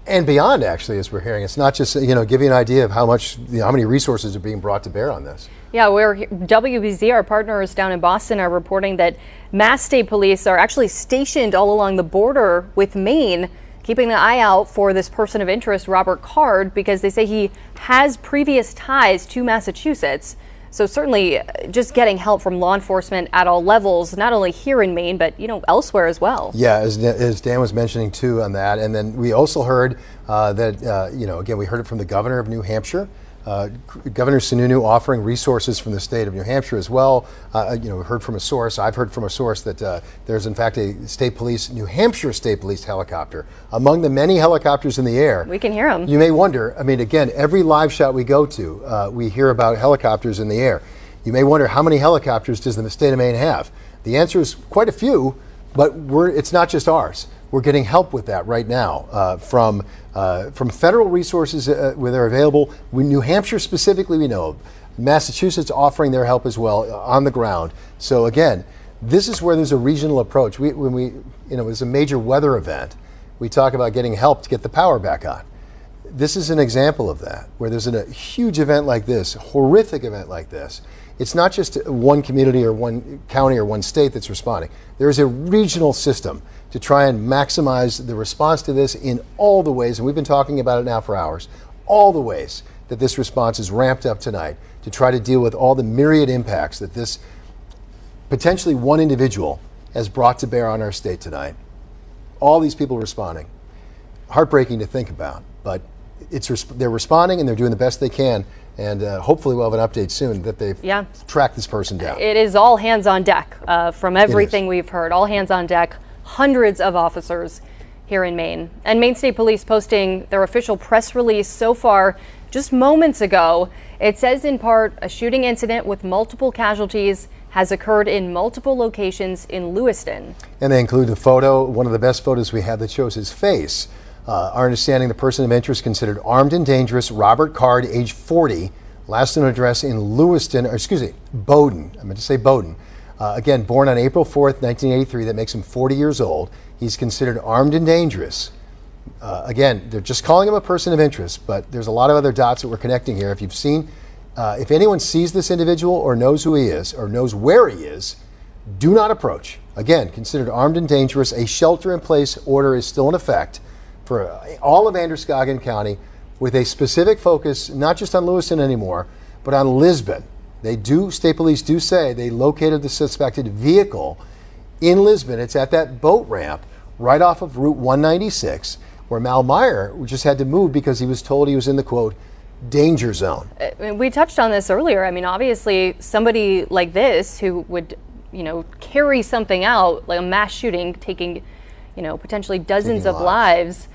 and beyond, actually, as we're hearing. It's not just, give you an idea of how many resources are being brought to bear on this. Yeah, WBZ, our partners down in Boston, are reporting that Mass State Police are actually stationed all along the border with Maine, keeping an eye out for this person of interest, Robert Card, because they say he has previous ties to Massachusetts. So certainly just getting help from law enforcement at all levels, not only here in Maine, but, elsewhere as well. Yeah, as Dan was mentioning too on that. And then we also heard that, again, we heard it from the governor of New Hampshire. Governor Sununu offering resources from the state of New Hampshire as well. We heard from a source. I've heard from a source that there's in fact a New Hampshire State Police helicopter among the many helicopters in the air. We can hear them. You may wonder, again, every live shot we go to, we hear about helicopters in the air. You may wonder, how many helicopters does the state of Maine have? The answer is quite a few, but it's not just ours. We're getting help with that right now from federal resources where they're available. New Hampshire specifically, we know. Massachusetts offering their help as well on the ground. So again, this is where there's a regional approach. It's a major weather event. We talk about getting help to get the power back on. This is an example of that, where there's a huge event like this, horrific event like this. It's not just one community or one county or one state that's responding. There's a regional system to try and maximize the response to this in all the ways, and we've been talking about it now for hours, all the ways that this response is ramped up tonight to try to deal with all the myriad impacts that this potentially one individual has brought to bear on our state tonight. All these people responding. Heartbreaking to think about, but they're responding and they're doing the best they can. And hopefully we'll have an update soon that they've tracked this person down. It is all hands on deck from everything we've heard. All hands on deck. Hundreds of officers here in Maine. And Maine State Police posting their official press release so far just moments ago. It says in part, a shooting incident with multiple casualties has occurred in multiple locations in Lewiston. And they include the photo, one of the best photos we have that shows his face. Our understanding, the person of interest considered armed and dangerous, Robert Card, age 40, last known address in Lewiston, or excuse me, Bowdoin. I meant to say Bowdoin. Again, born on April 4th, 1983. That makes him 40 years old. He's considered armed and dangerous. Again, they're just calling him a person of interest, but there's a lot of other dots that we're connecting here. If you've seen, if anyone sees this individual or knows who he is or knows where he is, do not approach. Again, considered armed and dangerous. A shelter-in-place order is still in effect for all of Androscoggin County, with a specific focus not just on Lewiston anymore, but on Lisbon. State police do say they located the suspected vehicle in Lisbon. It's at that boat ramp right off of Route 196, where Mal Meyer just had to move because he was told he was in the, quote, danger zone. We touched on this earlier. I mean, obviously, somebody like this who would, carry something out, like a mass shooting, taking, potentially dozens of lives,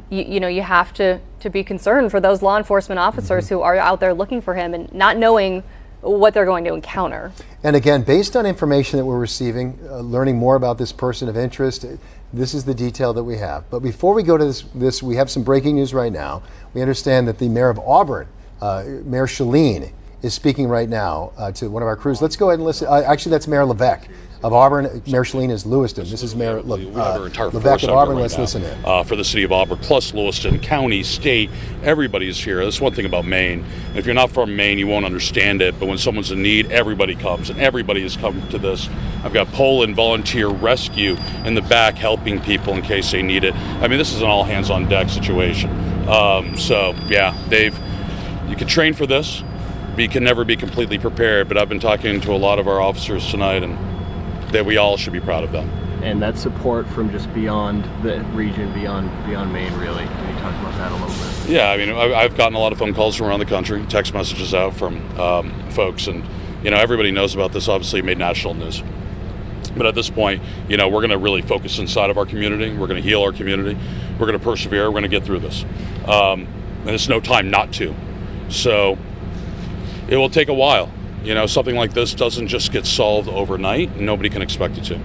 you have to be concerned for those law enforcement officers who are out there looking for him and not knowing what they're going to encounter. And again, based on information that we're receiving, learning more about this person of interest, this is the detail that we have. But before we go to this, we have some breaking news right now. We understand that the mayor of Auburn, Mayor Shaleen, is speaking right now to one of our crews. Let's go ahead and listen. Actually, that's Mayor Levesque of Auburn. Mayor Shaleen is Lewiston. This is Mayor Levesque of Auburn. Let's listen in. For the city of Auburn, plus Lewiston, county, state, everybody's here. That's one thing about Maine. If you're not from Maine, you won't understand it. But when someone's in need, everybody comes, and everybody has come to this. I've got Poland Volunteer Rescue in the back helping people in case they need it. I mean, this is an all hands on deck situation. So yeah, you can train for this, but you can never be completely prepared. But I've been talking to a lot of our officers tonight, and that we all should be proud of them. And that support from just beyond the region, beyond Maine, really. Can you talk about that a little bit? Yeah, I mean, I've gotten a lot of phone calls from around the country, text messages out from folks, and everybody knows about this. Obviously, it made national news. But at this point, we're going to really focus inside of our community. We're going to heal our community. We're going to persevere. We're going to get through this. And it's no time not to. So it will take a while. Something like this doesn't just get solved overnight. Nobody can expect it to.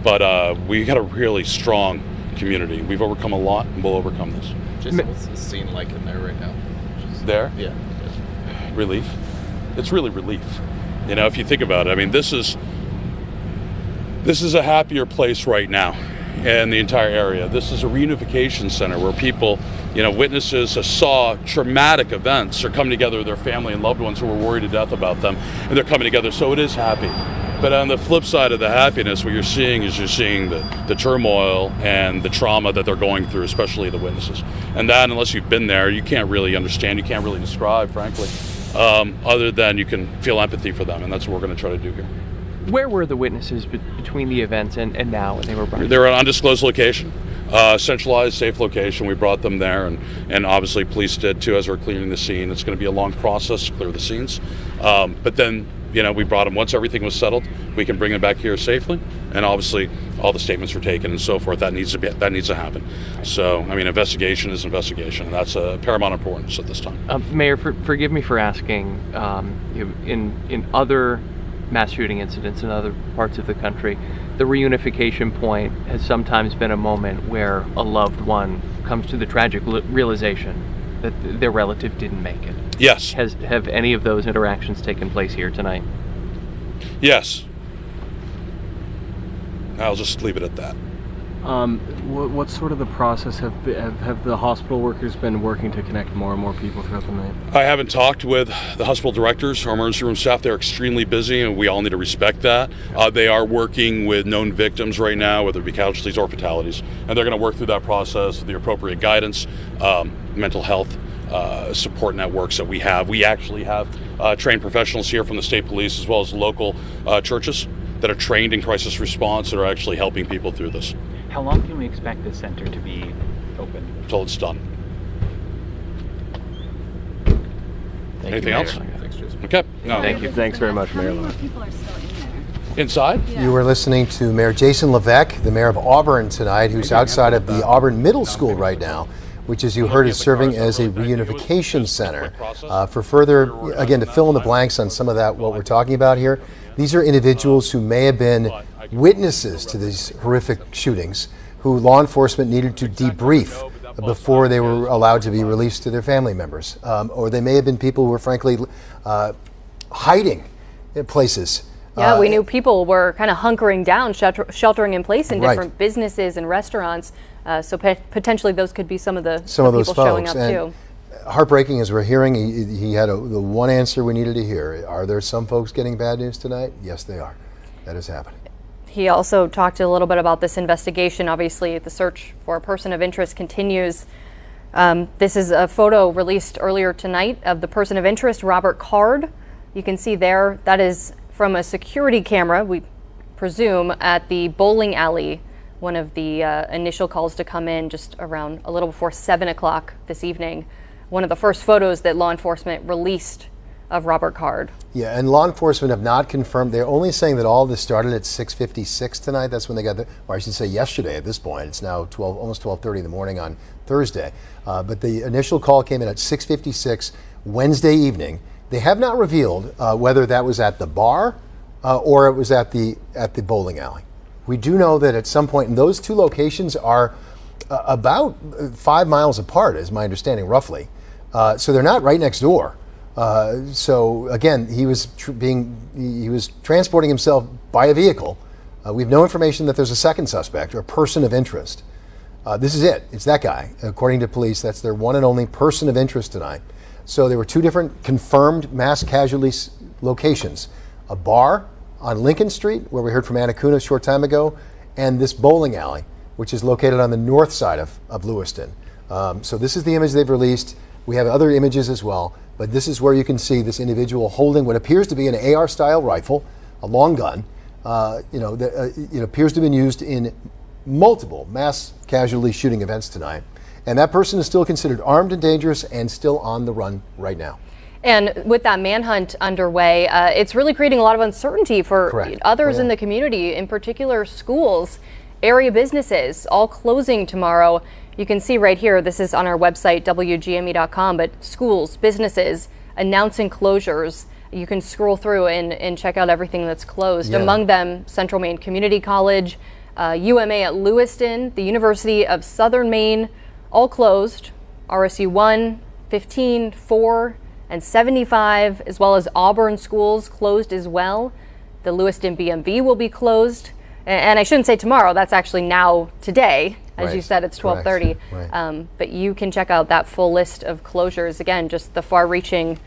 But we got a really strong community. We've overcome a lot, and we'll overcome this. Jason, what's the scene like in there right now? There? Yeah. Relief. It's really relief. If you think about it, I mean, this is a happier place right now in the entire area. This is a reunification center where people, witnesses saw traumatic events are coming together with their family and loved ones who were worried to death about them, and they're coming together, so it is happy. But on the flip side of the happiness, what you're seeing the turmoil and the trauma that they're going through, especially the witnesses. And that, unless you've been there, you can't really understand, you can't really describe, frankly, other than you can feel empathy for them, and that's what we're going to try to do here. Where were the witnesses between the events and now when they were brought? They were at an undisclosed location, centralized, safe location. We brought them there, and obviously police did too as we're clearing the scene. It's going to be a long process to clear the scenes. But then, we brought them. Once everything was settled, we can bring them back here safely. And obviously, all the statements were taken and so forth. That needs to happen. So, I mean, investigation is investigation, and that's a paramount importance at this time. Mayor, forgive me for asking. In other mass shooting incidents in other parts of the country, the reunification point has sometimes been a moment where a loved one comes to the tragic realization that their relative didn't make it. Yes. Have any of those interactions taken place here tonight? Yes. I'll just leave it at that. What's sort of the process? Have the hospital workers been working to connect more and more people throughout the night? I haven't talked with the hospital directors or emergency room staff. They're extremely busy, and we all need to respect that. They are working with known victims right now, whether it be casualties or fatalities, and they're going to work through that process with the appropriate guidance, mental health support networks that we have. We actually have trained professionals here from the state police as well as local churches that are trained in crisis response that are actually helping people through this. How long can we expect this center to be open? Until it's done. Anything else? Thanks, Jason. Okay. No. Thank you. Thanks very much, Mayor. How many people are still in there? Inside? You were listening to Mayor Jason Levesque, the mayor of Auburn tonight, who's outside of the Auburn Middle School right now, which, as you heard, is serving as a reunification center. For further, again, to fill in the blanks on some of that, what we're talking about here, these are individuals who may have been witnesses to these horrific shootings, who law enforcement needed to debrief before they were allowed to be released to their family members. Or they may have been people who were frankly hiding in places. Yeah, we knew people were kind of hunkering down, sheltering in place in different businesses and restaurants. So potentially those could be some of those people showing up too. Heartbreaking, as we're hearing, he had the one answer we needed to hear. Are there some folks getting bad news tonight? Yes, they are. That is happening. He also talked a little bit about this investigation. Obviously, the search for a person of interest continues. This is a photo released earlier tonight of the person of interest, Robert Card. You can see there, that is from a security camera, we presume, at the bowling alley, one of the initial calls to come in just around a little before 7 o'clock this evening. One of the first photos that law enforcement released of Robert Card. Yeah, and law enforcement have not confirmed. They're only saying that all this started at 6:56 tonight. That's when they got the, or I should say yesterday at this point. It's now almost 12:30 in the morning on Thursday. But the initial call came in at 6:56 Wednesday evening. They have not revealed whether that was at the bar or it was at the bowling alley. We do know that at some point, and those two locations are about 5 miles apart, is my understanding, roughly. So they're not right next door. So again, he was transporting himself by a vehicle. We have no information that there's a second suspect or person of interest. This is it. It's that guy. According to police, that's their one and only person of interest tonight. So there were two different confirmed mass casualty locations: a bar on Lincoln Street, where we heard from Anna Kuna a short time ago, and this bowling alley, which is located on the north side of Lewiston. So this is the image they've released. We have other images as well, but this is where you can see this individual holding what appears to be an AR-style rifle, a long gun. It appears to have been used in multiple mass casualty shooting events tonight. And that person is still considered armed and dangerous and still on the run right now. And with that manhunt underway, it's really creating a lot of uncertainty for others in the community, in particular schools, area businesses, all closing tomorrow. You can see right here, this is on our website, WGME.com, but schools, businesses announcing closures. You can scroll through and check out everything that's closed. Yeah. Among them, Central Maine Community College, UMA at Lewiston, the University of Southern Maine, all closed. RSU 1, 15, 4, and 75, as well as Auburn schools closed as well. The Lewiston BMV will be closed. And I shouldn't say tomorrow, that's actually now today. As you said, it's 12:30. But you can check out that full list of closures. Again, just the far-reaching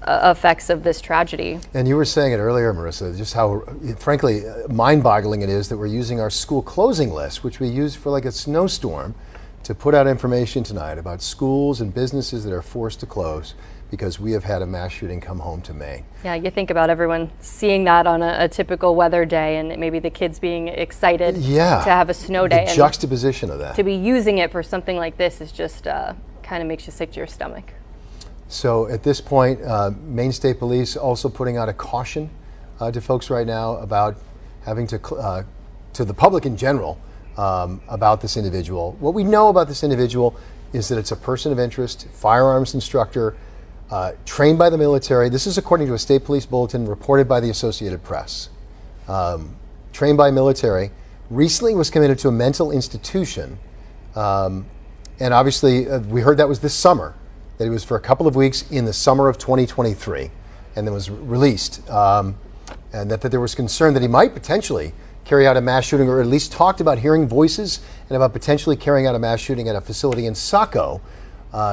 effects of this tragedy. And you were saying it earlier, Marissa, just how, frankly, mind-boggling it is that we're using our school closing list, which we use for like a snowstorm, to put out information tonight about schools and businesses that are forced to close because we have had a mass shooting come home to Maine. Yeah, you think about everyone seeing that on a typical weather day and maybe the kids being excited to have a snow day. The juxtaposition of that. To be using it for something like this is just kind of makes you sick to your stomach. So at this point, Maine State Police also putting out a caution to folks right now about having to the public in general, about this individual. What we know about this individual is that it's a person of interest, firearms instructor, trained by the military. This is according to a state police bulletin reported by the Associated Press. Trained by military, recently was committed to a mental institution. And obviously, we heard that was this summer, that it was for a couple of weeks in the summer of 2023, and then was released. And that there was concern that he might potentially carry out a mass shooting, or at least talked about hearing voices and about potentially carrying out a mass shooting at a facility in Saco.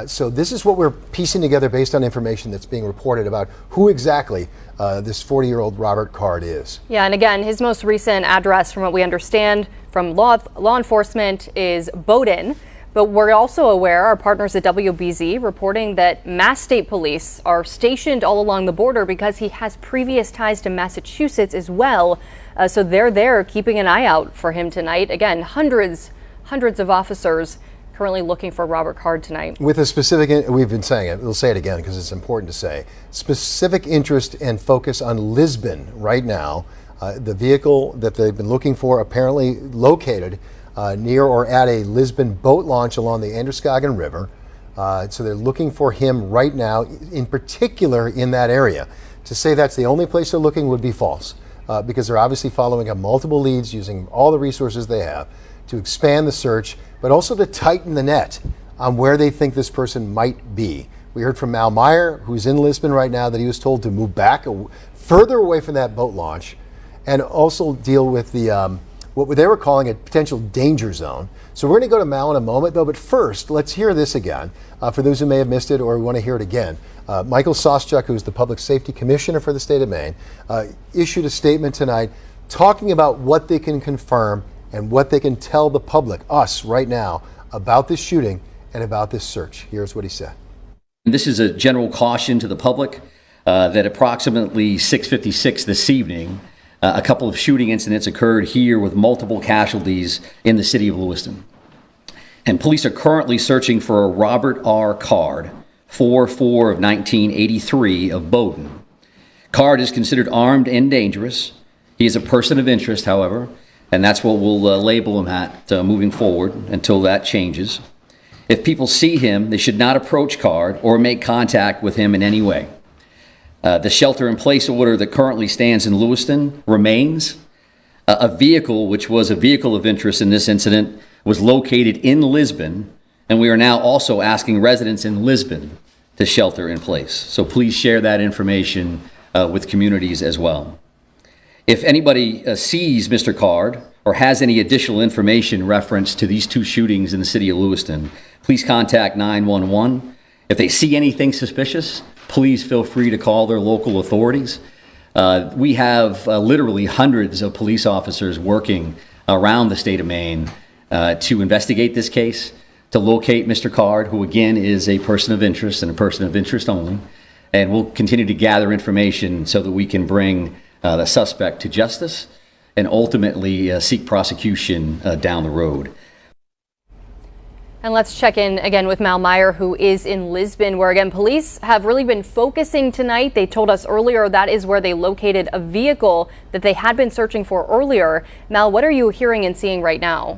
So this is what we're piecing together based on information that's being reported about who exactly this 40-year-old Robert Card is. Yeah, and again, his most recent address, from what we understand from law enforcement, is Bowdoin. But we're also aware, our partners at WBZ reporting that Mass State Police are stationed all along the border because he has previous ties to Massachusetts as well. So they're there keeping an eye out for him tonight. Again, hundreds of officers currently looking for Robert Card tonight. With a specific, we've been saying it, we'll say it again because it's important to say, specific interest and focus on Lisbon right now. The vehicle that they've been looking for apparently located near or at a Lisbon boat launch along the Androscoggin River. So they're looking for him right now, in particular in that area. To say that's the only place they're looking would be false, because they're obviously following up multiple leads using all the resources they have to expand the search, but also to tighten the net on where they think this person might be. We heard from Mal Meyer, who's in Lisbon right now, that he was told to move back further away from that boat launch and also deal with the what they were calling a potential danger zone. So we're going to go to Mal in a moment, though, but first, let's hear this again. For those who may have missed it or want to hear it again, Michael Soschuk, who's the Public Safety Commissioner for the state of Maine, issued a statement tonight talking about what they can confirm and what they can tell the public, us right now, about this shooting and about this search. Here's what he said. This is a general caution to the public that approximately 6:56 this evening, a couple of shooting incidents occurred here with multiple casualties in the city of Lewiston. And police are currently searching for a Robert R. Card, 4/4 of 1983 of Bowdoin. Card is considered armed and dangerous. He is a person of interest, however, and that's what we'll label him at moving forward until that changes. If people see him, they should not approach Card or make contact with him in any way. The shelter-in-place order that currently stands in Lewiston remains. A vehicle, which was a vehicle of interest in this incident, was located in Lisbon, and we are now also asking residents in Lisbon to shelter in place. So please share that information with communities as well. If anybody sees Mr. Card or has any additional information reference to these two shootings in the city of Lewiston, please contact 911. If they see anything suspicious, please feel free to call their local authorities. We have literally hundreds of police officers working around the state of Maine to investigate this case, to locate Mr. Card, who again is a person of interest and a person of interest only. And we'll continue to gather information so that we can bring the suspect to justice and ultimately seek prosecution down the road. And let's check in again with Mal Meyer, who is in Lisbon, where again police have really been focusing tonight. They told us earlier that is where they located a vehicle that they had been searching for earlier. Mal, what are you hearing and seeing right now?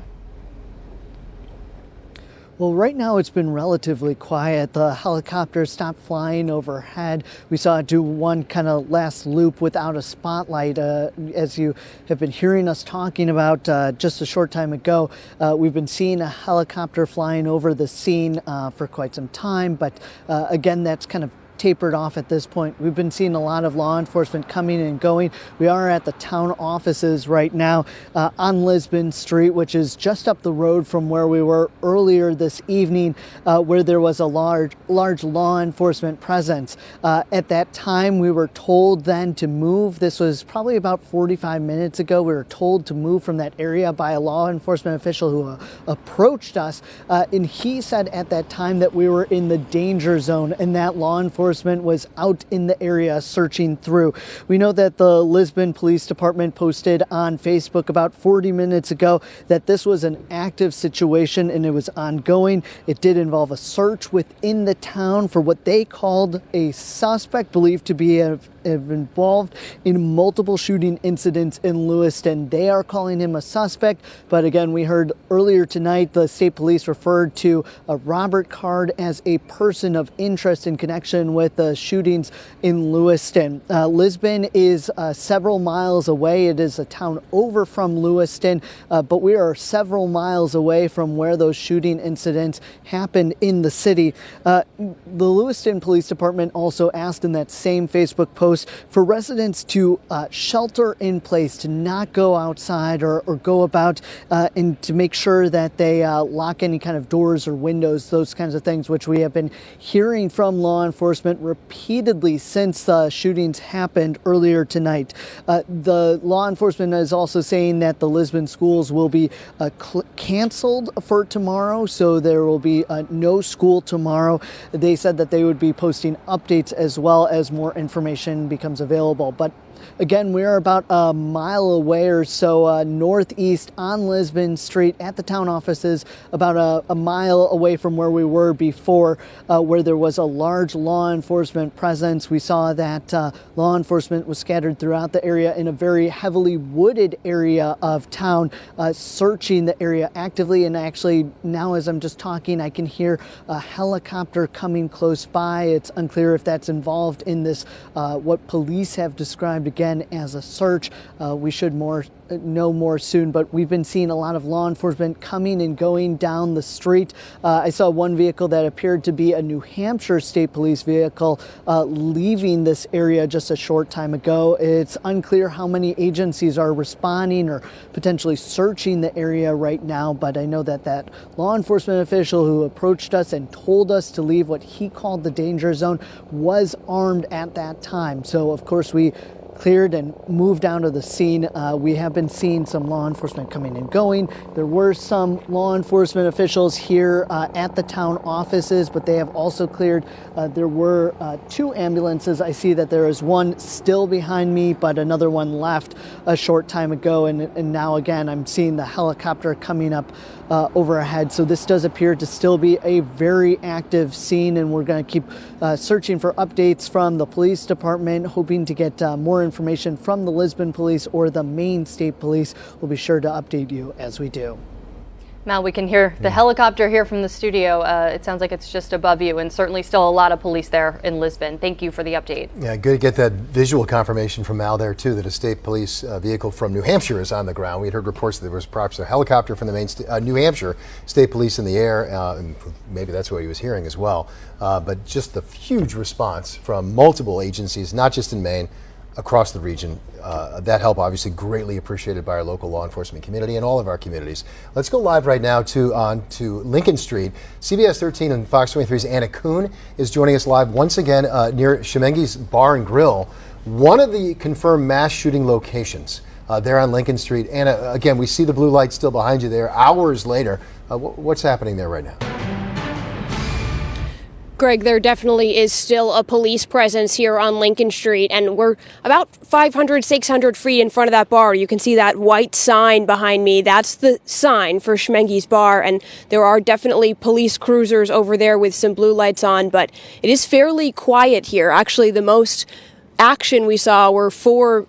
Well, right now it's been relatively quiet. The helicopter stopped flying overhead. We saw it do one kind of last loop without a spotlight. As you have been hearing us talking about just a short time ago, we've been seeing a helicopter flying over the scene for quite some time. But again, that's kind of tapered off at this point. We've been seeing a lot of law enforcement coming and going. We are at the town offices right now on Lisbon Street, which is just up the road from where we were earlier this evening, where there was a large law enforcement presence. At that time, we were told then to move. This was probably about 45 minutes ago. We were told to move from that area by a law enforcement official who approached us, and he said at that time that we were in the danger zone and that law enforcement was out in the area searching through. We know that the Lisbon Police Department posted on Facebook about 40 minutes ago that this was an active situation and it was ongoing. It did involve a search within the town for what they called a suspect believed to be involved in multiple shooting incidents in Lewiston. They are calling him a suspect, but again, we heard earlier tonight the state police referred to Robert Card as a person of interest in connection with the shootings in Lewiston. Lisbon is several miles away. It is a town over from Lewiston, but we are several miles away from where those shooting incidents happened in the city. The Lewiston Police Department also asked in that same Facebook post for residents to shelter in place, to not go outside or go about, and to make sure that they lock any kind of doors or windows, those kinds of things, which we have been hearing from law enforcement repeatedly since the shootings happened earlier tonight. The law enforcement is also saying that the Lisbon schools will be canceled for tomorrow, so there will be no school tomorrow. They said that they would be posting updates as well as more information funding becomes available. But again, we are about a mile away or so northeast on Lisbon Street at the town offices, about a mile away from where we were before, where there was a large law enforcement presence. We saw that law enforcement was scattered throughout the area in a very heavily wooded area of town, searching the area actively. And actually now, as I'm just talking, I can hear a helicopter coming close by. It's unclear if that's involved in this, what police have described again as a search. We should know more soon, but we've been seeing a lot of law enforcement coming and going down the street. I saw one vehicle that appeared to be a New Hampshire State Police vehicle leaving this area just a short time ago. It's unclear how many agencies are responding or potentially searching the area right now, but I know that that law enforcement official who approached us and told us to leave what he called the danger zone was armed at that time. So of course we cleared and moved down to the scene. We have been seeing some law enforcement coming and going. There were some law enforcement officials here at the town offices, but they have also cleared. There were 2 ambulances. I see that there is one still behind me, but another one left a short time ago. And now again, I'm seeing the helicopter coming up overhead. So this does appear to still be a very active scene, and we're going to keep searching for updates from the police department, hoping to get more information from the Lisbon Police or the Maine State Police. We'll be sure to update you as we do. Mal, we can hear the helicopter here from the studio. It sounds like it's just above you, and certainly still a lot of police there in Lisbon. Thank you for the update. Yeah, good to get that visual confirmation from Mal there, too, that a state police vehicle from New Hampshire is on the ground. We had heard reports that there was perhaps a helicopter from the New Hampshire State Police in the air, and maybe that's what he was hearing as well. But just the huge response from multiple agencies, not just in Maine, across the region. That help obviously greatly appreciated by our local law enforcement community and all of our communities. Let's go live right now to Lincoln Street. CBS 13 and Fox 23's Anna Kuhn is joining us live once again near Shemengi's Bar and Grill, one of the confirmed mass shooting locations there on Lincoln Street. Anna, again, we see the blue light still behind you there hours later. What's happening there right now? Greg, there definitely is still a police presence here on Lincoln Street, and we're about 500, 600 feet in front of that bar. You can see that white sign behind me. That's the sign for Shemengi's Bar, and there are definitely police cruisers over there with some blue lights on, but it is fairly quiet here. Actually, the most action we saw were 3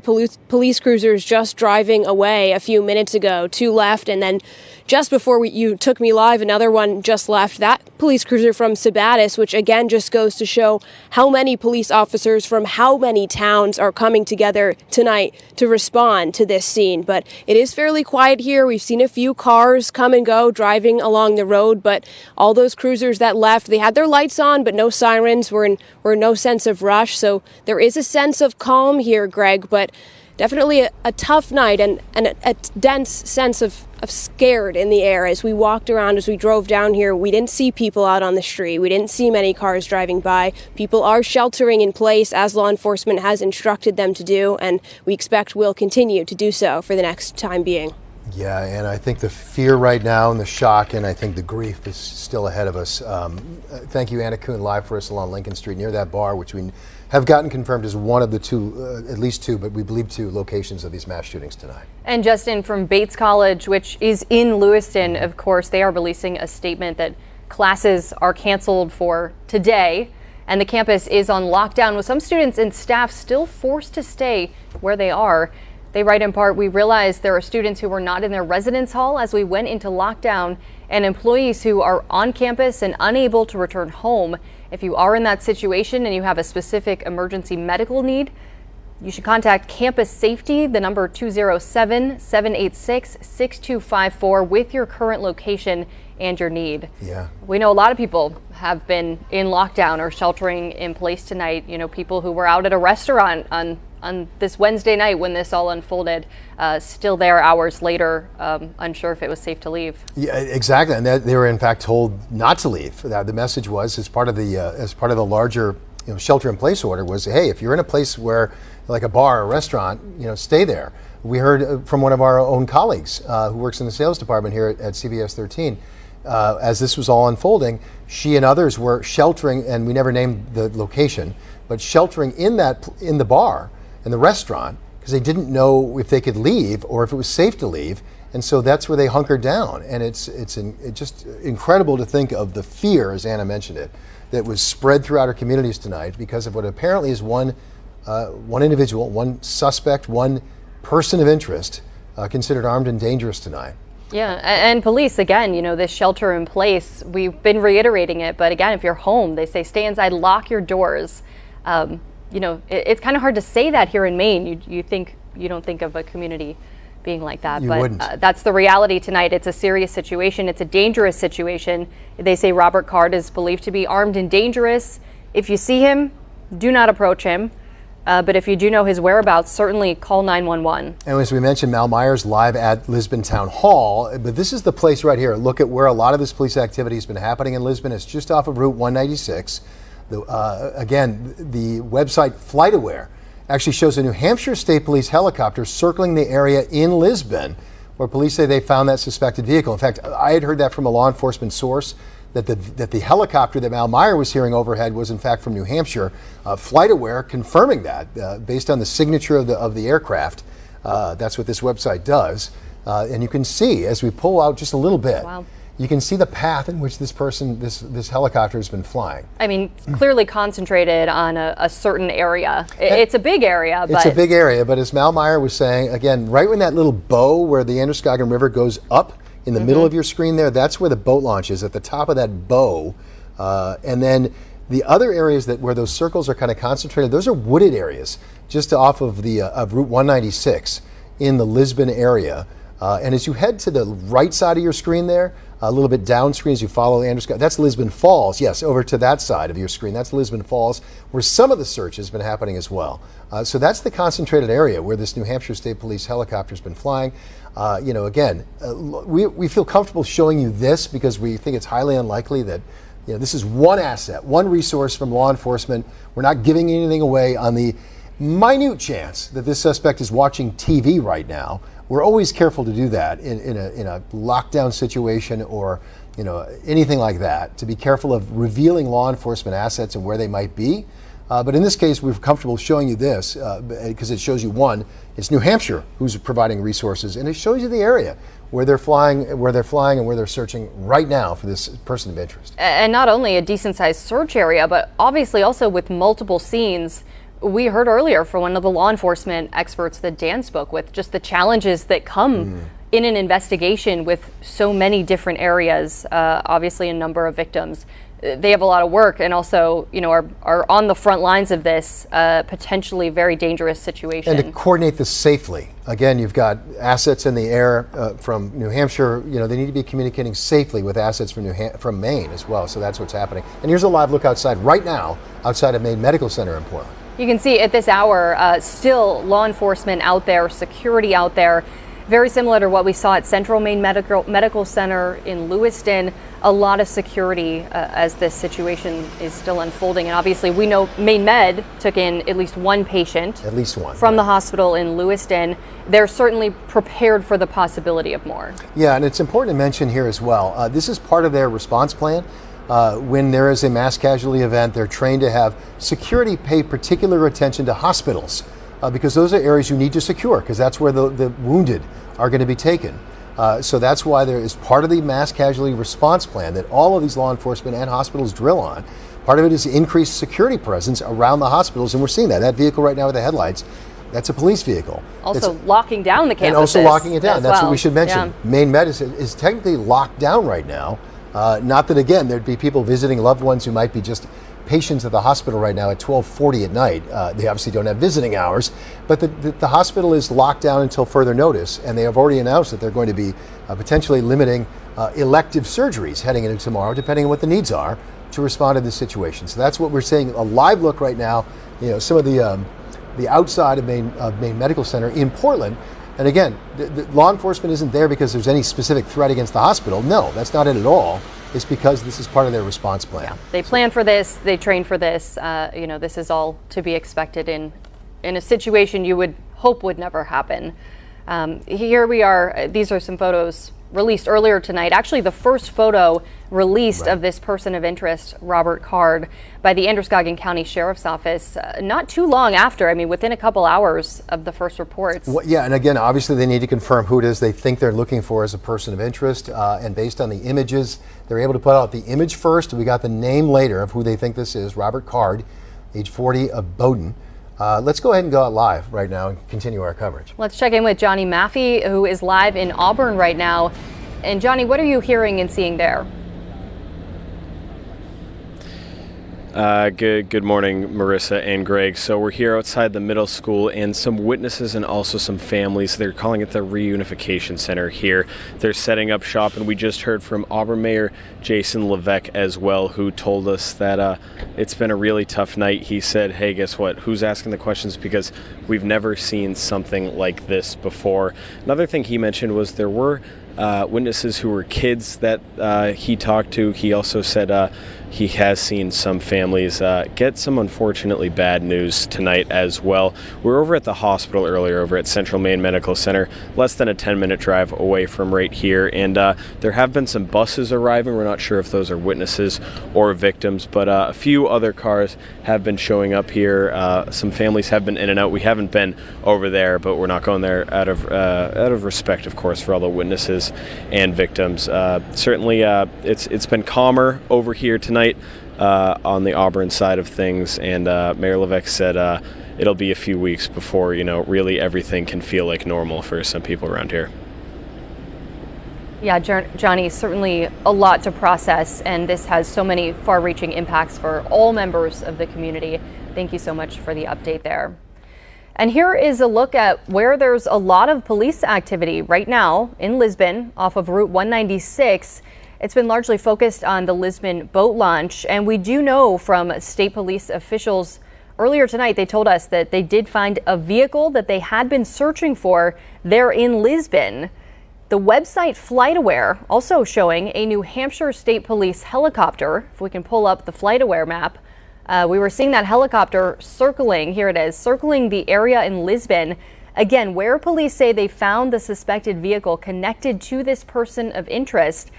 police cruisers just driving away a few minutes ago. 2 left, and then just before you took me live, another one just left. That police cruiser from Sabattis, which again just goes to show how many police officers from how many towns are coming together tonight to respond to this scene. But it is fairly quiet here. We've seen a few cars come and go driving along the road, but all those cruisers that left, they had their lights on, but no sirens, were in no sense of rush. So there is a sense of calm here, Greg, but definitely a tough night and a dense sense of scared in the air. As we walked around, as we drove down here, we didn't see people out on the street. We didn't see many cars driving by. People are sheltering in place as law enforcement has instructed them to do, and we expect will continue to do so for the next time being. Yeah, and I think the fear right now and the shock and I think the grief is still ahead of us. Thank you, Anna Kuhn, live for us along Lincoln Street near that bar, which we have gotten confirmed as one of the 2, at least 2, but we believe 2 locations of these mass shootings tonight. And Justin, from Bates College, which is in Lewiston, of course, they are releasing a statement that classes are canceled for today, and the campus is on lockdown with some students and staff still forced to stay where they are. They write in part, "We realized there are students who were not in their residence hall as we went into lockdown and employees who are on campus and unable to return home. If you are in that situation and you have a specific emergency medical need, you should contact Campus Safety, the number 207-786-6254 with your current location and your need." Yeah. We know a lot of people have been in lockdown or sheltering in place tonight. You know, people who were out at a restaurant on this Wednesday night when this all unfolded, still there hours later, unsure if it was safe to leave. Yeah, exactly, and they were in fact told not to leave. The message was, as part of the larger shelter-in-place order, was, hey, if you're in a place where, like a bar or a restaurant, stay there. We heard from one of our own colleagues who works in the sales department here at CBS 13. As this was all unfolding, she and others were sheltering, and we never named the location, but sheltering in the bar and the restaurant because they didn't know if they could leave or if it was safe to leave. And so that's where they hunkered down. And it's just incredible to think of the fear, as Anna mentioned it, that was spread throughout our communities tonight because of what apparently is one individual, one suspect, one person of interest considered armed and dangerous tonight. Yeah, and police, again, this shelter in place, we've been reiterating it, but again, if you're home, they say stay inside, lock your doors. It's kind of hard to say that here in Maine. You don't think of a community being like that, but that's the reality tonight. It's a serious situation. It's a dangerous situation. They say Robert Card is believed to be armed and dangerous. If you see him, do not approach him. But if you do know his whereabouts, certainly call 911. And as we mentioned, Mal Myers live at Lisbon Town Hall. But this is the place right here. Look at where a lot of this police activity has been happening in Lisbon. It's just off of Route 196. Again, the website FlightAware actually shows a New Hampshire State Police helicopter circling the area in Lisbon, where police say they found that suspected vehicle. In fact, I had heard that from a law enforcement source, that the helicopter that Mal Meyer was hearing overhead was in fact from New Hampshire. FlightAware confirming that based on the signature of the aircraft. That's what this website does. And you can see, as we pull out just a little bit, wow, you can see the path in which this helicopter has been flying. I mean, clearly concentrated on a certain area. It's a big area. It's a big area, but as Mal Meyer was saying, again, right when that little bow where the Androscoggin River goes up in the middle of your screen there, that's where the boat launch is, at the top of that bow. And then the other areas where those circles are kind of concentrated, those are wooded areas just off of Route 196 in the Lisbon area. And as you head to the right side of your screen there, a little bit downstream as you follow Androscoggin, that's Lisbon Falls. Yes, over to that side of your screen, that's Lisbon Falls, where some of the search has been happening as well. So that's the concentrated area where this New Hampshire State Police helicopter has been flying. Again, we feel comfortable showing you this because we think it's highly unlikely that this is one asset, one resource from law enforcement. We're not giving anything away on the minute chance that this suspect is watching TV right now. We're always careful to do that in a lockdown situation or anything like that, to be careful of revealing law enforcement assets and where they might be. But in this case, we're comfortable showing you this because it shows you, one, it's New Hampshire who's providing resources, and it shows you the area where they're flying and where they're searching right now for this person of interest. And not only a decent-sized search area, but obviously also with multiple scenes. We heard earlier from one of the law enforcement experts that Dan spoke with, just the challenges that come in an investigation with so many different areas, obviously a number of victims. They have a lot of work and also, are on the front lines of this potentially very dangerous situation. And to coordinate this safely. Again, you've got assets in the air from New Hampshire. They need to be communicating safely with assets from Maine as well. So that's what's happening. And here's a live look outside right now, outside of Maine Medical Center in Portland. You can see at this hour, still law enforcement out there, security out there, very similar to what we saw at Central Maine Medical Center in Lewiston. A lot of security as this situation is still unfolding. And obviously we know Maine Med took in at least one patient. At least one. From the hospital in Lewiston. They're certainly prepared for the possibility of more. Yeah, and it's important to mention here as well, this is part of their response plan. When there is a mass casualty event, they're trained to have security pay particular attention to hospitals because those are areas you need to secure because that's where the wounded are going to be taken. So that's why there is part of the mass casualty response plan that all of these law enforcement and hospitals drill on. Part of it is increased security presence around the hospitals, and we're seeing that. That vehicle right now with the headlights, that's a police vehicle. Also locking down the campuses. And also locking it down. That's what we should mention. Yeah. Maine Med is technically locked down right now. Not that, again, there'd be people visiting loved ones who might be just patients at the hospital right now at 12:40 at night. They obviously don't have visiting hours, but the hospital is locked down until further notice, and they have already announced that they're going to be potentially limiting elective surgeries heading into tomorrow, depending on what the needs are, to respond to this situation. So that's what we're seeing, a live look right now, some of the outside of Maine Medical Center in Portland. And again, the law enforcement isn't there because there's any specific threat against the hospital. No, that's not it at all. It's because this is part of their response plan. Yeah. They plan for this, they train for this. This is all to be expected in a situation you would hope would never happen. Here we are. These are some photos released earlier tonight. Actually, the first photo released of this person of interest, Robert Card, by the Androscoggin County Sheriff's Office not too long after. I mean, within a couple hours of the first reports. Well, yeah, and again, obviously they need to confirm who it is they think they're looking for as a person of interest. And based on the images, they're able to put out the image first. We got the name later of who they think this is, Robert Card, age 40, of Bowdoin. Let's go ahead and go out live right now and continue our coverage. Let's check in with Johnny Maffey, who is live in Auburn right now. And Johnny, what are you hearing and seeing there? Good morning, Marissa and Greg. So we're here outside the middle school, and some witnesses and also some families. They're calling it the reunification center here. They're setting up shop, and we just heard from Auburn Mayor Jason Levesque as well, who told us that it's been a really tough night. He said, hey, guess what? Who's asking the questions? Because we've never seen something like this before. Another thing he mentioned was there were witnesses who were kids that he talked to. He also said he has seen some families get some unfortunately bad news tonight as well. We were over at the hospital earlier, over at Central Maine Medical Center, less than a 10-minute drive away from right here, and there have been some buses arriving. We're not sure if those are witnesses or victims, but a few other cars have been showing up here. Some families have been in and out. We haven't been over there, but we're not going there out of respect, of course, for all the witnesses and victims. Certainly, it's been calmer over here tonight on the Auburn side of things, and Mayor Levesque said it'll be a few weeks before really everything can feel like normal for some people around here. Yeah, Johnny, certainly a lot to process, and this has so many far-reaching impacts for all members of the community. Thank you so much for the update there. And here is a look at where there's a lot of police activity right now in Lisbon off of Route 196. It's been largely focused on the Lisbon boat launch, and we do know from state police officials earlier tonight, they told us that they did find a vehicle that they had been searching for there in Lisbon. The website FlightAware also showing a New Hampshire State Police helicopter. If we can pull up the FlightAware map, we were seeing that helicopter circling, here it is, circling the area in Lisbon. Again, where police say they found the suspected vehicle connected to this person of interest.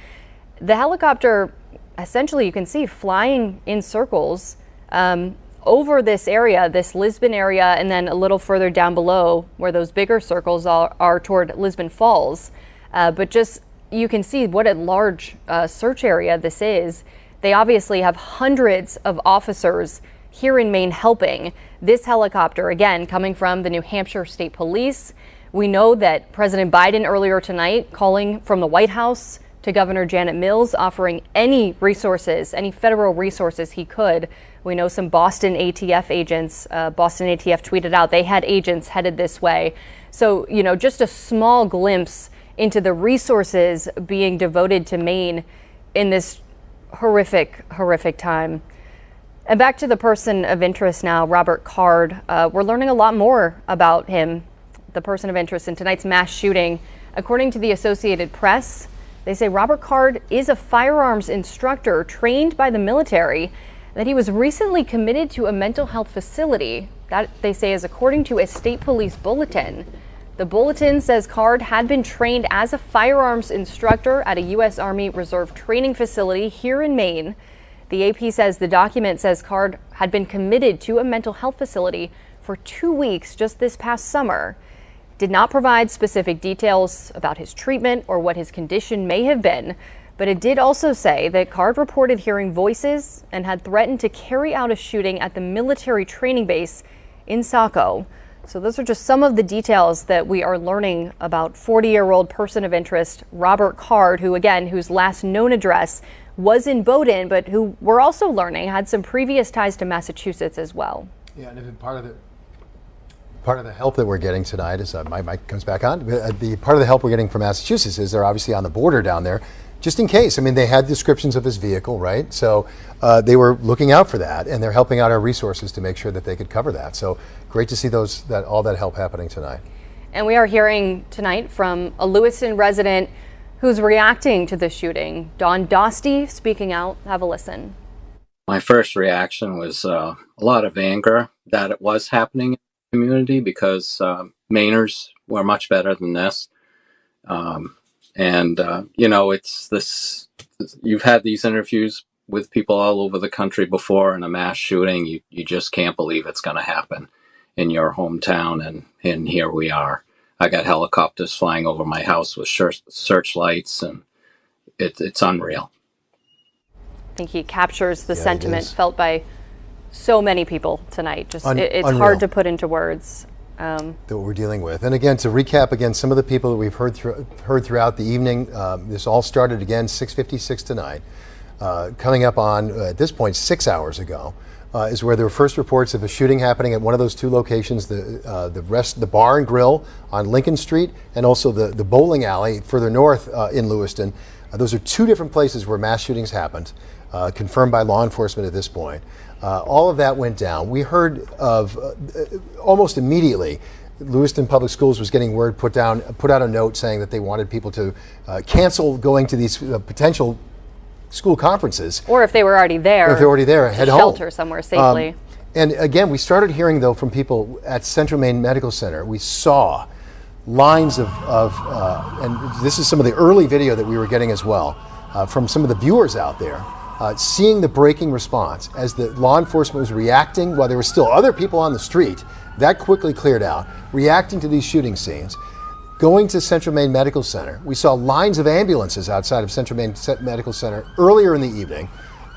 The helicopter, essentially, you can see flying in circles over this area, this Lisbon area, and then a little further down below where those bigger circles are toward Lisbon Falls. But just, you can see what a large search area this is. They obviously have hundreds of officers here in Maine helping. This helicopter, again, coming from the New Hampshire State Police. We know that President Biden earlier tonight calling from the White House to Governor Janet Mills, offering any resources, any federal resources he could. We know some Boston ATF agents, Boston ATF tweeted out they had agents headed this way. So, just a small glimpse into the resources being devoted to Maine in this horrific time. And back to the person of interest now, Robert Card. We're learning a lot more about him, the person of interest in tonight's mass shooting. According to the Associated Press, they say Robert Card is a firearms instructor trained by the military, that he was recently committed to a mental health facility. That, they say, is according to a state police bulletin. The bulletin says Card had been trained as a firearms instructor at a U.S. Army Reserve training facility here in Maine. The AP says the document says Card had been committed to a mental health facility for 2 weeks just this past summer. Did not provide specific details about his treatment or what his condition may have been, but it did also say that Card reported hearing voices and had threatened to carry out a shooting at the military training base in Saco. So those are just some of the details that we are learning about 40-year-old person of interest, Robert Card, who, again, whose last known address was in Bowdoin, but who we're also learning had some previous ties to Massachusetts as well. Yeah, and part of the help that we're getting tonight is, my mic comes back on, the part of the help we're getting from Massachusetts is they're obviously on the border down there, just in case. I mean, they had descriptions of his vehicle, right? So they were looking out for that, and they're helping out our resources to make sure that they could cover that. So great to see all that help happening tonight. And we are hearing tonight from a Lewiston resident who's reacting to the shooting. Don Dosty speaking out. Have a listen. My first reaction was a lot of anger that it was happening community, because Mainers were much better than this. And, it's this, you've had these interviews with people all over the country before, in a mass shooting, you just can't believe it's going to happen in your hometown. And here we are. I got helicopters flying over my house with searchlights, and it's unreal. I think he captures the sentiment felt by so many people tonight. Just it's unreal. Hard to put into words. That we're dealing with. And again, to recap again, some of the people that we've heard throughout the evening, this all started again 6:56 tonight. Coming up on, at this point, 6 hours ago, is where there were first reports of a shooting happening at one of those two locations, the bar and grill on Lincoln Street, and also the bowling alley further north in Lewiston. Those are two different places where mass shootings happened, confirmed by law enforcement at this point. All of that went down. We heard of almost immediately, Lewiston Public Schools was getting word, put out a note saying that they wanted people to cancel going to these potential school conferences. Or if they were already there. Or if they were already there, head home. Shelter somewhere safely. And again, we started hearing, though, from people at Central Maine Medical Center. We saw lines of and this is some of the early video that we were getting as well, from some of the viewers out there. Seeing the breaking response as the law enforcement was reacting while there were still other people on the street, that quickly cleared out, reacting to these shooting scenes. Going to Central Maine Medical Center, we saw lines of ambulances outside of Central Maine Medical Center earlier in the evening.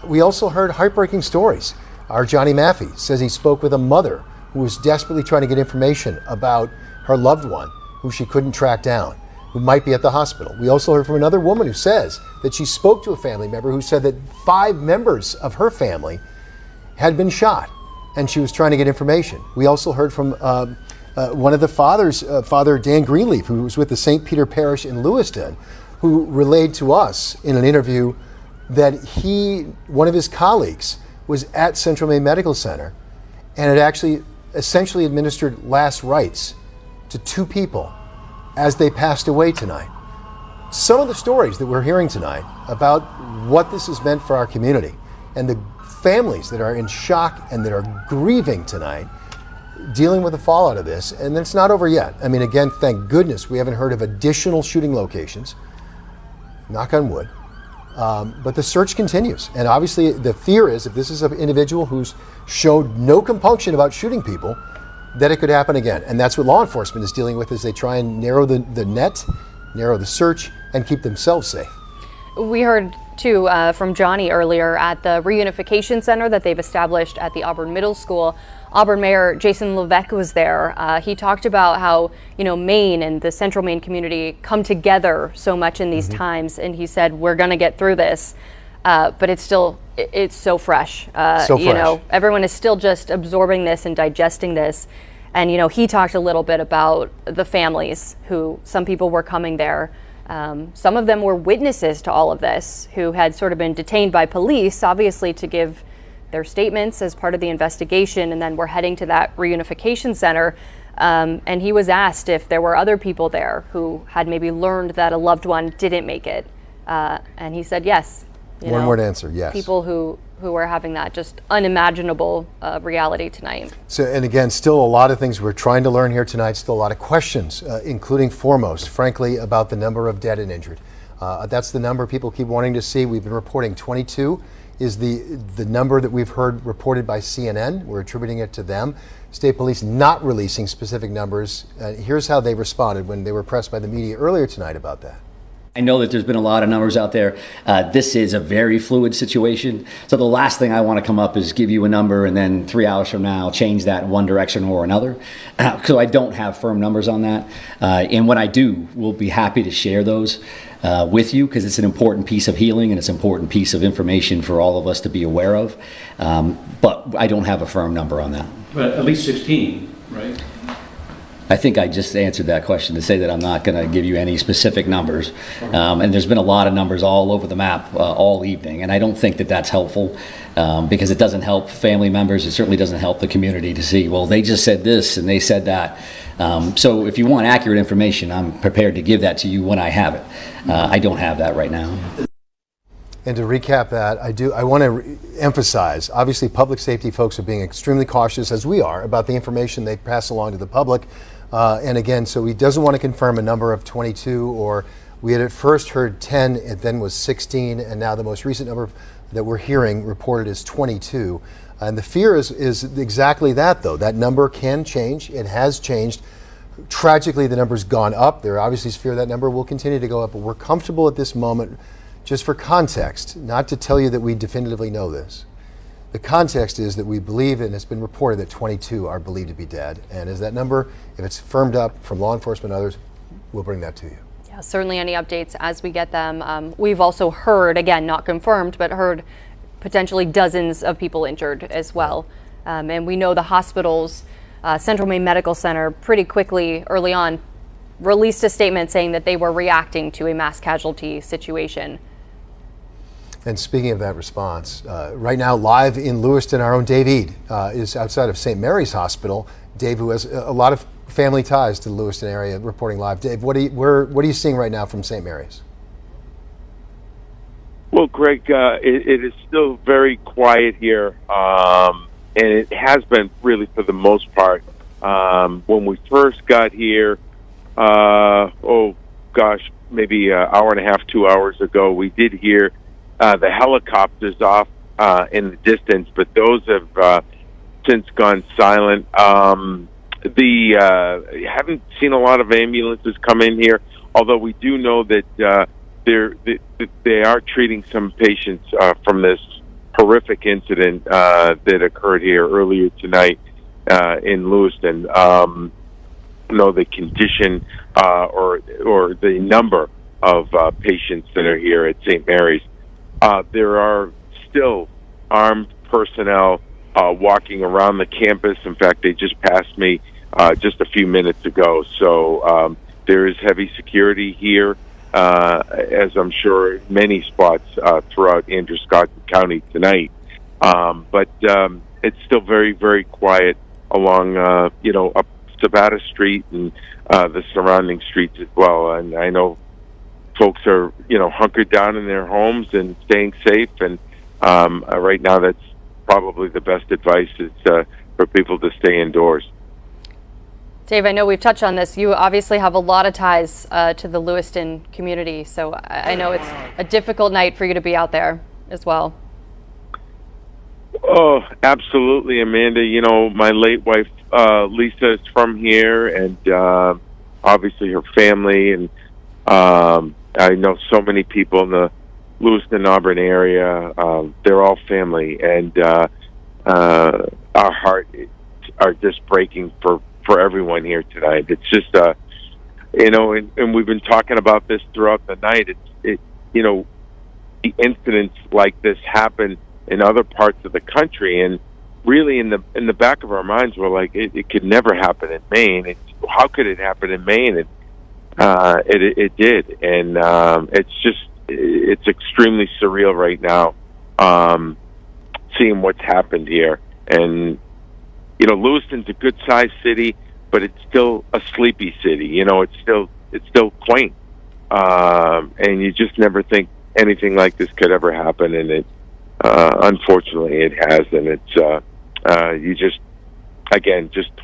We also heard heartbreaking stories. Our Johnny Maffey says he spoke with a mother who was desperately trying to get information about her loved one who she couldn't track down, who might be at the hospital. We also heard from another woman who says that she spoke to a family member who said that 5 members of her family had been shot, and she was trying to get information. We also heard from one of the fathers, Father Dan Greenleaf, who was with the St. Peter Parish in Lewiston, who relayed to us in an interview that one of his colleagues, was at Central Maine Medical Center and had actually essentially administered last rites to 2 people as they passed away tonight. Some of the stories that we're hearing tonight about what this has meant for our community and the families that are in shock and that are grieving tonight, dealing with the fallout of this, and it's not over yet. I mean, again, thank goodness we haven't heard of additional shooting locations, knock on wood, but the search continues. And obviously the fear is, if this is an individual who's showed no compunction about shooting people, that it could happen again. And that's what law enforcement is dealing with as they try and narrow the net, narrow the search, and keep themselves safe. We heard, too, from Johnny earlier at the reunification center that they've established at the Auburn Middle School. Auburn Mayor Jason Levesque was there. He talked about how, Maine and the Central Maine community come together so much in these times. And he said, we're going to get through this. But it's so fresh. Everyone is still just absorbing this and digesting this. And, he talked a little bit about the families who, some people were coming there. Some of them were witnesses to all of this, who had sort of been detained by police, obviously to give their statements as part of the investigation, and then were heading to that reunification center. And he was asked if there were other people there who had maybe learned that a loved one didn't make it. And he said yes. One word answer, yes. People who are having that just unimaginable reality tonight. So, and again, still a lot of things we're trying to learn here tonight, still a lot of questions, including foremost, frankly, about the number of dead and injured. That's the number people keep wanting to see. We've been reporting 22 is the number that we've heard reported by CNN. We're attributing it to them. State police not releasing specific numbers. Here's how they responded when they were pressed by the media earlier tonight about that. I know that there's been a lot of numbers out there. This is a very fluid situation. So the last thing I want to come up is give you a number and then 3 hours from now change that in one direction or another. So I don't have firm numbers on that. And when I do, we'll be happy to share those with you, because it's an important piece of healing and it's an important piece of information for all of us to be aware of. But I don't have a firm number on that. But at least 16, right? I think I just answered that question to say that I'm not going to give you any specific numbers. And there's been a lot of numbers all over the map all evening. And I don't think that that's helpful because it doesn't help family members. It certainly doesn't help the community to see, well, they just said this and they said that. So if you want accurate information, I'm prepared to give that to you when I have it. I don't have that right now. And to recap that, I want to emphasize, obviously public safety folks are being extremely cautious, as we are, about the information they pass along to the public. And again, so he doesn't want to confirm a number of 22 or We had at first heard 10, it then was 16, and now the most recent number that we're hearing reported is 22. And the fear is exactly that, though. That number can change. It has changed. Tragically, the number's gone up. There obviously is fear that number will continue to go up, but we're comfortable at this moment, just for context, not to tell you that we definitively know this. The context is that we believe, and it's been reported, that 22 are believed to be dead. And as that number, if it's firmed up from law enforcement and others, we'll bring that to you. Yeah, certainly any updates as we get them. We've also heard, again, not confirmed, but heard potentially dozens of people injured as well. And we know the hospital's Central Maine Medical Center pretty quickly, early on, released a statement saying that they were reacting to a mass casualty situation. And speaking of that response, right now live in Lewiston, our own Dave Eade is outside of St. Mary's Hospital. Dave, who has a lot of family ties to the Lewiston area, reporting live. Dave, what are you seeing right now from St. Mary's? Well, Greg, it is still very quiet here, and it has been really for the most part. When we first got here, maybe an hour and a half, 2 hours ago, we did hear the helicopters off in the distance, but those have since gone silent. Haven't seen a lot of ambulances come in here, although we do know that they are treating some patients from this horrific incident that occurred here earlier tonight in Lewiston. Know the condition or the number of patients that are here at St. Mary's. There are still armed personnel walking around the campus. In fact, they just passed me just a few minutes ago. So there is heavy security here, as I'm sure many spots throughout Androscoggin County tonight. But it's still very, very quiet along, up Sabata Street and the surrounding streets as well. And I know folks are, hunkered down in their homes and staying safe. And right now, that's probably the best advice is for people to stay indoors. Dave, I know we've touched on this. You obviously have a lot of ties to the Lewiston community, so I know it's a difficult night for you to be out there as well. Oh, absolutely, Amanda. My late wife, Lisa, is from here, and obviously her family, and I know so many people in the Lewiston, Auburn area. They're all family, and our hearts are just breaking for everyone here tonight. It's just, and we've been talking about this throughout the night. The incidents like this happen in other parts of the country, and really in the back of our minds, we're like, it could never happen in Maine. How could it happen in Maine? And it did, and it's extremely surreal right now, seeing what's happened here. And Lewiston's a good-sized city, but it's still a sleepy city. It's still quaint, and you just never think anything like this could ever happen. And it, unfortunately, it has. And it's you just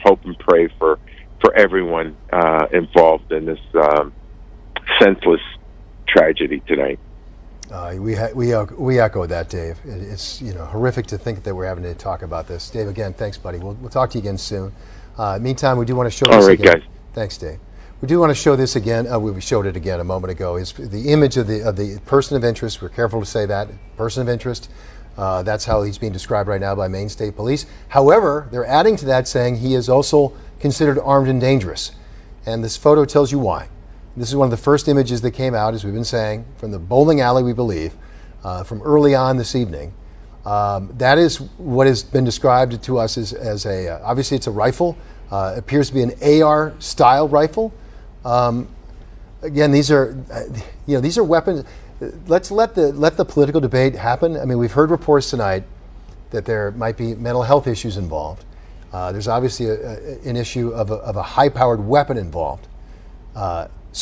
hope and pray for everyone involved in this senseless tragedy tonight. We echo that, Dave. It's horrific to think that we're having to talk about this. Dave, again, thanks, buddy. We'll talk to you again soon. Meantime, we do want to show this again. All right, guys. Thanks, Dave. We do want to show this again. We showed it again a moment ago. Is the image of the person of interest. We're careful to say that person of interest. That's how he's being described right now by Maine State Police. However, they're adding to that, saying he is also considered armed and dangerous. And this photo tells you why. This is one of the first images that came out, as we've been saying, from the bowling alley, we believe, from early on this evening. That is what has been described to us as obviously it's a rifle. Appears to be an AR-style rifle. Again, these are weapons. Let's let the political debate happen. I mean, we've heard reports tonight that there might be mental health issues involved. There's obviously an issue of a high-powered weapon involved.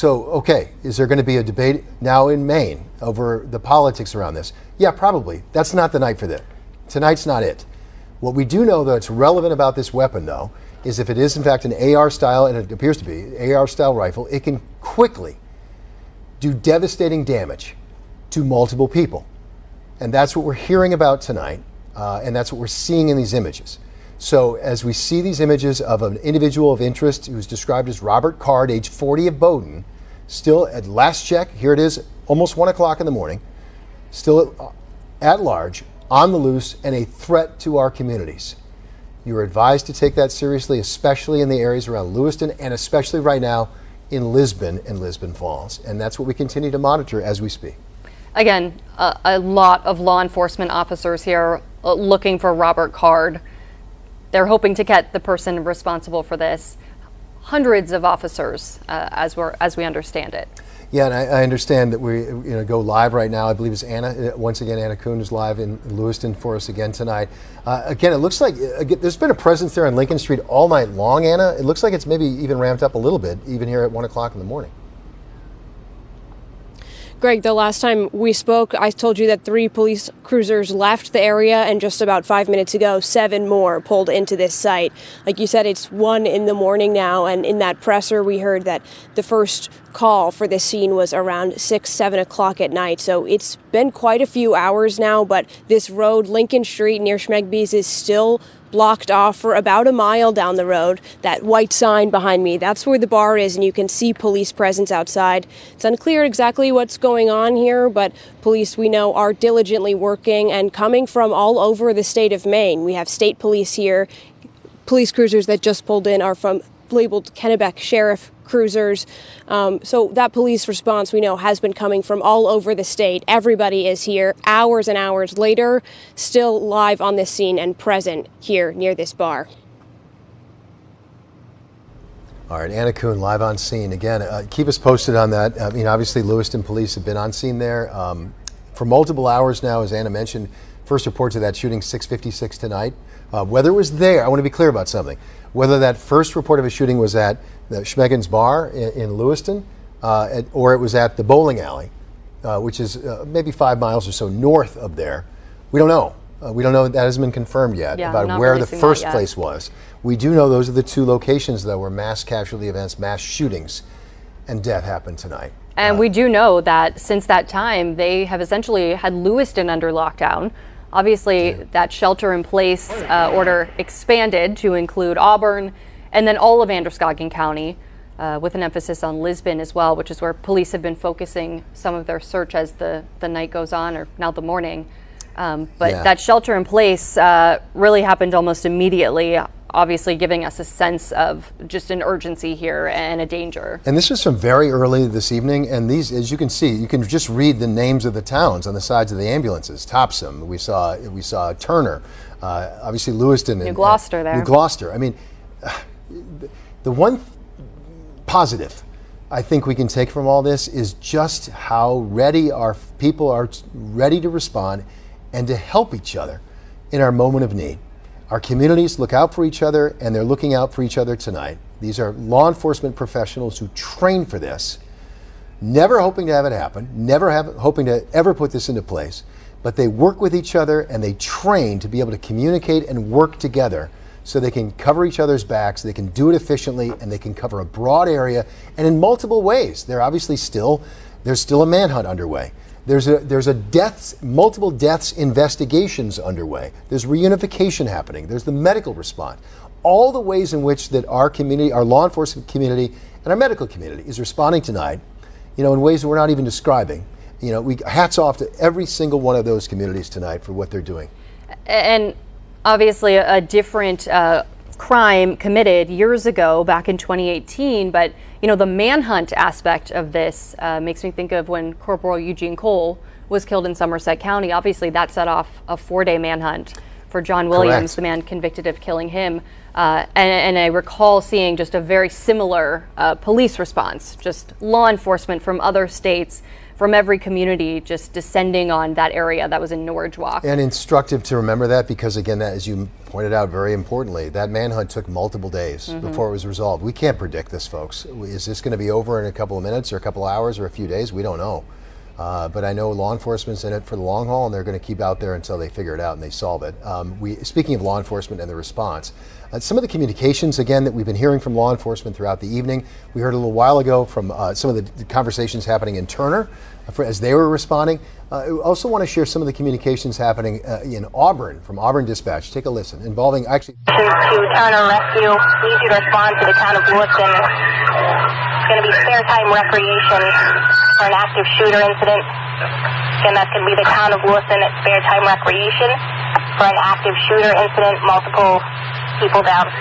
Okay, is there going to be a debate now in Maine over the politics around this? Yeah, probably. That's not the night for that. Tonight's not it. What we do know that's relevant about this weapon, though, is if it is in fact an AR-style, and it appears to be AR-style rifle, it can quickly do devastating damage to multiple people. And that's what we're hearing about tonight, and that's what we're seeing in these images. So as we see these images of an individual of interest who's described as Robert Card, age 40 of Bowdoin, still at last check, here it is, almost 1 o'clock in the morning, still at large, on the loose, and a threat to our communities. You're advised to take that seriously, especially in the areas around Lewiston, and especially right now in Lisbon and Lisbon Falls. And that's what we continue to monitor as we speak. Again, a lot of law enforcement officers here looking for Robert Card. They're hoping to get the person responsible for this. Hundreds of officers, as we understand it. Yeah, and I understand that we go live right now. I believe it's Anna, once again, Anna Kuhn is live in Lewiston for us again tonight. Again, it looks like there's been a presence there on Lincoln Street all night long, Anna. It looks like it's maybe even ramped up a little bit, even here at 1 o'clock in the morning. Greg, the last time we spoke, I told you that 3 police cruisers left the area, and just about 5 minutes ago, 7 more pulled into this site. Like you said, it's 1 in the morning now, and in that presser, we heard that the first call for this scene was around 6, 7 o'clock at night. So it's been quite a few hours now, but this road, Lincoln Street near Schmegby's, is still blocked off for about a mile down the road. That white sign behind me, that's where the bar is, and you can see police presence outside. It's unclear exactly what's going on here, but police, we know, are diligently working and coming from all over the state of Maine. We have state police here. Police cruisers that just pulled in are from labeled Kennebec Sheriff cruisers. So that police response, we know, has been coming from all over the state. Everybody is here hours and hours later, still live on this scene and present here near this bar. All right, Anna Kuhn live on scene. Again, keep us posted on that. I mean, obviously Lewiston police have been on scene there for multiple hours now, as Anna mentioned. First reports of that shooting 6:56 tonight. Whether it was there, I want to be clear about something. Whether that first report of a shooting was at the Schmeggins Bar in Lewiston, or it was at the bowling alley, which is maybe 5 miles or so north of there, we don't know. We don't know. That hasn't been confirmed yet about where the first place was. We do know those are the 2 locations, though, where mass casualty events, mass shootings, and death happened tonight. And we do know that since that time, they have essentially had Lewiston under lockdown. Obviously, that shelter-in-place order expanded to include Auburn and then all of Androscoggin County, with an emphasis on Lisbon as well, which is where police have been focusing some of their search as the night goes on, or now the morning. But that shelter-in-place really happened almost immediately, obviously giving us a sense of just an urgency here and a danger. And this was from very early this evening, and these, as you can see, you can just read the names of the towns on the sides of the ambulances. Topsom, we saw Turner, obviously Lewiston, New Gloucester there. New Gloucester. I mean, the one positive I think we can take from all this is just how ready our people are, ready to respond and to help each other in our moment of need. Our communities look out for each other, and they're looking out for each other tonight. These are law enforcement professionals who train for this, never hoping to have it happen, hoping to ever put this into place, but they work with each other and they train to be able to communicate and work together so they can cover each other's backs, they can do it efficiently, and they can cover a broad area and in multiple ways. There's still a manhunt underway. There's multiple deaths investigations underway. There's reunification happening. There's the medical response. All the ways in which that our community, our law enforcement community, and our medical community is responding tonight, in ways that we're not even describing. Hats off to every single one of those communities tonight for what they're doing. And obviously a different crime committed years ago, back in 2018, but the manhunt aspect of this makes me think of when Corporal Eugene Cole was killed in Somerset County. Obviously, that set off a 4-day manhunt for John Williams, Correct. the man convicted of killing him. And I recall seeing just a very similar police response, just law enforcement from other states, from every community, just descending on that area that was in Norwich Walk. And instructive to remember that because, again, that, as you pointed out very importantly, that manhunt took multiple days before it was resolved. We can't predict this, folks. Is this going to be over in a couple of minutes or a couple of hours or a few days? We don't know. But I know law enforcement's in it for the long haul, and they're going to keep out there until they figure it out and they solve it. Speaking of law enforcement and the response, some of the communications, again, that we've been hearing from law enforcement throughout the evening, we heard a little while ago from some of the conversations happening in Turner as they were responding. I also want to share some of the communications happening in Auburn, from Auburn Dispatch. Take a listen, involving actually... To Turner Rescue, need you to respond to the town of Lewiston. It's going to be spare time recreation for an active shooter incident. Again, that's going to be the town of Lewiston at spare time recreation for an active shooter incident, multiple people down.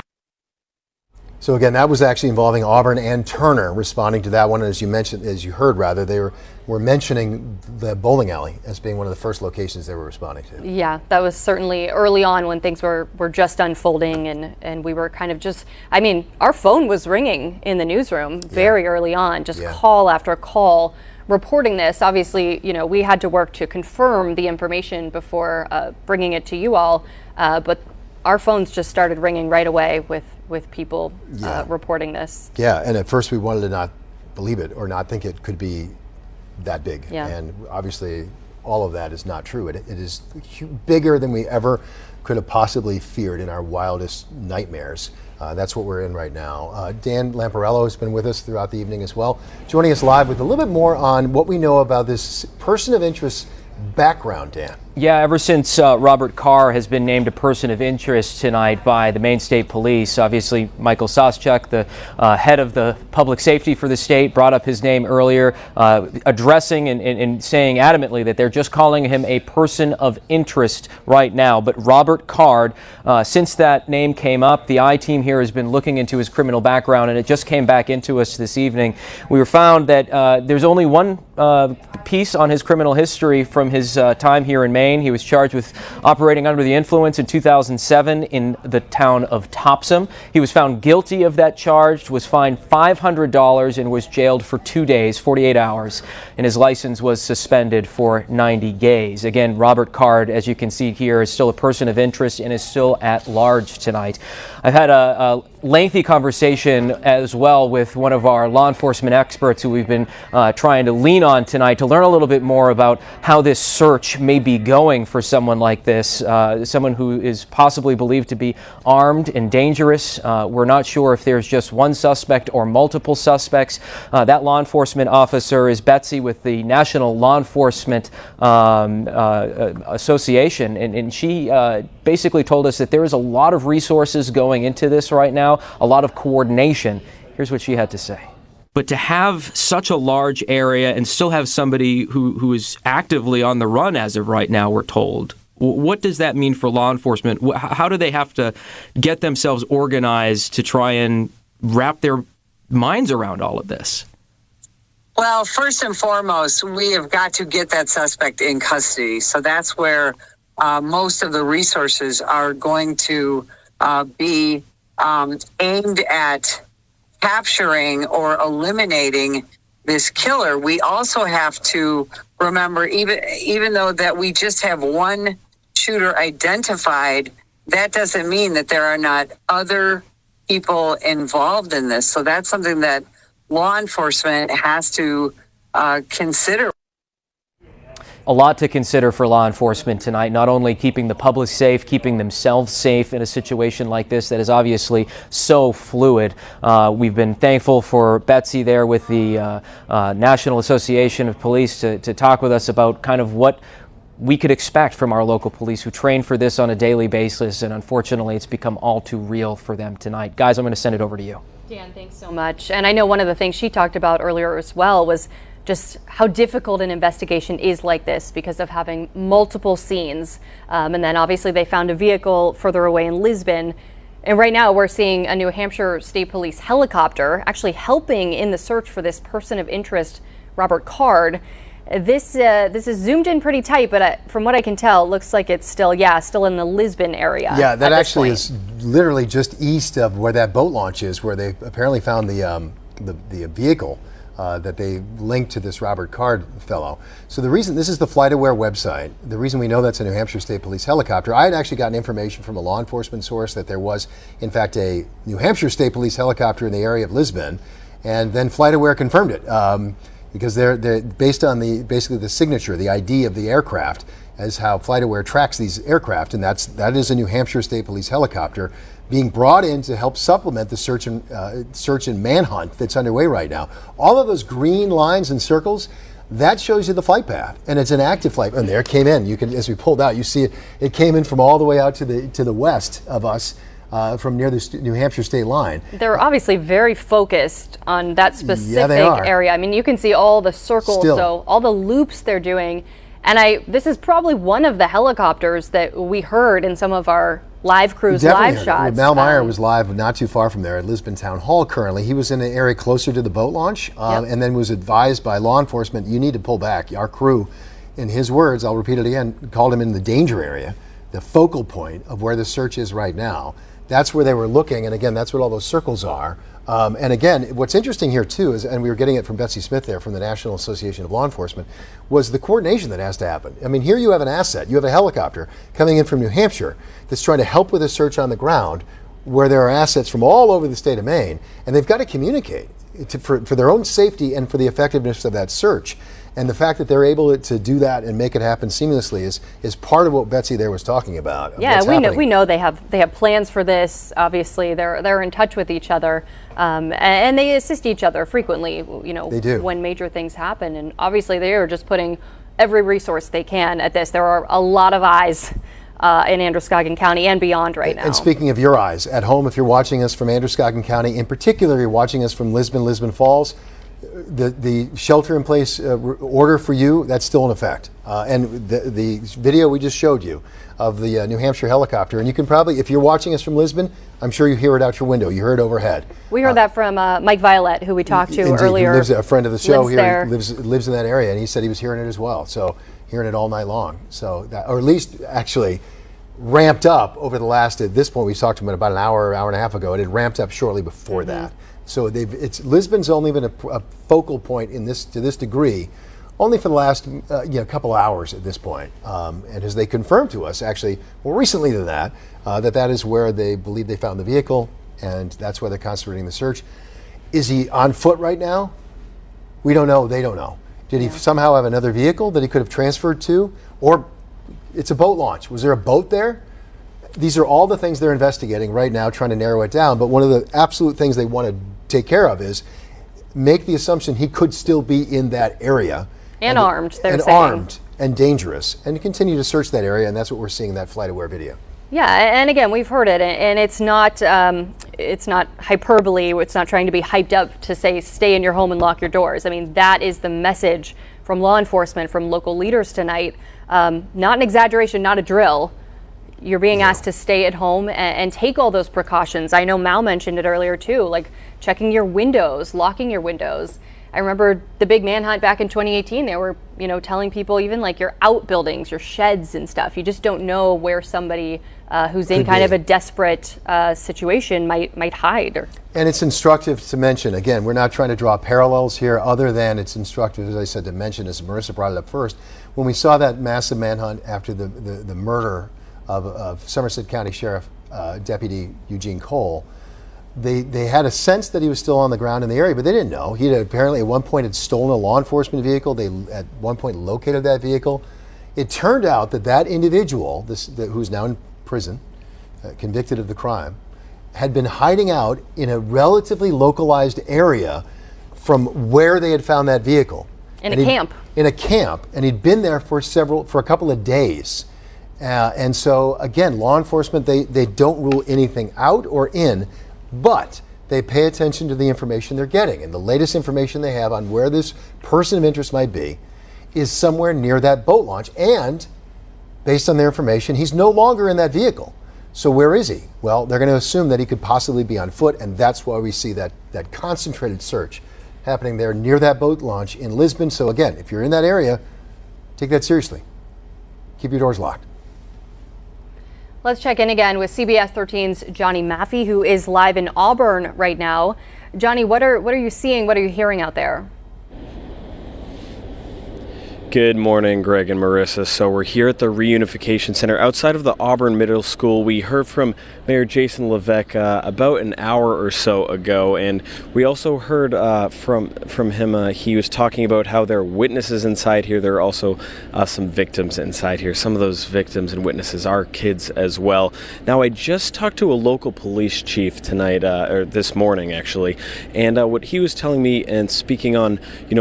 So again, that was actually involving Auburn and Turner responding to that one. And as you mentioned, as you heard rather, they were mentioning the bowling alley as being one of the first locations they were responding to. Yeah, that was certainly early on when things were just unfolding, and we were kind of just, I mean, our phone was ringing in the newsroom very early on, just call after call reporting this. Obviously, you know, we had to work to confirm the information before bringing it to you all, but our phones just started ringing right away with people reporting this. Yeah, and at first we wanted to not believe it or not think it could be that big. Yeah. And obviously all of that is not true. It is bigger than we ever could have possibly feared in our wildest nightmares. That's what we're in right now. Dan Lamparello has been with us throughout the evening as well, joining us live with a little bit more on what we know about this person of interest background, Dan. Yeah, ever since Robert Carr has been named a person of interest tonight by the Maine State Police, obviously Michael Soschuk, the head of the public safety for the state, brought up his name earlier, addressing and saying adamantly that they're just calling him a person of interest right now. But Robert Carr, since that name came up, the I-team here has been looking into his criminal background, and it just came back into us this evening. We found that there's only one piece on his criminal history from his time here in Maine. He was charged with operating under the influence in 2007 in the town of Topsham. He was found guilty of that charge, was fined $500, and was jailed for 2 days, 48 hours, and his license was suspended for 90 days. Again, Robert Carr, as you can see here, is still a person of interest and is still at large tonight. I've had a lengthy conversation as well with one of our law enforcement experts who we've been trying to lean on tonight to learn a little bit more about how this search may be going for someone like this, someone who is possibly believed to be armed and dangerous. We're not sure if there's just one suspect or multiple suspects. That law enforcement officer is Betsy with the National Law Enforcement Association, and she basically told us that there is a lot of resources going into this right now, a lot of coordination. Here's what she had to say. But to have such a large area and still have somebody who is actively on the run as of right now, we're told, what does that mean for law enforcement? How do they have to get themselves organized to try and wrap their minds around all of this? Well, first and foremost, we have got to get that suspect in custody. So that's where most of the resources are going to be aimed at capturing or eliminating this killer. We also have to remember, even though that we just have one shooter identified, that doesn't mean that there are not other people involved in this. So that's something that law enforcement has to consider. A lot to consider for law enforcement tonight, not only keeping the public safe, keeping themselves safe in a situation like this that is obviously so fluid. We've been thankful for Betsy there with the National Association of Police to talk with us about kind of what we could expect from our local police who train for this on a daily basis, and unfortunately it's become all too real for them tonight. Guys, I'm going to send it over to you. Dan, thanks so much. And I know one of the things she talked about earlier as well was just how difficult an investigation is like this because of having multiple scenes. And then obviously they found a vehicle further away in Lisbon. And right now we're seeing a New Hampshire State Police helicopter actually helping in the search for this person of interest, Robert Carr. This is zoomed in pretty tight, but from what I can tell, it looks like it's still in the Lisbon area. Yeah, that actually is literally just east of where that boat launch is, where they apparently found the vehicle that they linked to this Robert Carr fellow. So the reason, this is the FlightAware website, the reason we know that's a New Hampshire State Police helicopter, I had actually gotten information from a law enforcement source that there was, in fact, a New Hampshire State Police helicopter in the area of Lisbon, and then FlightAware confirmed it. because they're based on basically the signature, the ID of the aircraft, as how FlightAware tracks these aircraft, and that is a New Hampshire State Police helicopter being brought in to help supplement the search and manhunt that's underway right now. All of those green lines and circles, that shows you the flight path, and it's an active flight. And there it came in. You can, as we pulled out, you see it. It came in from all the way out to the west of us, from near the New Hampshire state line. They're obviously very focused on that specific they are. area. I mean, you can see all the circles, so all the loops they're doing. And this is probably one of the helicopters that we heard in some of our live crews live shots. Mal Meyer was live not too far from there at Lisbon Town Hall currently. He was in an area closer to the boat launch, and then was advised by law enforcement, you need to pull back. Our crew, in his words, I'll repeat it again, called him in the danger area, the focal point of where the search is right now. That's where they were looking, and again, that's what all those circles are. And again, what's interesting here too is, and we were getting it from Betsy Smith there from the National Association of Law Enforcement, was the coordination that has to happen. I mean, here you have an asset, you have a helicopter coming in from New Hampshire that's trying to help with a search on the ground where there are assets from all over the state of Maine, and they've got to communicate for their own safety and for the effectiveness of that search. And the fact that they're able to do that and make it happen seamlessly is part of what Betsy there was talking about. Yeah, we know they have plans for this. Obviously, they're in touch with each other, and they assist each other frequently. You know, they do when major things happen, and obviously they are just putting every resource they can at this. There are a lot of eyes in Androscoggin County and beyond right now. And speaking of your eyes at home, if you're watching us from Androscoggin County, in particular, you're watching us from Lisbon Falls. The shelter-in-place order for you, that's still in effect. And the video we just showed you of the New Hampshire helicopter, and you can probably, if you're watching us from Lisbon, I'm sure you hear it out your window. You heard it overhead. We heard that from Mike Violette, who we talked to indeed, earlier. Who lives, a friend of the show here, lives lives in that area, and he said he was hearing it as well. So hearing it all night long. So that, or at least actually ramped up over the last, at this point we talked to him about an hour and a half ago. It had ramped up shortly before that. So Lisbon's only been a focal point to this degree, only for the last couple hours at this point. And as they confirmed to us, actually more recently than that, that is where they believe they found the vehicle, and that's where they're concentrating the search. Is he on foot right now? We don't know. They don't know. Did he somehow have another vehicle that he could have transferred to, or it's a boat launch? Was there a boat there? These are all the things they're investigating right now, trying to narrow it down. But one of the absolute things they want to take care of is make the assumption he could still be in that area. And armed, they're saying. And armed and dangerous. And continue to search that area, and that's what we're seeing in that FlightAware video. Yeah, and again, we've heard it, and it's not hyperbole. It's not trying to be hyped up to say stay in your home and lock your doors. I mean, that is the message from law enforcement, from local leaders tonight. Not an exaggeration, not a drill. You're being asked to stay at home and take all those precautions. I know Mal mentioned it earlier too, like checking your windows, locking your windows. I remember the big manhunt back in 2018. They were, telling people even like your outbuildings, your sheds and stuff. You just don't know where somebody who's in kind of a desperate situation might hide. And it's instructive to mention, again, we're not trying to draw parallels here, other than it's instructive, as I said, to mention, as Marissa brought it up first, when we saw that massive manhunt after the murder of Somerset County Sheriff Deputy Eugene Cole, they had a sense that he was still on the ground in the area, but they didn't know. He had apparently at one point had stolen a law enforcement vehicle. They at one point located that vehicle. It turned out that individual, who's now in prison, convicted of the crime, had been hiding out in a relatively localized area from where they had found that vehicle. In a camp. In a camp, and he'd been there for a couple of days. And so, again, law enforcement, they don't rule anything out or in, but they pay attention to the information they're getting. And the latest information they have on where this person of interest might be is somewhere near that boat launch. And based on their information, he's no longer in that vehicle. So where is he? Well, they're going to assume that he could possibly be on foot, and that's why we see that concentrated search happening there near that boat launch in Lisbon. So again, if you're in that area, take that seriously. Keep your doors locked. Let's check in again with CBS 13's Johnny Maffey, who is live in Auburn right now. Johnny, what are you seeing? What are you hearing out there? Good morning, Greg and Marissa. So we're here at the Reunification Center outside of the Auburn Middle School. We heard from Mayor Jason Levesque about an hour or so ago, and we also heard from him. He was talking about how there are witnesses inside here. There are also some victims inside here. Some of those victims and witnesses are kids as well. Now, I just talked to a local police chief tonight, or this morning actually, and what he was telling me and speaking on,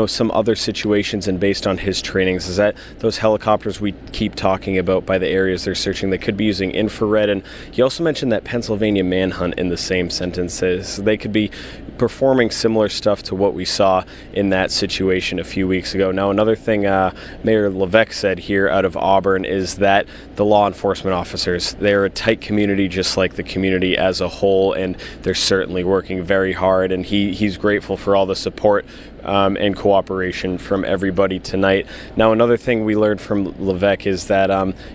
some other situations and based on his trainings is that those helicopters we keep talking about by the areas they're searching, they could be using infrared, and he also mentioned that Pennsylvania Manhunt in the same sentences. They could be performing similar stuff to what we saw in that situation a few weeks ago. Now, another thing Mayor Levesque said here out of Auburn is that the law enforcement officers, they're a tight community just like the community as a whole, and they're certainly working very hard, and he's grateful for all the support and cooperation from everybody tonight. Now, another thing we learned from Levesque is that,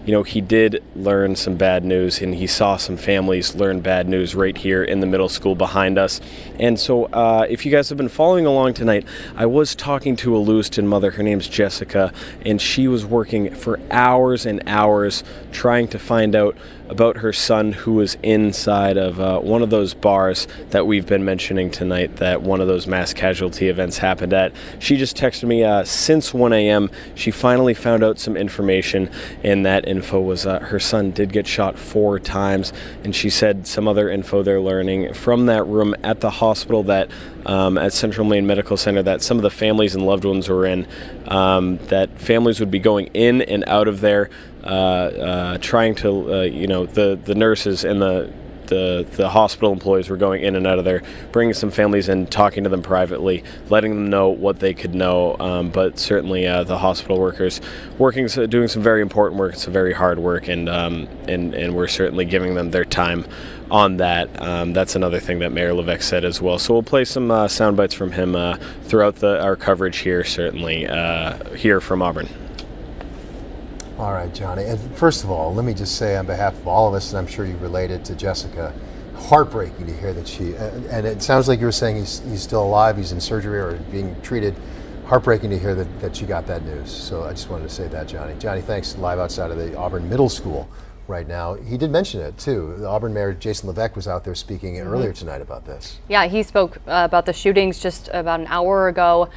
he did learn some bad news, and he saw some families learn bad news right here in the middle school behind us. And so if you guys have been following along tonight, I was talking to a Lewiston mother. Her name's Jessica, and she was working for hours and hours trying to find out about her son who was inside of one of those bars that we've been mentioning tonight, that one of those mass casualty events happened at. She just texted me since 1 a.m. She finally found out some information, and that info was her son did get shot 4 times, and she said some other info they're learning from that room at the hospital that at Central Maine Medical Center that some of the families and loved ones were in, that families would be going in and out of there, trying to, the nurses and the hospital employees were going in and out of there, bringing some families in, talking to them privately, letting them know what they could know. But certainly the hospital workers doing some very important work, some very hard work, and we're certainly giving them their time on that. That's another thing that Mayor Levesque said as well. So we'll play some sound bites from him throughout our coverage here, certainly here from Auburn. All right, Johnny. And first of all, let me just say on behalf of all of us, and I'm sure you related to Jessica, heartbreaking to hear that and it sounds like you were saying he's still alive, he's in surgery or being treated. Heartbreaking to hear that you got that news. So I just wanted to say that, Johnny. Johnny, thanks. Live outside of the Auburn Middle School right now. He did mention it too. The Auburn Mayor Jason Levesque was out there speaking earlier tonight about this. Yeah, he spoke about the shootings just about an hour ago.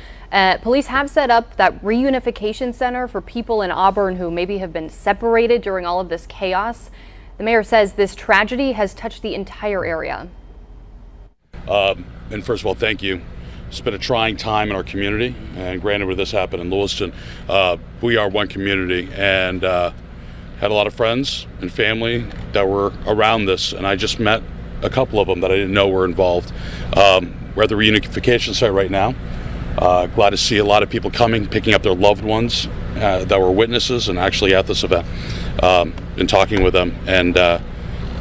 Police have set up that reunification center for people in Auburn who maybe have been separated during all of this chaos. The mayor says this tragedy has touched the entire area. And first of all, thank you. It's been a trying time in our community, and granted, where this happened in Lewiston, we are one community, and had a lot of friends and family that were around this, and I just met a couple of them that I didn't know were involved. We're at the reunification site right now. Glad to see a lot of people coming, picking up their loved ones that were witnesses and actually at this event, and talking with them. And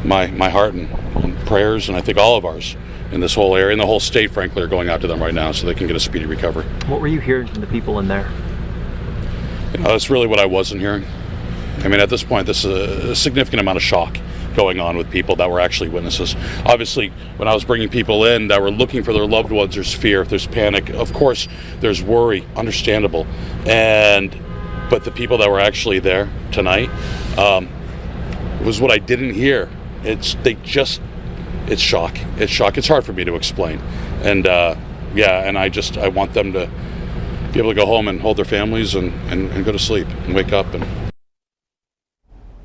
my heart and prayers, and I think all of ours in this whole area and the whole state, frankly, are going out to them right now so they can get a speedy recovery. What were you hearing from the people in there? That's really what I wasn't hearing. I mean, at this point, this is a significant amount of shock going on with people that were actually witnesses. Obviously, when I was bringing people in that were looking for their loved ones, there's fear, there's panic. Of course, there's worry, understandable. But the people that were actually there tonight was what I didn't hear. It's shock. It's shock. It's hard for me to explain. And and I want them to be able to go home and hold their families and go to sleep and wake up. And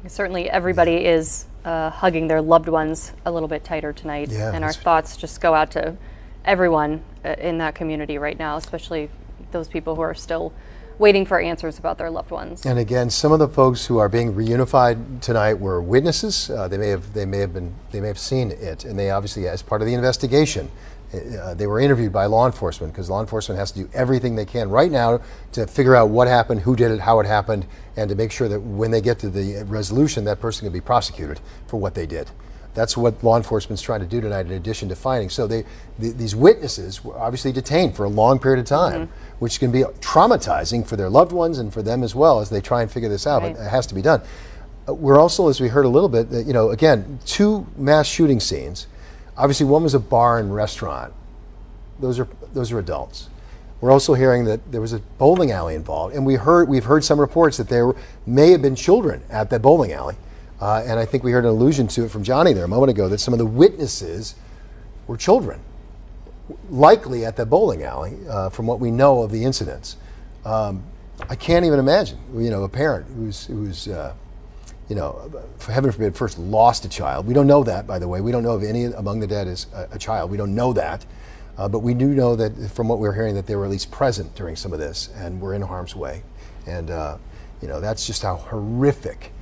certainly everybody is hugging their loved ones a little bit tighter tonight. Yeah, and our thoughts just go out to everyone in that community right now, especially those people who are still waiting for answers about their loved ones. And again, some of the folks who are being reunified tonight were witnesses. They may have seen it, and they obviously, as part of the investigation, they were interviewed by law enforcement, because law enforcement has to do everything they can right now to figure out what happened, who did it, how it happened, and to make sure that when they get to the resolution, that person can be prosecuted for what they did. That's what law enforcement's trying to do tonight, in addition to finding. So these witnesses were obviously detained for a long period of time, which can be traumatizing for their loved ones and for them as well as they try and figure this out, but it has to be done. We're also, as we heard a little bit, again, 2 mass shooting scenes. Obviously, one was a bar and restaurant. Those are adults. We're also hearing that there was a bowling alley involved, and we've heard some reports that there may have been children at that bowling alley. And I think we heard an allusion to it from Johnny there a moment ago, that some of the witnesses were children, likely at that bowling alley, from what we know of the incidents. I can't even imagine, a parent who's for heaven forbid, first lost a child. We don't know that, by the way. We don't know if any among the dead is a child. We don't know that. But we do know that from what we're hearing that they were at least present during some of this and were in harm's way. And, that's just how horrific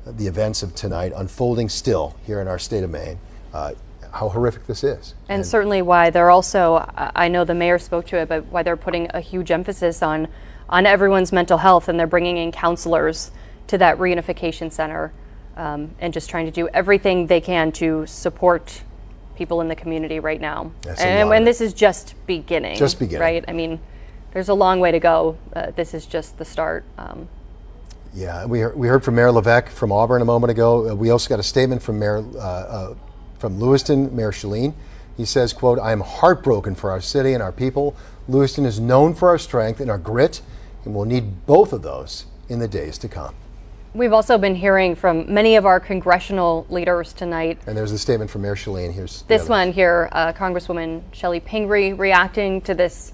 the events of tonight unfolding still here in our state of Maine, how horrific this is. And certainly why they're also, I know the mayor spoke to it, but why they're putting a huge emphasis on everyone's mental health, and they're bringing in counselors to that reunification center, and just trying to do everything they can to support people in the community right now. And this is just beginning. Just beginning. Right? I mean, there's a long way to go. This is just the start. Yeah, we heard from Mayor Levesque from Auburn a moment ago. We also got a statement from from Lewiston, Mayor Shalene. He says, quote, "I am heartbroken for our city and our people. Lewiston is known for our strength and our grit, and we'll need both of those in the days to come." We've also been hearing from many of our congressional leaders tonight. And there's a statement from Mayor Shalene. Here's this one here, Congresswoman Shelley Pingree reacting to this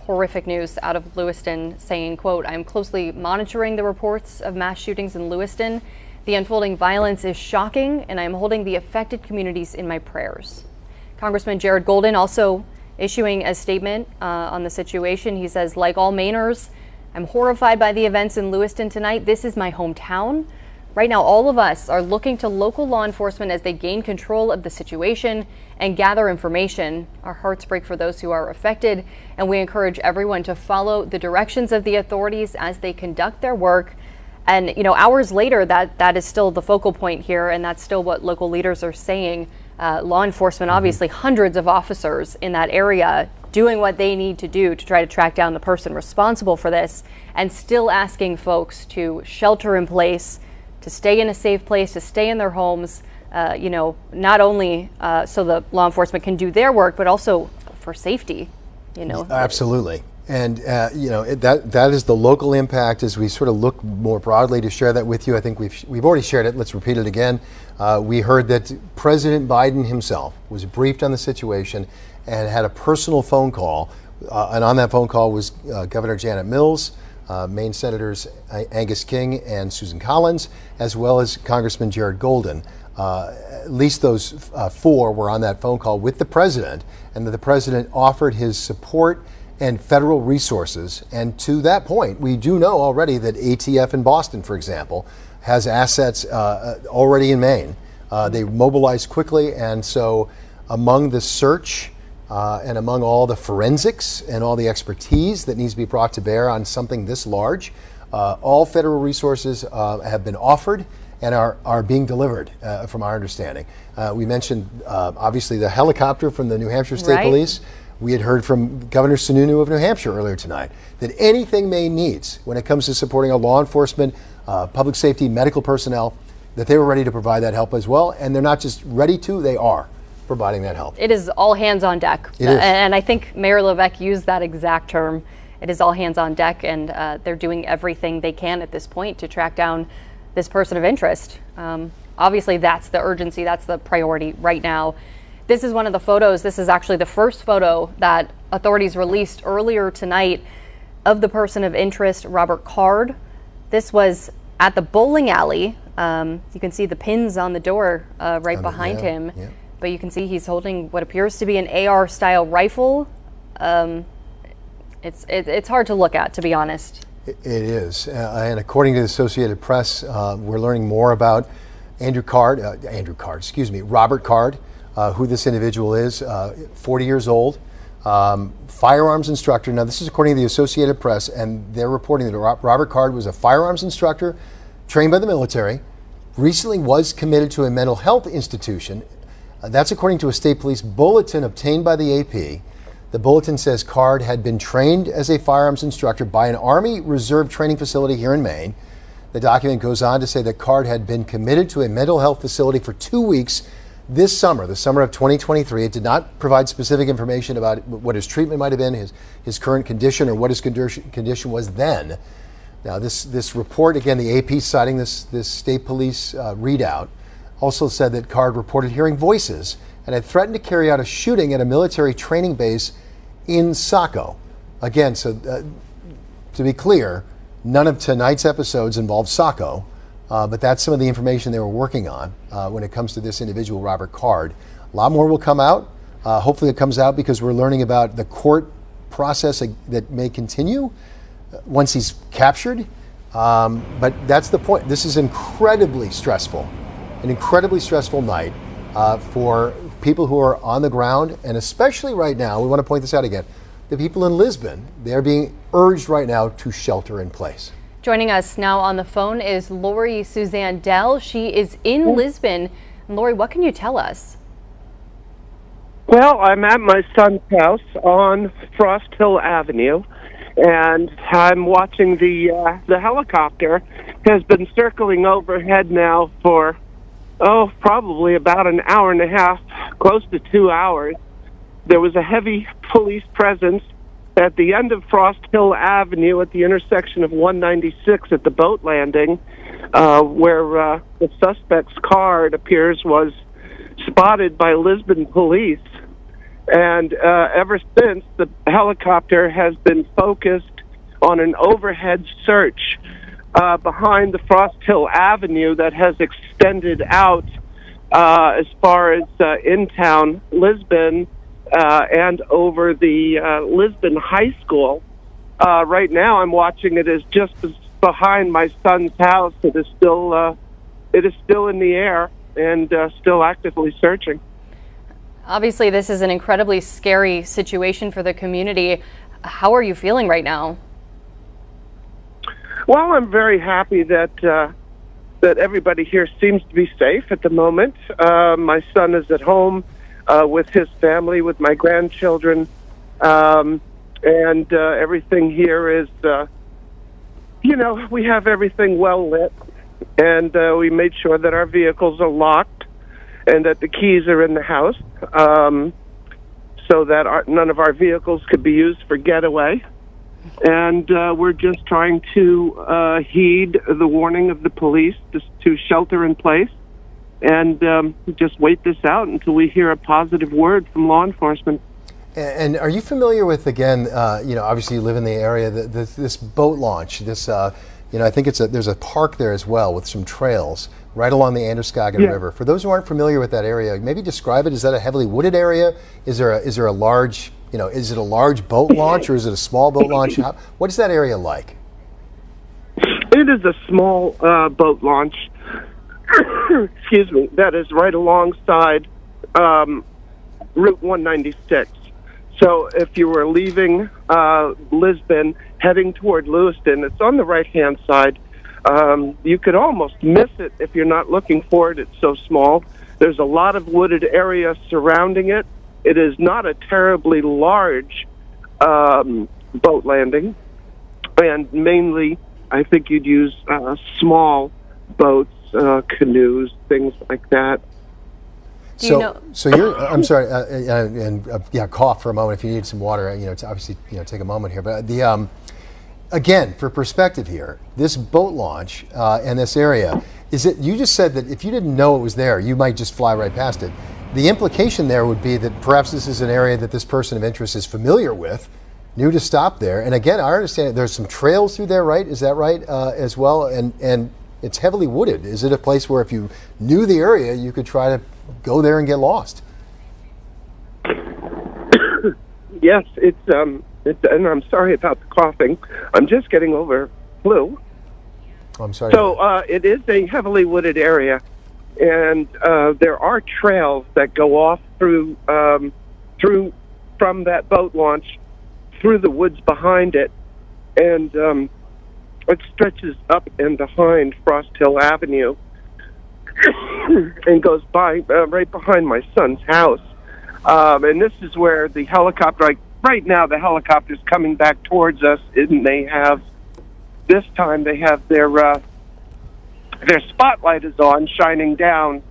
horrific news out of Lewiston, saying, quote, "I'm closely monitoring the reports of mass shootings in Lewiston. The unfolding violence is shocking, and I'm holding the affected communities in my prayers." Congressman Jared Golden also issuing a statement on the situation. He says, "Like all Mainers, I'm horrified by the events in Lewiston tonight. This is my hometown. Right now, all of us are looking to local law enforcement as they gain control of the situation and gather information. Our hearts break for those who are affected, and we encourage everyone to follow the directions of the authorities as they conduct their work." And, hours later, that is still the focal point here, and that's still what local leaders are saying. Law enforcement, obviously hundreds of officers in that area doing what they need to do to try to track down the person responsible for this, and still asking folks to shelter in place, to stay in a safe place, to stay in their homes, not only so the law enforcement can do their work, but also for safety, Absolutely. And, that is the local impact. As we sort of look more broadly to share that with you, I think we've already shared it. Let's repeat it again. We heard that President Biden himself was briefed on the situation and had a personal phone call. And on that phone call was Governor Janet Mills, Maine Senators Angus King and Susan Collins, as well as Congressman Jared Golden. At least those four were on that phone call with the president, and that the president offered his support and federal resources. And to that point, we do know already that ATF in Boston, for example, has assets already in Maine. They mobilized quickly, and so among the search and among all the forensics and all the expertise that needs to be brought to bear on something this large, all federal resources have been offered and are being delivered, from our understanding. We mentioned, obviously, the helicopter from the New Hampshire State Police. We had heard from Governor Sununu of New Hampshire earlier tonight that anything Maine needs when it comes to supporting our law enforcement, public safety, medical personnel, that they were ready to provide that help as well. And they're not just ready to, they are providing that help. It is all hands on deck. It is. And I think Mayor Levesque used that exact term. It is all hands on deck, and they're doing everything they can at this point to track down this person of interest. Obviously, that's the urgency, that's the priority right now. This is one of the photos. This is actually the first photo that authorities released earlier tonight of the person of interest, Robert Card. This was at the bowling alley. You can see the pins on the door right behind him. Yeah. But you can see he's holding what appears to be an AR-style rifle. It's hard to look at, to be honest. It is. And according to the Associated Press, we're learning more about Robert Card. Who this individual is, 40 years old, firearms instructor. Now, this is according to the Associated Press, and they're reporting that Robert Card was a firearms instructor trained by the military, recently was committed to a mental health institution. That's according to a state police bulletin obtained by the AP. The bulletin says Card had been trained as a firearms instructor by an Army Reserve training facility here in Maine. The document goes on to say that Card had been committed to a mental health facility for 2 weeks this summer, the summer of 2023. It did not provide specific information about what his treatment might have been, his current condition, or what his condition was then. Now, this report, again, the AP citing this state police readout, also said that Card reported hearing voices and had threatened to carry out a shooting at a military training base in Saco. Again, so to be clear, none of tonight's episodes involved Saco, but that's some of the information they were working on when it comes to this individual, Robert Card. A lot more will come out. Hopefully it comes out because we're learning about the court process that may continue once he's captured. But that's the point. This is incredibly stressful, an incredibly stressful night for people who are on the ground, and especially right now, we want to point this out again, the people in Lisbon, they're being urged right now to shelter in place. Joining us now on the phone is Lori Suzanne Dell. She is in Lisbon. Lori, what can you tell us? Well, I'm at my son's house on Frost Hill Avenue, and I'm watching the helicopter has been circling overhead now for, probably about an hour and a half, close to 2 hours. There was a heavy police presence at the end of Frost Hill Avenue at the intersection of 196 at the boat landing, where the suspect's car, it appears, was spotted by Lisbon police. And ever since, the helicopter has been focused on an overhead search behind the Frost Hill Avenue that has extended out as far as in-town Lisbon and over the Lisbon High School. Right now, I'm watching it as just behind my son's house. It is still in the air and still actively searching. Obviously, this is an incredibly scary situation for the community. How are you feeling right now? Well, I'm very happy that that everybody here seems to be safe at the moment. My son is at home with his family, with my grandchildren, and everything here is, we have everything well lit, and we made sure that our vehicles are locked and that the keys are in the house, so that none of our vehicles could be used for getaway. And we're just trying to heed the warning of the police to shelter in place and just wait this out until we hear a positive word from law enforcement. And are you familiar with, again, obviously you live in the area, this boat launch, I think there's a park there as well with some trails right along the Androscoggin River. For those who aren't familiar with that area, maybe describe it. Is that a heavily wooded area? Is there a large, is it a large boat launch or is it a small boat launch? What is that area like? It is a small boat launch, excuse me, that is right alongside Route 196. So if you were leaving Lisbon, heading toward Lewiston, it's on the right-hand side. You could almost miss it if you're not looking for it. It's so small. There's a lot of wooded area surrounding it. It is not a terribly large boat landing, and mainly I think you'd use small boats, canoes, things like that. So you're, I'm sorry, cough for a moment if you need some water. It's obviously, take a moment here. But again, for perspective here, this boat launch and this area, you just said that if you didn't know it was there, you might just fly right past it. The implication there would be that perhaps this is an area that this person of interest is familiar with, knew to stop there. And again, I understand there's some trails through there, right? Is that right, as well? And it's heavily wooded. Is it a place where if you knew the area, you could try to go there and get lost? Yes, and I'm sorry about the coughing. I'm just getting over flu. I'm sorry. So it is a heavily wooded area, and there are trails that go off through from that boat launch through the woods behind it, and it stretches up and behind Frost Hill Avenue and goes by right behind my son's house. And this is where the helicopter, right now the helicopter's coming back towards us, and this time they have their spotlight is on, shining down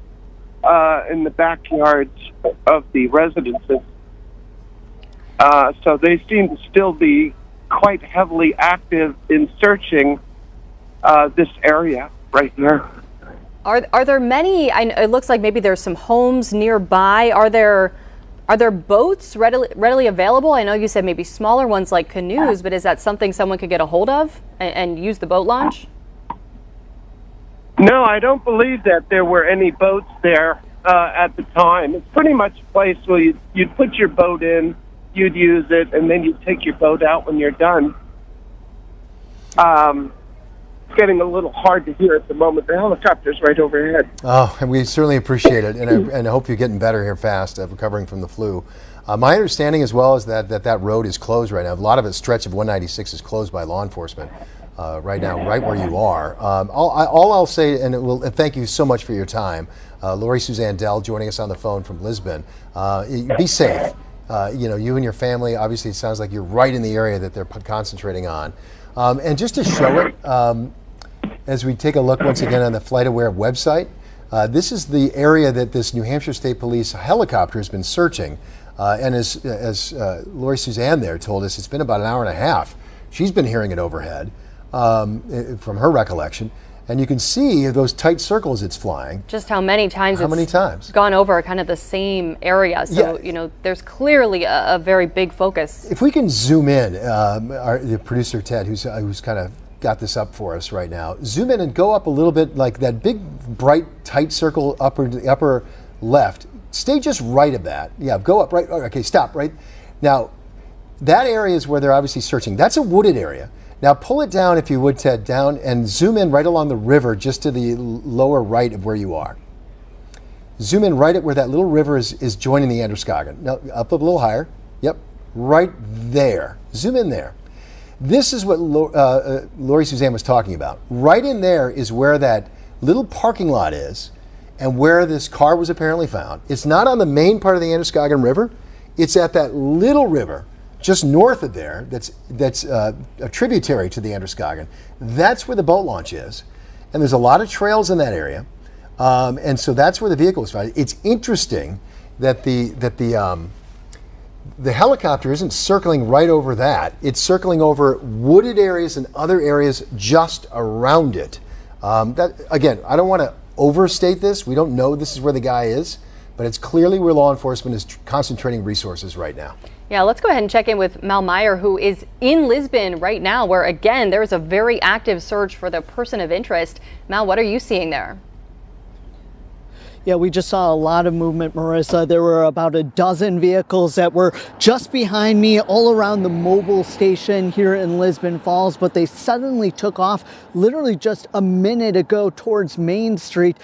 in the backyards of the residences. So they seem to still be quite heavily active in searching this area right here. Are there many? It looks like maybe there's some homes nearby. Are there boats readily available? I know you said maybe smaller ones like canoes, but is that something someone could get a hold of and use the boat launch? No, I don't believe that there were any boats there at the time. It's pretty much a place where you'd put your boat in, you'd use it, and then you'd take your boat out when you're done. It's getting a little hard to hear at the moment. The helicopter's right overhead. Oh, and we certainly appreciate it, and I hope you're getting better here fast, recovering from the flu. My understanding as well is that road is closed right now. A lot of its stretch of 196 is closed by law enforcement right now, right where you are. All I'll say, and thank you so much for your time, Lori Suzanne Dell joining us on the phone from Lisbon. Be safe. You and your family, obviously it sounds like you're right in the area that they're concentrating on. And just to show it, as we take a look once again on the FlightAware website, this is the area that this New Hampshire State Police helicopter has been searching. And as Lori Suzanne there told us, it's been about an hour and a half. She's been hearing it overhead from her recollection. And you can see those tight circles it's flying. Just how many times it's gone over kind of the same area. So, there's clearly a very big focus. If we can zoom in, the producer Ted, who's kind of got this up for us right now, zoom in and go up a little bit, like that big, bright, tight circle the upper left. Stay just right of that. Yeah, go up right. Okay, stop right. Now, that area is where they're obviously searching. That's a wooded area. Now pull it down, if you would, Ted, down and zoom in right along the river just to the lower right of where you are. Zoom in right at where that little river is joining the Androscoggin. Now up a little higher. Yep, right there. Zoom in there. This is what Lori Suzanne was talking about. Right in there is where that little parking lot is and where this car was apparently found. It's not on the main part of the Androscoggin River. It's at that little river just north of there that's a tributary to the Androscoggin. That's where the boat launch is. And there's a lot of trails in that area. And so that's where the vehicle was found. It's interesting that the helicopter isn't circling right over that. It's circling over wooded areas and other areas just around it. Again, I don't want to overstate this. We don't know this is where the guy is, but it's clearly where law enforcement is concentrating resources right now. Yeah, let's go ahead and check in with Mal Meyer, who is in Lisbon right now, where again, there is a very active search for the person of interest. Mal, what are you seeing there? Yeah, we just saw a lot of movement, Marissa. There were about a dozen vehicles that were just behind me all around the mobile station here in Lisbon Falls, but they suddenly took off literally just a minute ago towards Main Street.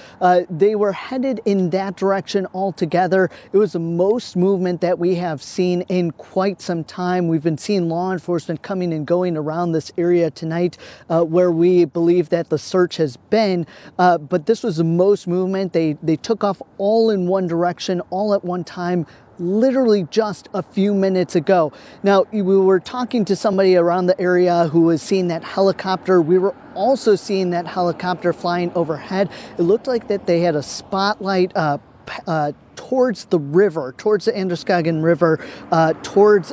They were headed in that direction altogether. It was the most movement that we have seen in quite some time. We've been seeing law enforcement coming and going around this area tonight where we believe that the search has been, but this was the most movement. They took off all in one direction, all at one time, literally just a few minutes ago. Now, we were talking to somebody around the area who was seeing that helicopter. We were also seeing that helicopter flying overhead. It looked like that they had a spotlight towards the river, towards the Androscoggin River, towards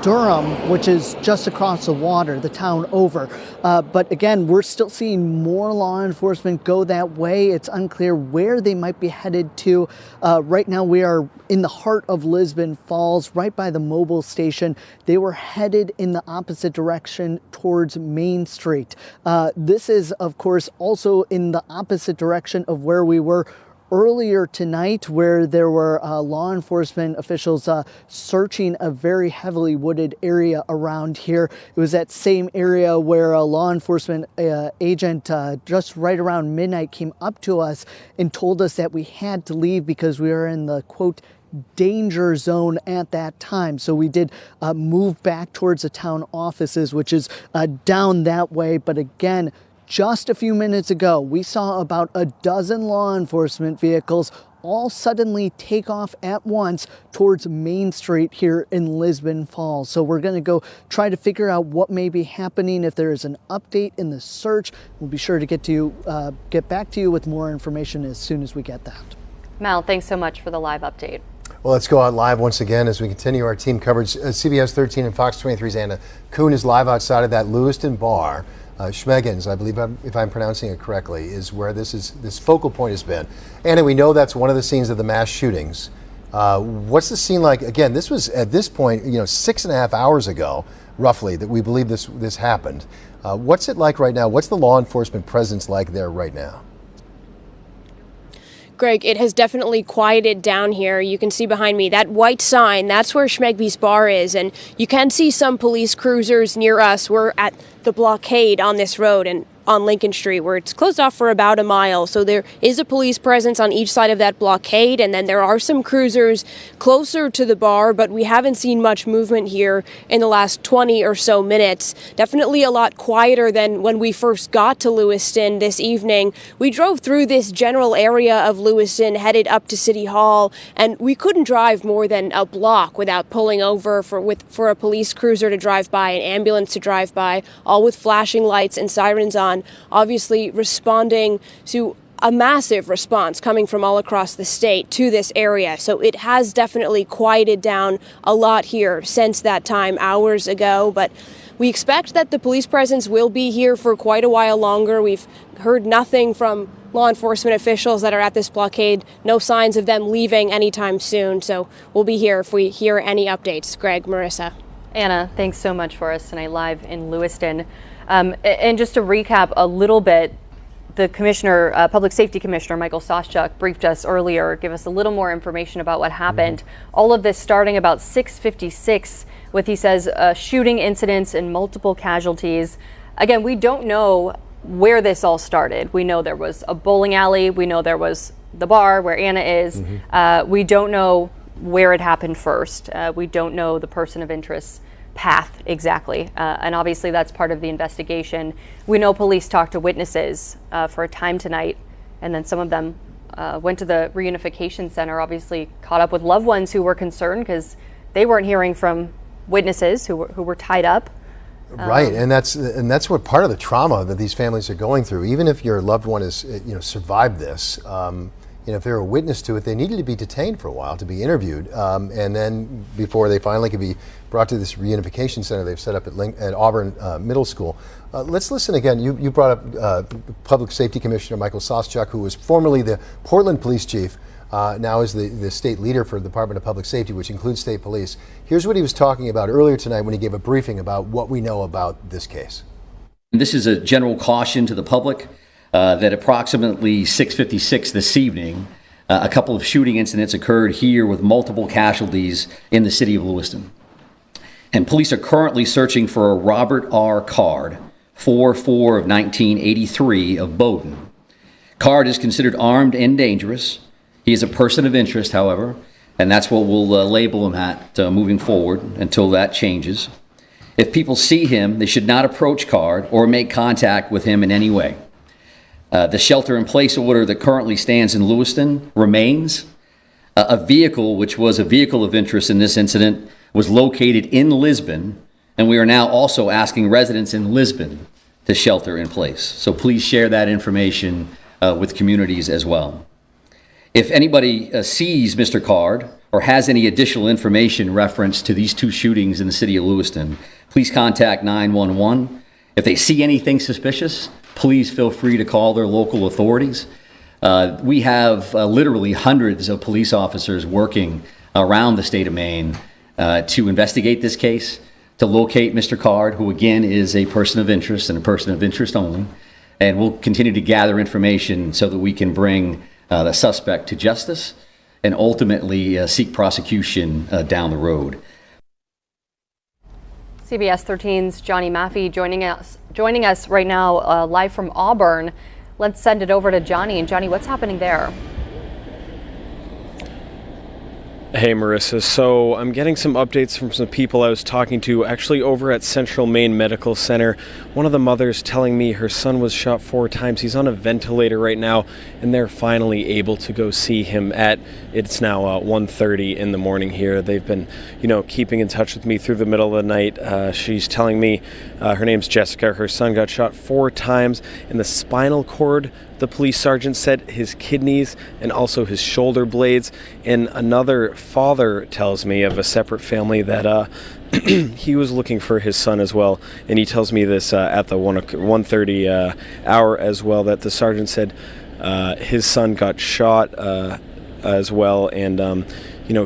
Durham, which is just across the water, the town over. But again, we're still seeing more law enforcement go that way. It's unclear where they might be headed to. Right now, we are in the heart of Lisbon Falls, right by the mobile station. They were headed in the opposite direction towards Main Street. This is, of course, also in the opposite direction of where we were earlier tonight, where there were law enforcement officials searching a very heavily wooded area around here. It was that same area where a law enforcement agent just right around midnight came up to us and told us that we had to leave because we were in the, quote, danger zone at that time. So we did move back towards the town offices, which is down that way. But again, just a few minutes ago, we saw about a dozen law enforcement vehicles all suddenly take off at once towards Main Street here in Lisbon Falls. So we're going to go try to figure out what may be happening. If there is an update in the search, we'll be sure to get back to you with more information as soon as we get that. Mal, thanks so much for the live update. Well, let's go out live once again as we continue our team coverage. CBS 13 and Fox 23's Anna Kuhn is live outside of that Lewiston bar. Schmeggins, I believe, if I'm pronouncing it correctly, is where this focal point has been. Anna, we know that's one of the scenes of the mass shootings. What's the scene like? Again, this was at this point, 6.5 hours ago, roughly, that we believe this happened. What's it like right now? What's the law enforcement presence like there right now? Greg, it has definitely quieted down here. You can see behind me that white sign. That's where Schmegby's bar is. And you can see some police cruisers near us. We're at the blockade on this road and on Lincoln Street, where it's closed off for about a mile. So there is a police presence on each side of that blockade, and then there are some cruisers closer to the bar, but we haven't seen much movement here in the last 20 or so minutes. Definitely a lot quieter than when we first got to Lewiston this evening. We drove through this general area of Lewiston, headed up to City Hall, and we couldn't drive more than a block without pulling over for a police cruiser to drive by, an ambulance to drive by, all with flashing lights and sirens on, obviously responding to a massive response coming from all across the state to this area. So it has definitely quieted down a lot here since that time hours ago, but we expect that the police presence will be here for quite a while longer. We've heard nothing from law enforcement officials that are at this blockade, no signs of them leaving anytime soon. So we'll be here if we hear any updates. Greg, Marissa. Anna, thanks so much for us tonight live in Lewiston. And just to recap a little bit, the commissioner, public safety commissioner Michael Soschuk, briefed us earlier, give us a little more information about what happened. All of this starting about 6:56 with, he says, shooting incidents and multiple casualties. Again, we don't know where this all started. We know there was a bowling alley. We know there was the bar where Anna is. We don't know where it happened first. We don't know the person of interest path exactly, and obviously that's part of the investigation. We know police talked to witnesses for a time tonight, and then some of them went to the reunification center, obviously caught up with loved ones who were concerned because they weren't hearing from witnesses who were tied up. Right, and that's what part of the trauma that these families are going through. Even if your loved one has survived this, if they're a witness to it, they needed to be detained for a while to be interviewed, and then before they finally could be brought to this reunification center they've set up at Auburn Middle School. Let's listen again. You brought up Public Safety Commissioner Michael Soschuk, who was formerly the Portland Police Chief, now is the state leader for the Department of Public Safety, which includes state police. Here's what he was talking about earlier tonight when he gave a briefing about what we know about this case. This is a general caution to the public that approximately 6:56 this evening, a couple of shooting incidents occurred here with multiple casualties in the city of Lewiston. And police are currently searching for a Robert R. Card, 4/4 of 1983 of Bowdoin. Card is considered armed and dangerous. He is a person of interest, however, and that's what we'll label him at moving forward until that changes. If people see him, they should not approach Card or make contact with him in any way. The shelter-in-place order that currently stands in Lewiston remains. A vehicle, which was a vehicle of interest in this incident, was located in Lisbon, and we are now also asking residents in Lisbon to shelter in place. So please share that information with communities as well. If anybody sees Mr. Card or has any additional information reference to these two shootings in the city of Lewiston, please contact 911. If they see anything suspicious, please feel free to call their local authorities. We have literally hundreds of police officers working around the state of Maine to investigate this case, to locate Mr. Card, who again is a person of interest and a person of interest only. And we'll continue to gather information so that we can bring the suspect to justice and ultimately seek prosecution down the road. CBS 13's Johnny Maffei joining us right now live from Auburn. Let's send it over to Johnny. And Johnny, what's happening there? Hey, Marissa. So I'm getting some updates from some people I was talking to actually over at Central Maine Medical Center. One of the mothers telling me her son was shot 4 times. He's on a ventilator right now, and they're finally able to go see him it's now 1:30 in the morning here. They've been, keeping in touch with me through the middle of the night. She's telling me her name's Jessica. Her son got shot 4 times in the spinal cord, The police sergeant said his kidneys and also his shoulder blades. And another father tells me of a separate family that he was looking for his son as well, and he tells me this at the 1:30 hour as well, that the sergeant said his son got shot as well, and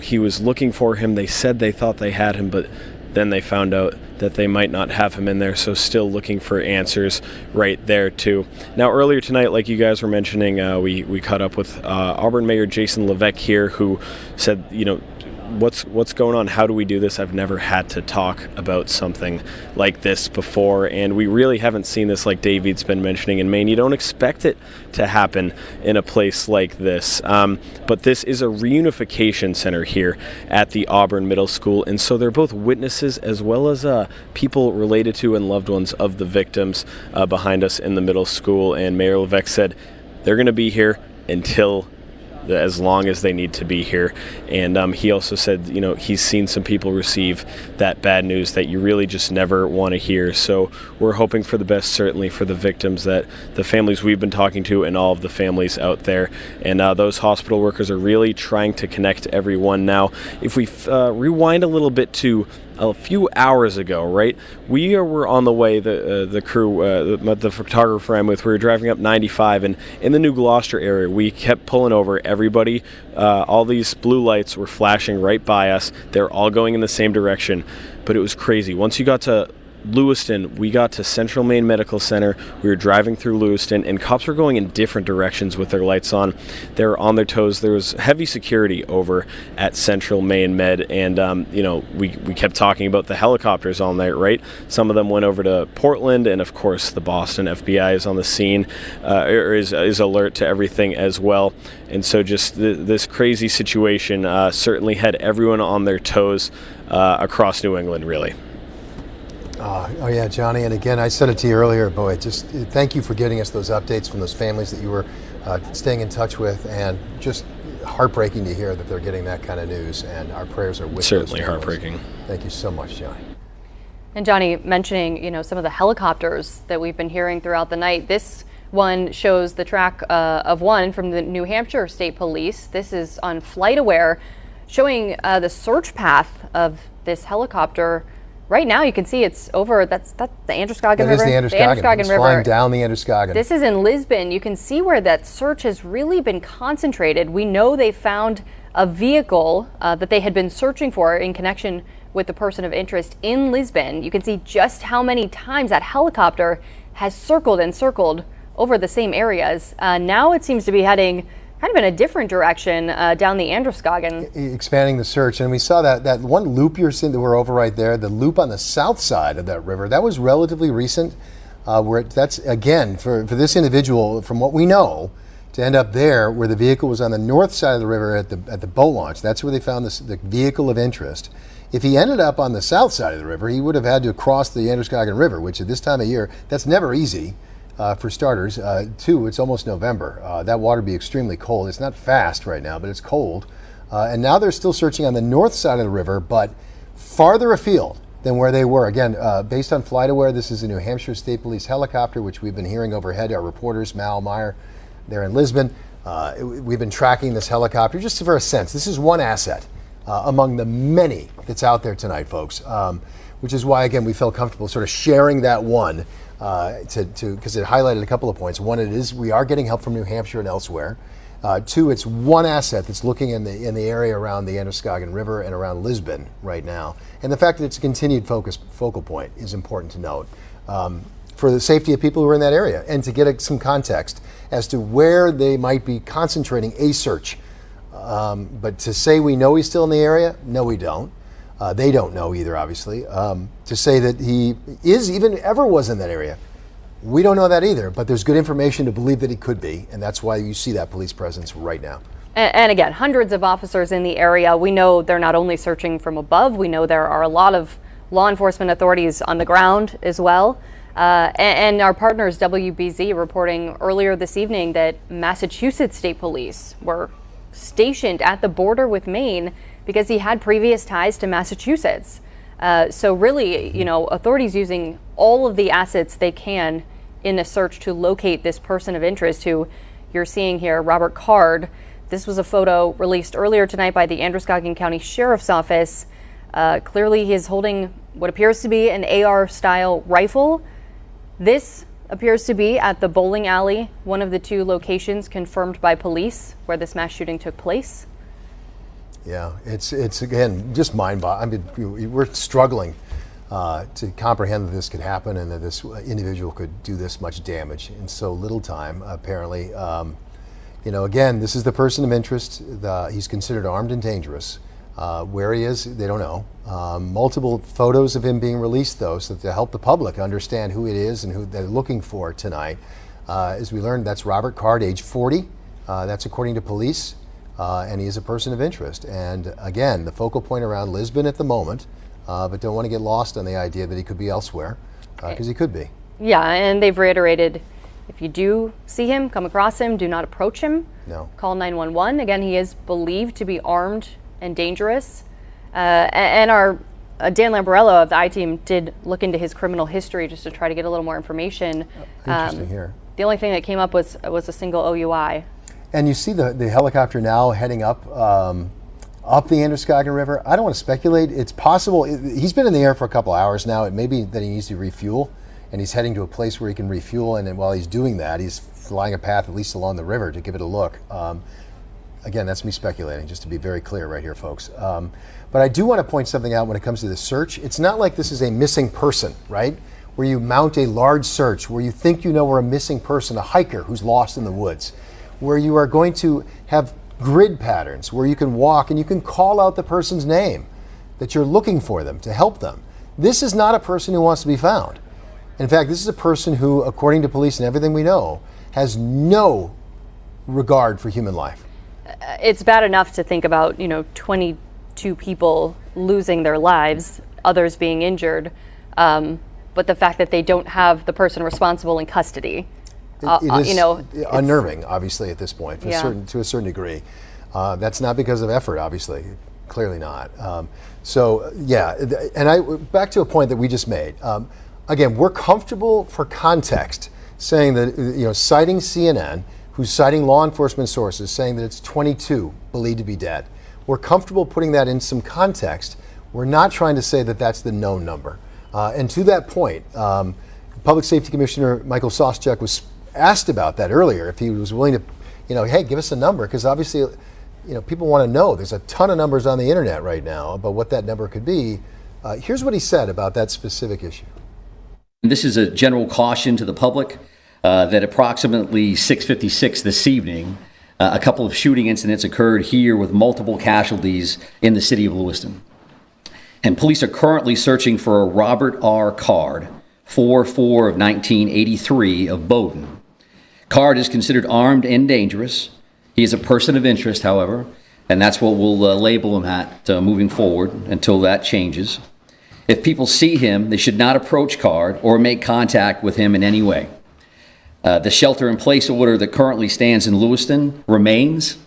he was looking for him. They said they thought they had him, but then they found out that they might not have him in there, so still looking for answers right there too. Now earlier tonight, like you guys were mentioning, we caught up with Auburn Mayor Jason Levesque here, who said, what's going on? How do we do this? I've never had to talk about something like this before, and we really haven't seen this, like David's been mentioning, in Maine. You don't expect it to happen in a place like this, but this is a reunification center here at the Auburn Middle School, and so they're both witnesses as well as people related to and loved ones of the victims behind us in the middle school. And Mayor Levesque said they're going to be here until as long as they need to be here. And he also said, he's seen some people receive that bad news that you really just never want to hear. So we're hoping for the best, certainly for the victims, that the families we've been talking to and all of the families out there. And those hospital workers are really trying to connect everyone. Now, if we rewind a little bit to a few hours ago, right? We were on the way, the crew, the photographer I'm with, we were driving up 95, and in the New Gloucester area, we kept pulling over. Everybody, all these blue lights were flashing right by us. They're all going in the same direction, but it was crazy. Once you got to Lewiston, we got to Central Maine Medical Center. We were driving through Lewiston, and cops were going in different directions with their lights on. They were on their toes. There was heavy security over at Central Maine Med, and we kept talking about the helicopters all night, right? Some of them went over to Portland, and of course the Boston FBI is on the scene, is alert to everything as well. And so just this crazy situation certainly had everyone on their toes across New England, really. Oh yeah, Johnny, and again, I said it to you earlier, boy, just thank you for getting us those updates from those families that you were staying in touch with, and just heartbreaking to hear that they're getting that kind of news, and our prayers are with certainly those families. Heartbreaking. Thank you so much, Johnny. And Johnny, mentioning, some of the helicopters that we've been hearing throughout the night, this one shows the track of one from the New Hampshire State Police. This is on FlightAware, showing the search path of this helicopter. Right now, you can see it's over. That's the Androscoggin River. That is the Androscoggin. It's River. flying down the Androscoggin. This is in Lisbon. You can see where that search has really been concentrated. We know they found a vehicle that they had been searching for in connection with the person of interest in Lisbon. You can see just how many times that helicopter has circled and circlled over the same areas. Now it seems to be heading kind of in a different direction down the Androscoggin. Expanding the search, and we saw that one loop you're seeing that we're over right there, the loop on the south side of that river, that was relatively recent, that's, again, for this individual, from what we know, to end up there where the vehicle was on the north side of the river at the boat launch. That's where they found the vehicle of interest. If he ended up on the south side of the river, he would have had to cross the Androscoggin River, which at this time of year, that's never easy. For starters. Two, it's almost November. That water would be extremely cold. It's not fast right now, but it's cold. And now they're still searching on the north side of the river, but farther afield than where they were. Again, based on FlightAware, this is a New Hampshire State Police helicopter, which we've been hearing overhead. Our reporters, Mal Meyer, they're in Lisbon. We've been tracking this helicopter just for a sense. This is one asset among the many that's out there tonight, folks, which is why, again, we felt comfortable sort of sharing that one. Because it highlighted a couple of points. One, we are getting help from New Hampshire and elsewhere. Two, it's one asset that's looking in the area around the Androscoggin River and around Lisbon right now. And the fact that it's a continued focal point is important to note for the safety of people who are in that area, and to get some context as to where they might be concentrating a search. But to say we know he's still in the area, no, we don't. They don't know either, obviously. To say that he ever was in that area, we don't know that either, but there's good information to believe that he could be, and that's why you see that police presence right now. And again, hundreds of officers in the area. We know they're not only searching from above, we know there are a lot of law enforcement authorities on the ground as well. And our partners, WBZ, reporting earlier this evening that Massachusetts State Police were stationed at the border with Maine because he had previous ties to Massachusetts. So really, authorities using all of the assets they can in a search to locate this person of interest who you're seeing here, Robert Card. This was a photo released earlier tonight by the Androscoggin County Sheriff's Office. Clearly, he is holding what appears to be an AR-style rifle. This appears to be at the bowling alley, one of the two locations confirmed by police where this mass shooting took place. Yeah, it's again just mind-boggling. I mean, we're struggling to comprehend that this could happen and that this individual could do this much damage in so little time. Apparently, you know, again, this is the person of interest. He's considered armed and dangerous. Where he is, they don't know. Multiple photos of him being released, though, so to help the public understand who it is and who they're looking for tonight. As we learned, that's Robert Card, age 40. That's according to police, and he is a person of interest. And again, the focal point around Lisbon at the moment, but don't want to get lost on the idea that he could be elsewhere, because he could be. Yeah, and they've reiterated, if you do see him, come across him, do not approach him. No. Call 911. Again, he is believed to be armed and dangerous. And our Dan Lamborello of the I-Team did look into his criminal history just to try to get a little more information. Interesting here. The only thing that came up was a single OUI. And you see the helicopter now heading up the Androscoggin River. I don't want to speculate. It's possible. He's been in the air for a couple hours now. It may be that he needs to refuel, and he's heading to a place where he can refuel. And then while he's doing that, he's flying a path at least along the river to give it a look. Again, that's me speculating, just to be very clear right here, folks. But I do want to point something out when it comes to the search. It's not like this is a missing person, right? Where you mount a large search, where you think you know where a missing person, a hiker who's lost in the woods, where you are going to have grid patterns, where you can walk and you can call out the person's name, that you're looking for them to help them. This is not a person who wants to be found. In fact, this is a person who, according to police and everything we know, has no regard for human life. It's bad enough to think about, 22 people losing their lives, others being injured, but the fact that they don't have the person responsible in custody. It is unnerving, obviously, at this point, to a certain degree. That's not because of effort, obviously, clearly not. And back to a point that we just made. Again, we're comfortable for context saying that, citing CNN, who's citing law enforcement sources, saying that it's 22 believed to be dead. We're comfortable putting that in some context. We're not trying to say that that's the known number. And to that point, Public Safety Commissioner Michael Soschek was asked about that earlier, if he was willing to, hey, give us a number, because obviously, people want to know. There's a ton of numbers on the internet right now about what that number could be. Here's what he said about that specific issue. This is a general caution to the public that approximately 6:56 this evening, a couple of shooting incidents occurred here with multiple casualties in the city of Lewiston. And police are currently searching for a Robert R. Card, 4/4 of 1983 of Bowden. Card is considered armed and dangerous. He is a person of interest, however, and that's what we'll label him at moving forward until that changes. If people see him, they should not approach Card or make contact with him in any way. The shelter-in-place order that currently stands in Lewiston remains.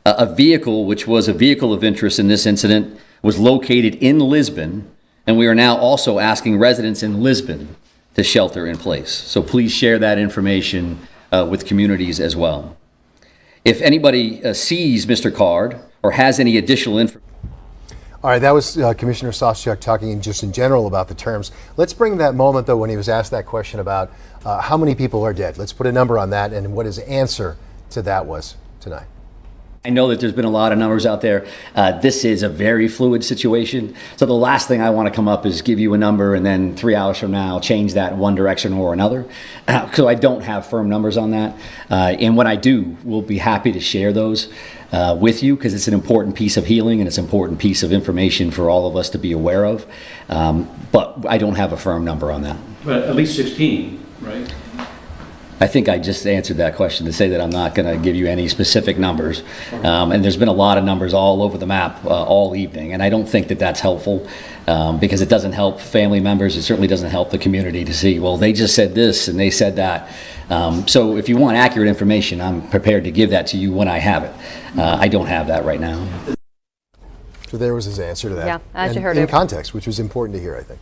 A vehicle, which was a vehicle of interest in this incident, was located in Lisbon, and we are now also asking residents in Lisbon to shelter in place. So please share that information with communities as well. If anybody sees Mr. Card or has any additional information. All right, that was Commissioner Soschek talking just in general about the terms. Let's bring that moment, though, when he was asked that question about how many people are dead. Let's put a number on that and what his answer to that was tonight. I know that there's been a lot of numbers out there. This is a very fluid situation. So the last thing I want to come up is give you a number and then 3 hours from now change that in one direction or another. So I don't have firm numbers on that. And when I do, we'll be happy to share those with you, because it's an important piece of healing and it's an important piece of information for all of us to be aware of. But I don't have a firm number on that. But at least 16, right? I think I just answered that question to say that I'm not going to give you any specific numbers. And there's been a lot of numbers all over the map all evening. And I don't think that that's helpful because it doesn't help family members. It certainly doesn't help the community to see, well, they just said this and they said that. So if you want accurate information, I'm prepared to give that to you when I have it. I don't have that right now. So there was his answer to that. Yeah, as you heard in it. context, which was important to hear, I think.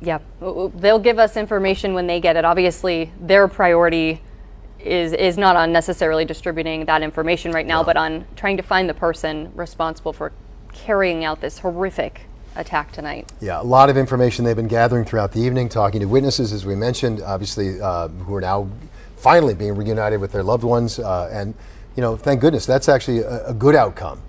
Yeah, they'll give us information when they get it. Obviously, their priority is not on necessarily distributing that information right now, but on trying to find the person responsible for carrying out this horrific attack tonight. Yeah, a lot of information they've been gathering throughout the evening, talking to witnesses, as we mentioned, obviously, who are now finally being reunited with their loved ones. And, you know, thank goodness, that's actually a good outcome.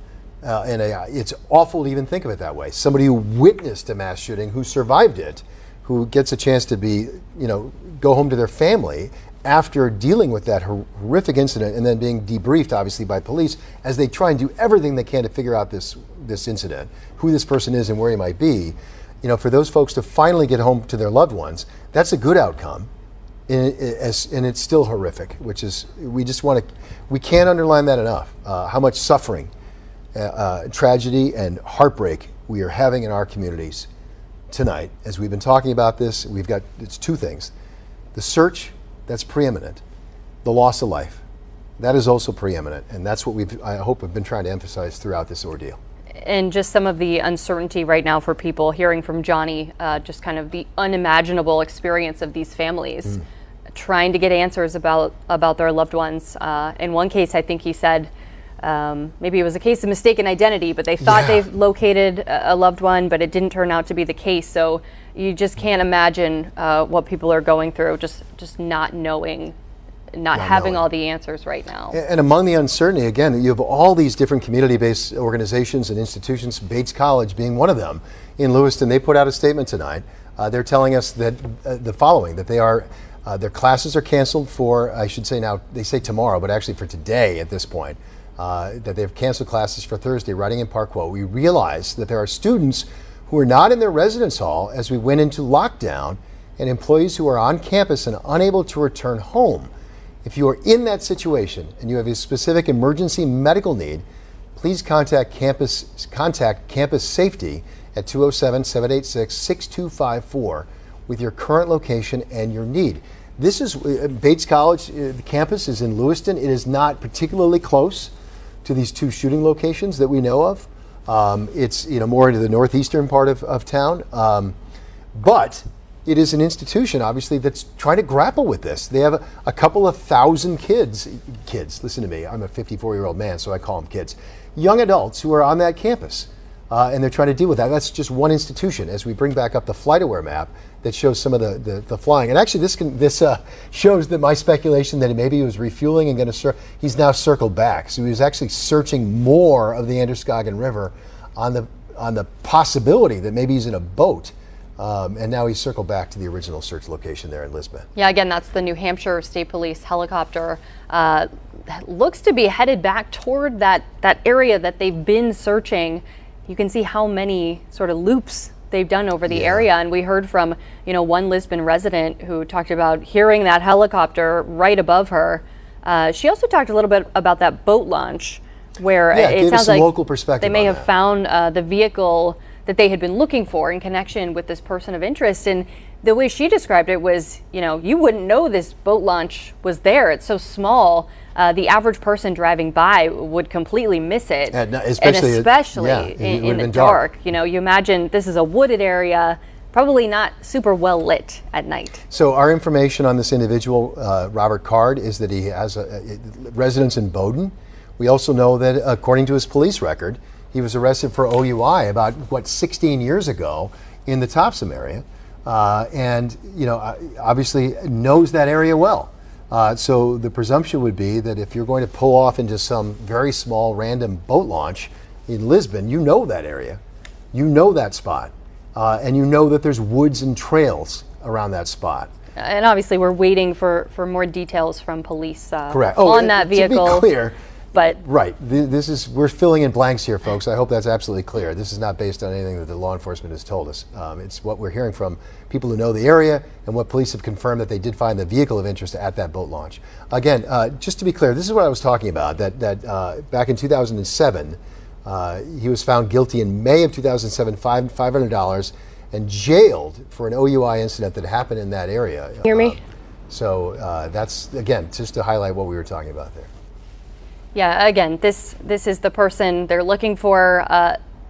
And it's awful to even think of it that way. Somebody who witnessed a mass shooting, who survived it, who gets a chance to be, you know, go home to their family after dealing with that horrific incident and then being debriefed, obviously, by police as they try and do everything they can to figure out this incident, who this person is and where he might be. You know, for those folks to finally get home to their loved ones, that's a good outcome. And it's still horrific, which is, we can't underline that enough, how much suffering, tragedy, and heartbreak we are having in our communities tonight. As we've been talking about this, it's two things. The search, that's preeminent. The loss of life, that is also preeminent. And that's what I hope we've been trying to emphasize throughout this ordeal. And just some of the uncertainty right now for people, hearing from Johnny, just kind of the unimaginable experience of these families, trying to get answers about their loved ones. In one case, I think he said, maybe it was a case of mistaken identity, but they thought they located a loved one, but it didn't turn out to be the case. So you just can't imagine what people are going through, just not knowing, not having all the answers right now. And among the uncertainty, again, you have all these different community-based organizations and institutions, Bates College being one of them in Lewiston. They put out a statement tonight. They're telling us that the following, that they are, their classes are canceled for, I should say now, they say tomorrow, but actually for today at this point. That they've canceled classes for Thursday, writing in part, quote, "We realize that there are students who are not in their residence hall as we went into lockdown and employees who are on campus and unable to return home. If you are in that situation and you have a specific emergency medical need, please contact campus safety at 207-786-6254 with your current location and your need." This is Bates College, the campus is in Lewiston. It is not particularly close to these two shooting locations that we know of. It's more into the northeastern part of town. But it is an institution, obviously, that's trying to grapple with this. They have a couple of thousand kids, listen to me, I'm a 54-year-old man, so I call them kids, young adults who are on that campus. And they're trying to deal with that. That's just one institution. As we bring back up the FlightAware map that shows some of the flying. And actually this shows that my speculation that maybe he was refueling and he's now circled back. So he was actually searching more of the Androscoggin River on the possibility that maybe he's in a boat. And now he's circled back to the original search location there in Lisbon. Yeah, again, that's the New Hampshire State Police helicopter. Looks to be headed back toward that area that they've been searching. You can see how many sort of loops they've done over the area. And we heard from, one Lisbon resident who talked about hearing that helicopter right above her. She also talked a little bit about that boat launch where it sounds like local perspective they may have found the vehicle that they had been looking for in connection with this person of interest. And the way she described it was, you wouldn't know this boat launch was there. It's so small. The average person driving by would completely miss it, especially in the dark. You imagine this is a wooded area, probably not super well lit at night. So our information on this individual, Robert Card, is that he has a residence in Bowdoin. We also know that according to his police record, he was arrested for OUI about 16 years ago in the Topsom area, and obviously knows that area well. So the presumption would be that if you're going to pull off into some very small random boat launch in Lisbon, you know that area, you know that spot, and you know that there's woods and trails around that spot. And obviously we're waiting for more details from police Correct. On that vehicle. To be clear, but right, we're filling in blanks here, folks. I hope that's absolutely clear. This is not based on anything that the law enforcement has told us. It's what we're hearing from people who know the area and what police have confirmed that they did find the vehicle of interest at that boat launch. Again, just to be clear, this is what I was talking about, that back in 2007, he was found guilty in May of 2007, $500, and jailed for an OUI incident that happened in that area. Hear me? So that's, again, just to highlight what we were talking about there. Yeah, again, this is the person they're looking for.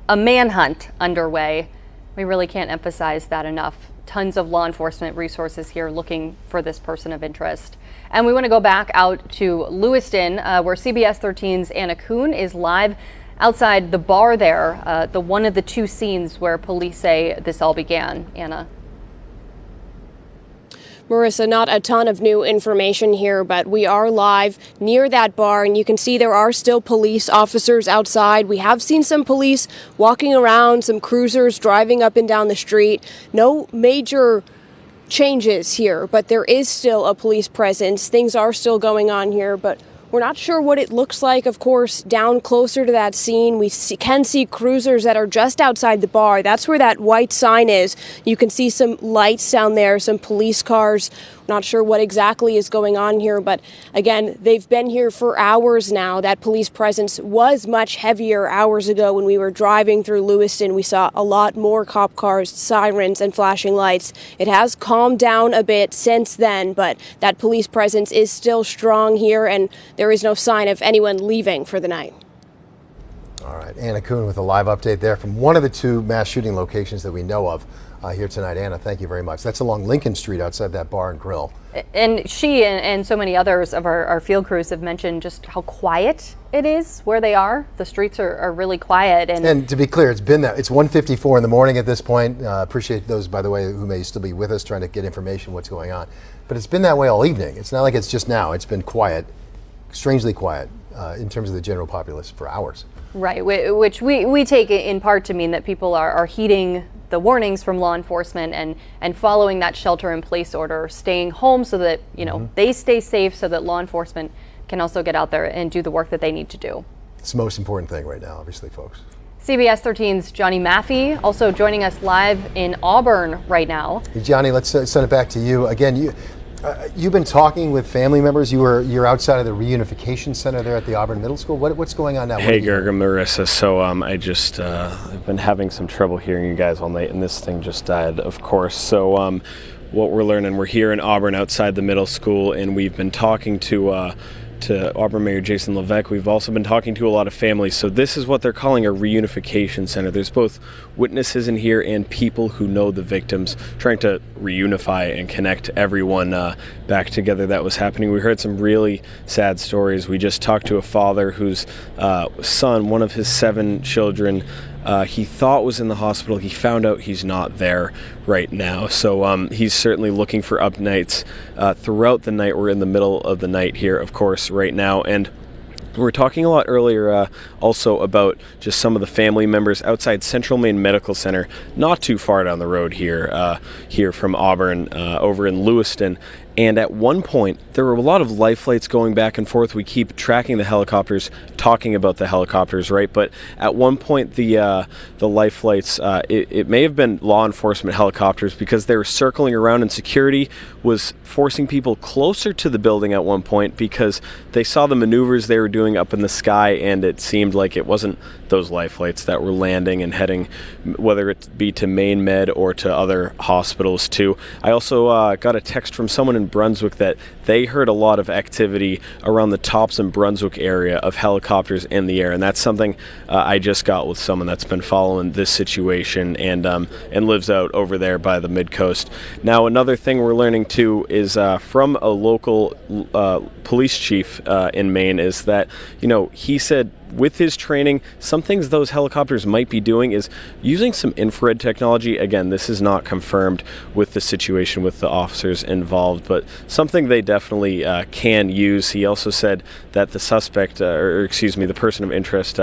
A manhunt underway. We really can't emphasize that enough. Tons of law enforcement resources here looking for this person of interest. And we want to go back out to Lewiston, where CBS 13's Anna Kuhn is live outside the bar there, the one of the two scenes where police say this all began. Anna. Marissa, not a ton of new information here, but we are live near that bar, and you can see there are still police officers outside. We have seen some police walking around, some cruisers driving up and down the street. No major changes here, but there is still a police presence. Things are still going on here, but we're not sure what it looks like. Of course, down closer to that scene, we can see cruisers that are just outside the bar. That's where that white sign is. You can see some lights down there, some police cars. Not sure what exactly is going on here, but again, they've been here for hours now. That police presence was much heavier hours ago when we were driving through Lewiston. We saw a lot more cop cars, sirens, and flashing lights. It has calmed down a bit since then, but that police presence is still strong here, and there is no sign of anyone leaving for the night. All right, Anna Kuhn with a live update there from one of the two mass shooting locations that we know of here tonight. Anna, thank you very much. That's along Lincoln Street outside that bar and grill. And she and so many others of our field crews have mentioned just how quiet it is where they are. The streets are really quiet. And to be clear, it's been that. It's 1:54 in the morning at this point. Appreciate those, by the way, who may still be with us trying to get information what's going on. But it's been that way all evening. It's not like it's just now. It's been quiet, strangely quiet in terms of the general populace for hours. Right, which we take in part to mean that people are heeding the warnings from law enforcement and following that shelter-in-place order, staying home so that they stay safe, so that law enforcement can also get out there and do the work that they need to do. It's the most important thing right now, obviously, folks. CBS 13's Johnny Maffei also joining us live in Auburn right now. Hey, Johnny, let's send it back to you again. You've been talking with family members. You're outside of the reunification center there at the Auburn Middle School. What's going on now? Hey, Gerg and Marissa. So I just I've been having some trouble hearing you guys all night, and this thing just died, of course. So what we're learning, we're here in Auburn outside the middle school, and we've been talking to Auburn Mayor Jason Levesque. We've also been talking to a lot of families. So this is what they're calling a reunification center. There's both witnesses in here and people who know the victims, trying to reunify and connect everyone back together that was happening. We heard some really sad stories. We just talked to a father whose son, one of his 7 children, he thought was in the hospital. He found out he's not there right now. So he's certainly looking for updates throughout the night. We're in the middle of the night here, of course, right now. And we were talking a lot earlier also about just some of the family members outside Central Maine Medical Center, not too far down the road here, here from Auburn, over in Lewiston. And at one point, there were a lot of life flights going back and forth. We keep tracking the helicopters, talking about the helicopters, right? But at one point, the life flights, it may have been law enforcement helicopters because they were circling around, and security was forcing people closer to the building at one point because they saw the maneuvers they were doing up in the sky, and it seemed like it wasn't those life flights that were landing and heading, whether it be to Maine Med or to other hospitals too. I also got a text from someone in Brunswick that they heard a lot of activity around the Thompson Brunswick area of helicopters in the air, and that's something I just got with someone that's been following this situation and lives out over there by the mid-coast. Now, another thing we're learning too is from a local police chief in Maine is that, he said with his training, some things those helicopters might be doing is using some infrared technology. Again, this is not confirmed with the situation with the officers involved, but something they definitely can use. He also said that the suspect, the person of interest,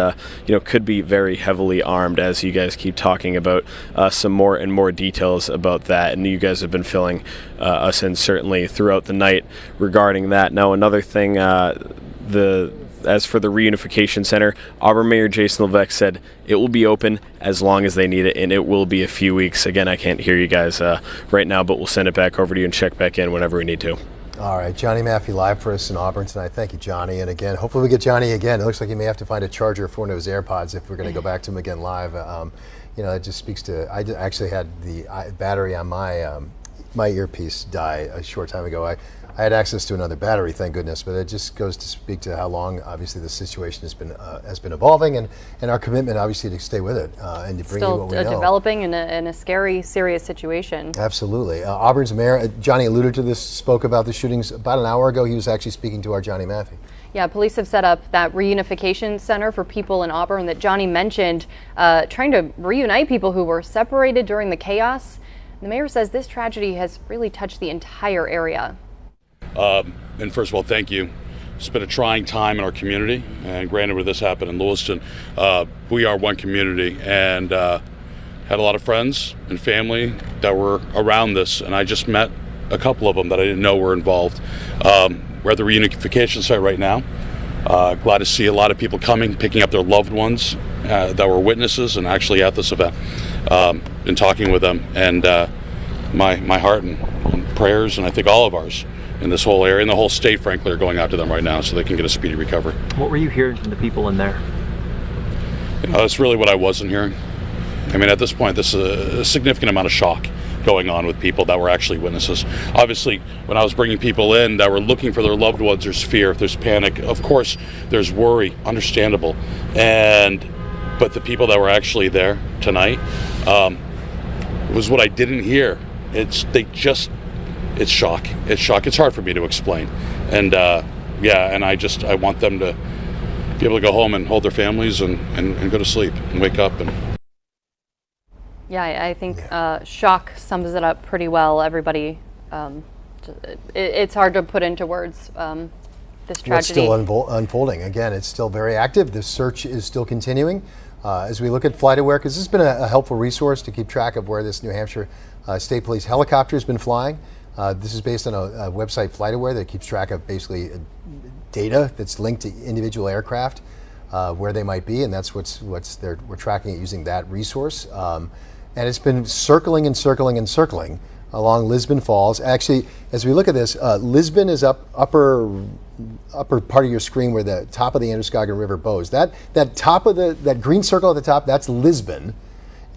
could be very heavily armed, as you guys keep talking about some more and more details about that. And you guys have been filling us in certainly throughout the night regarding that. Now, another thing, as for the reunification center, Auburn Mayor Jason Levesque said it will be open as long as they need it, and it will be a few weeks. Again, I can't hear you guys right now, but we'll send it back over to you and check back in whenever we need to. All right, Johnny Maffei live for us in Auburn tonight. Thank you, Johnny. And again, hopefully we get Johnny again. It looks like he may have to find a charger for one of his AirPods if we're going to go back to him again live. It just speaks to, I actually had the battery on my earpiece die a short time ago. I had access to another battery, thank goodness, but it just goes to speak to how long, obviously, the situation has been evolving, and our commitment, obviously, to stay with it and to bring you what we know. Still developing in a scary, serious situation. Absolutely. Auburn's mayor, Johnny alluded to this, spoke about the shootings about an hour ago. He was actually speaking to our Johnny Maffey. Yeah, police have set up that reunification center for people in Auburn that Johnny mentioned, trying to reunite people who were separated during the chaos. The mayor says this tragedy has really touched the entire area. And first of all, thank you. It's been a trying time in our community, and granted, with this happened in Lewiston, we are one community, and had a lot of friends and family that were around this, and I just met a couple of them that I didn't know were involved. We're at the reunification site right now. Glad to see a lot of people coming, picking up their loved ones that were witnesses and actually at this event, and talking with them. And my heart and prayers, and I think all of ours in this whole area and the whole state, frankly, are going out to them right now so they can get a speedy recovery. What were you hearing from the people in there? That's really what I wasn't hearing. I mean, at this point, this is a significant amount of shock going on with people that were actually witnesses. Obviously, when I was bringing people in that were looking for their loved ones, there's fear, there's panic. Of course, there's worry, understandable. But the people that were actually there tonight was what I didn't hear. It's shock. It's shock. It's hard for me to explain. And and I want them to be able to go home and hold their families and go to sleep and wake up. Yeah, I think shock sums it up pretty well. Everybody, it's hard to put into words, this tragedy. What's still unfolding. Again, it's still very active. The search is still continuing. As we look at FlightAware, because this has been a helpful resource to keep track of where this New Hampshire State Police helicopter has been flying. This is based on a website, FlightAware, that keeps track of basically data that's linked to individual aircraft, where they might be, and that's we're tracking it using that resource. And it's been circling and circling and circling along Lisbon Falls. Actually, as we look at this, Lisbon is upper part of your screen where the top of the Androscoggin River bows. That top of that green circle at the top, that's Lisbon.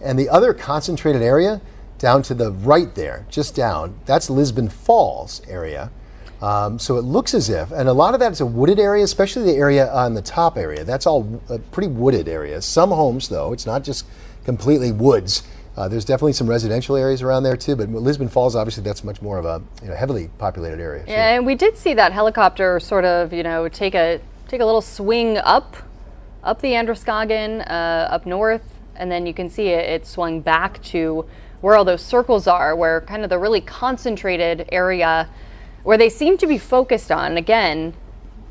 And the other concentrated area down to the right there, just down, that's Lisbon Falls area. So it looks as if, and a lot of that is a wooded area, especially the area on the top area. That's all a pretty wooded area. Some homes, though, it's not just completely woods. There's definitely some residential areas around there too, but Lisbon Falls, obviously, that's much more of a heavily populated area. Yeah, and we did see that helicopter sort of take a little swing up the Androscoggin, up north, and then you can see it swung back to where all those circles are, where kind of the really concentrated area where they seem to be focused on. Again,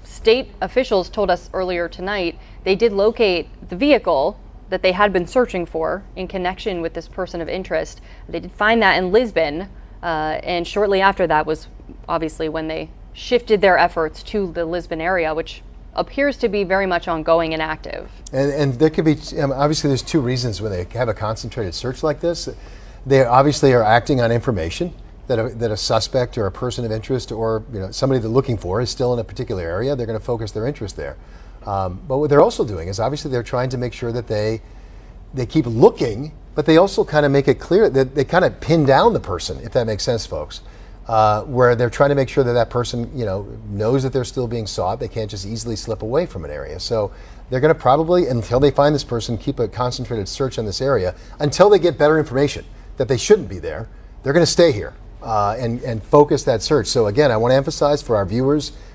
state officials told us earlier tonight they did locate the vehicle that they had been searching for in connection with this person of interest. They did find that in Lisbon, and shortly after that was obviously when they shifted their efforts to the Lisbon area, which appears to be very much ongoing and active. And there could be, obviously there's two reasons when they have a concentrated search like this. They obviously are acting on information that a suspect or a person of interest or somebody they're looking for is still in a particular area. They're going to focus their interest there. But what they're also doing is obviously they're trying to make sure that they keep looking, but they also kind of make it clear that they kind of pin down the person, if that makes sense, folks. Where they're trying to make sure that that person, knows that they're still being sought. They can't just easily slip away from an area. So they're going to probably, until they find this person, keep a concentrated search on this area until they get better information that they shouldn't be there. They're going to stay here and focus that search. So again, I want to emphasize for our viewers,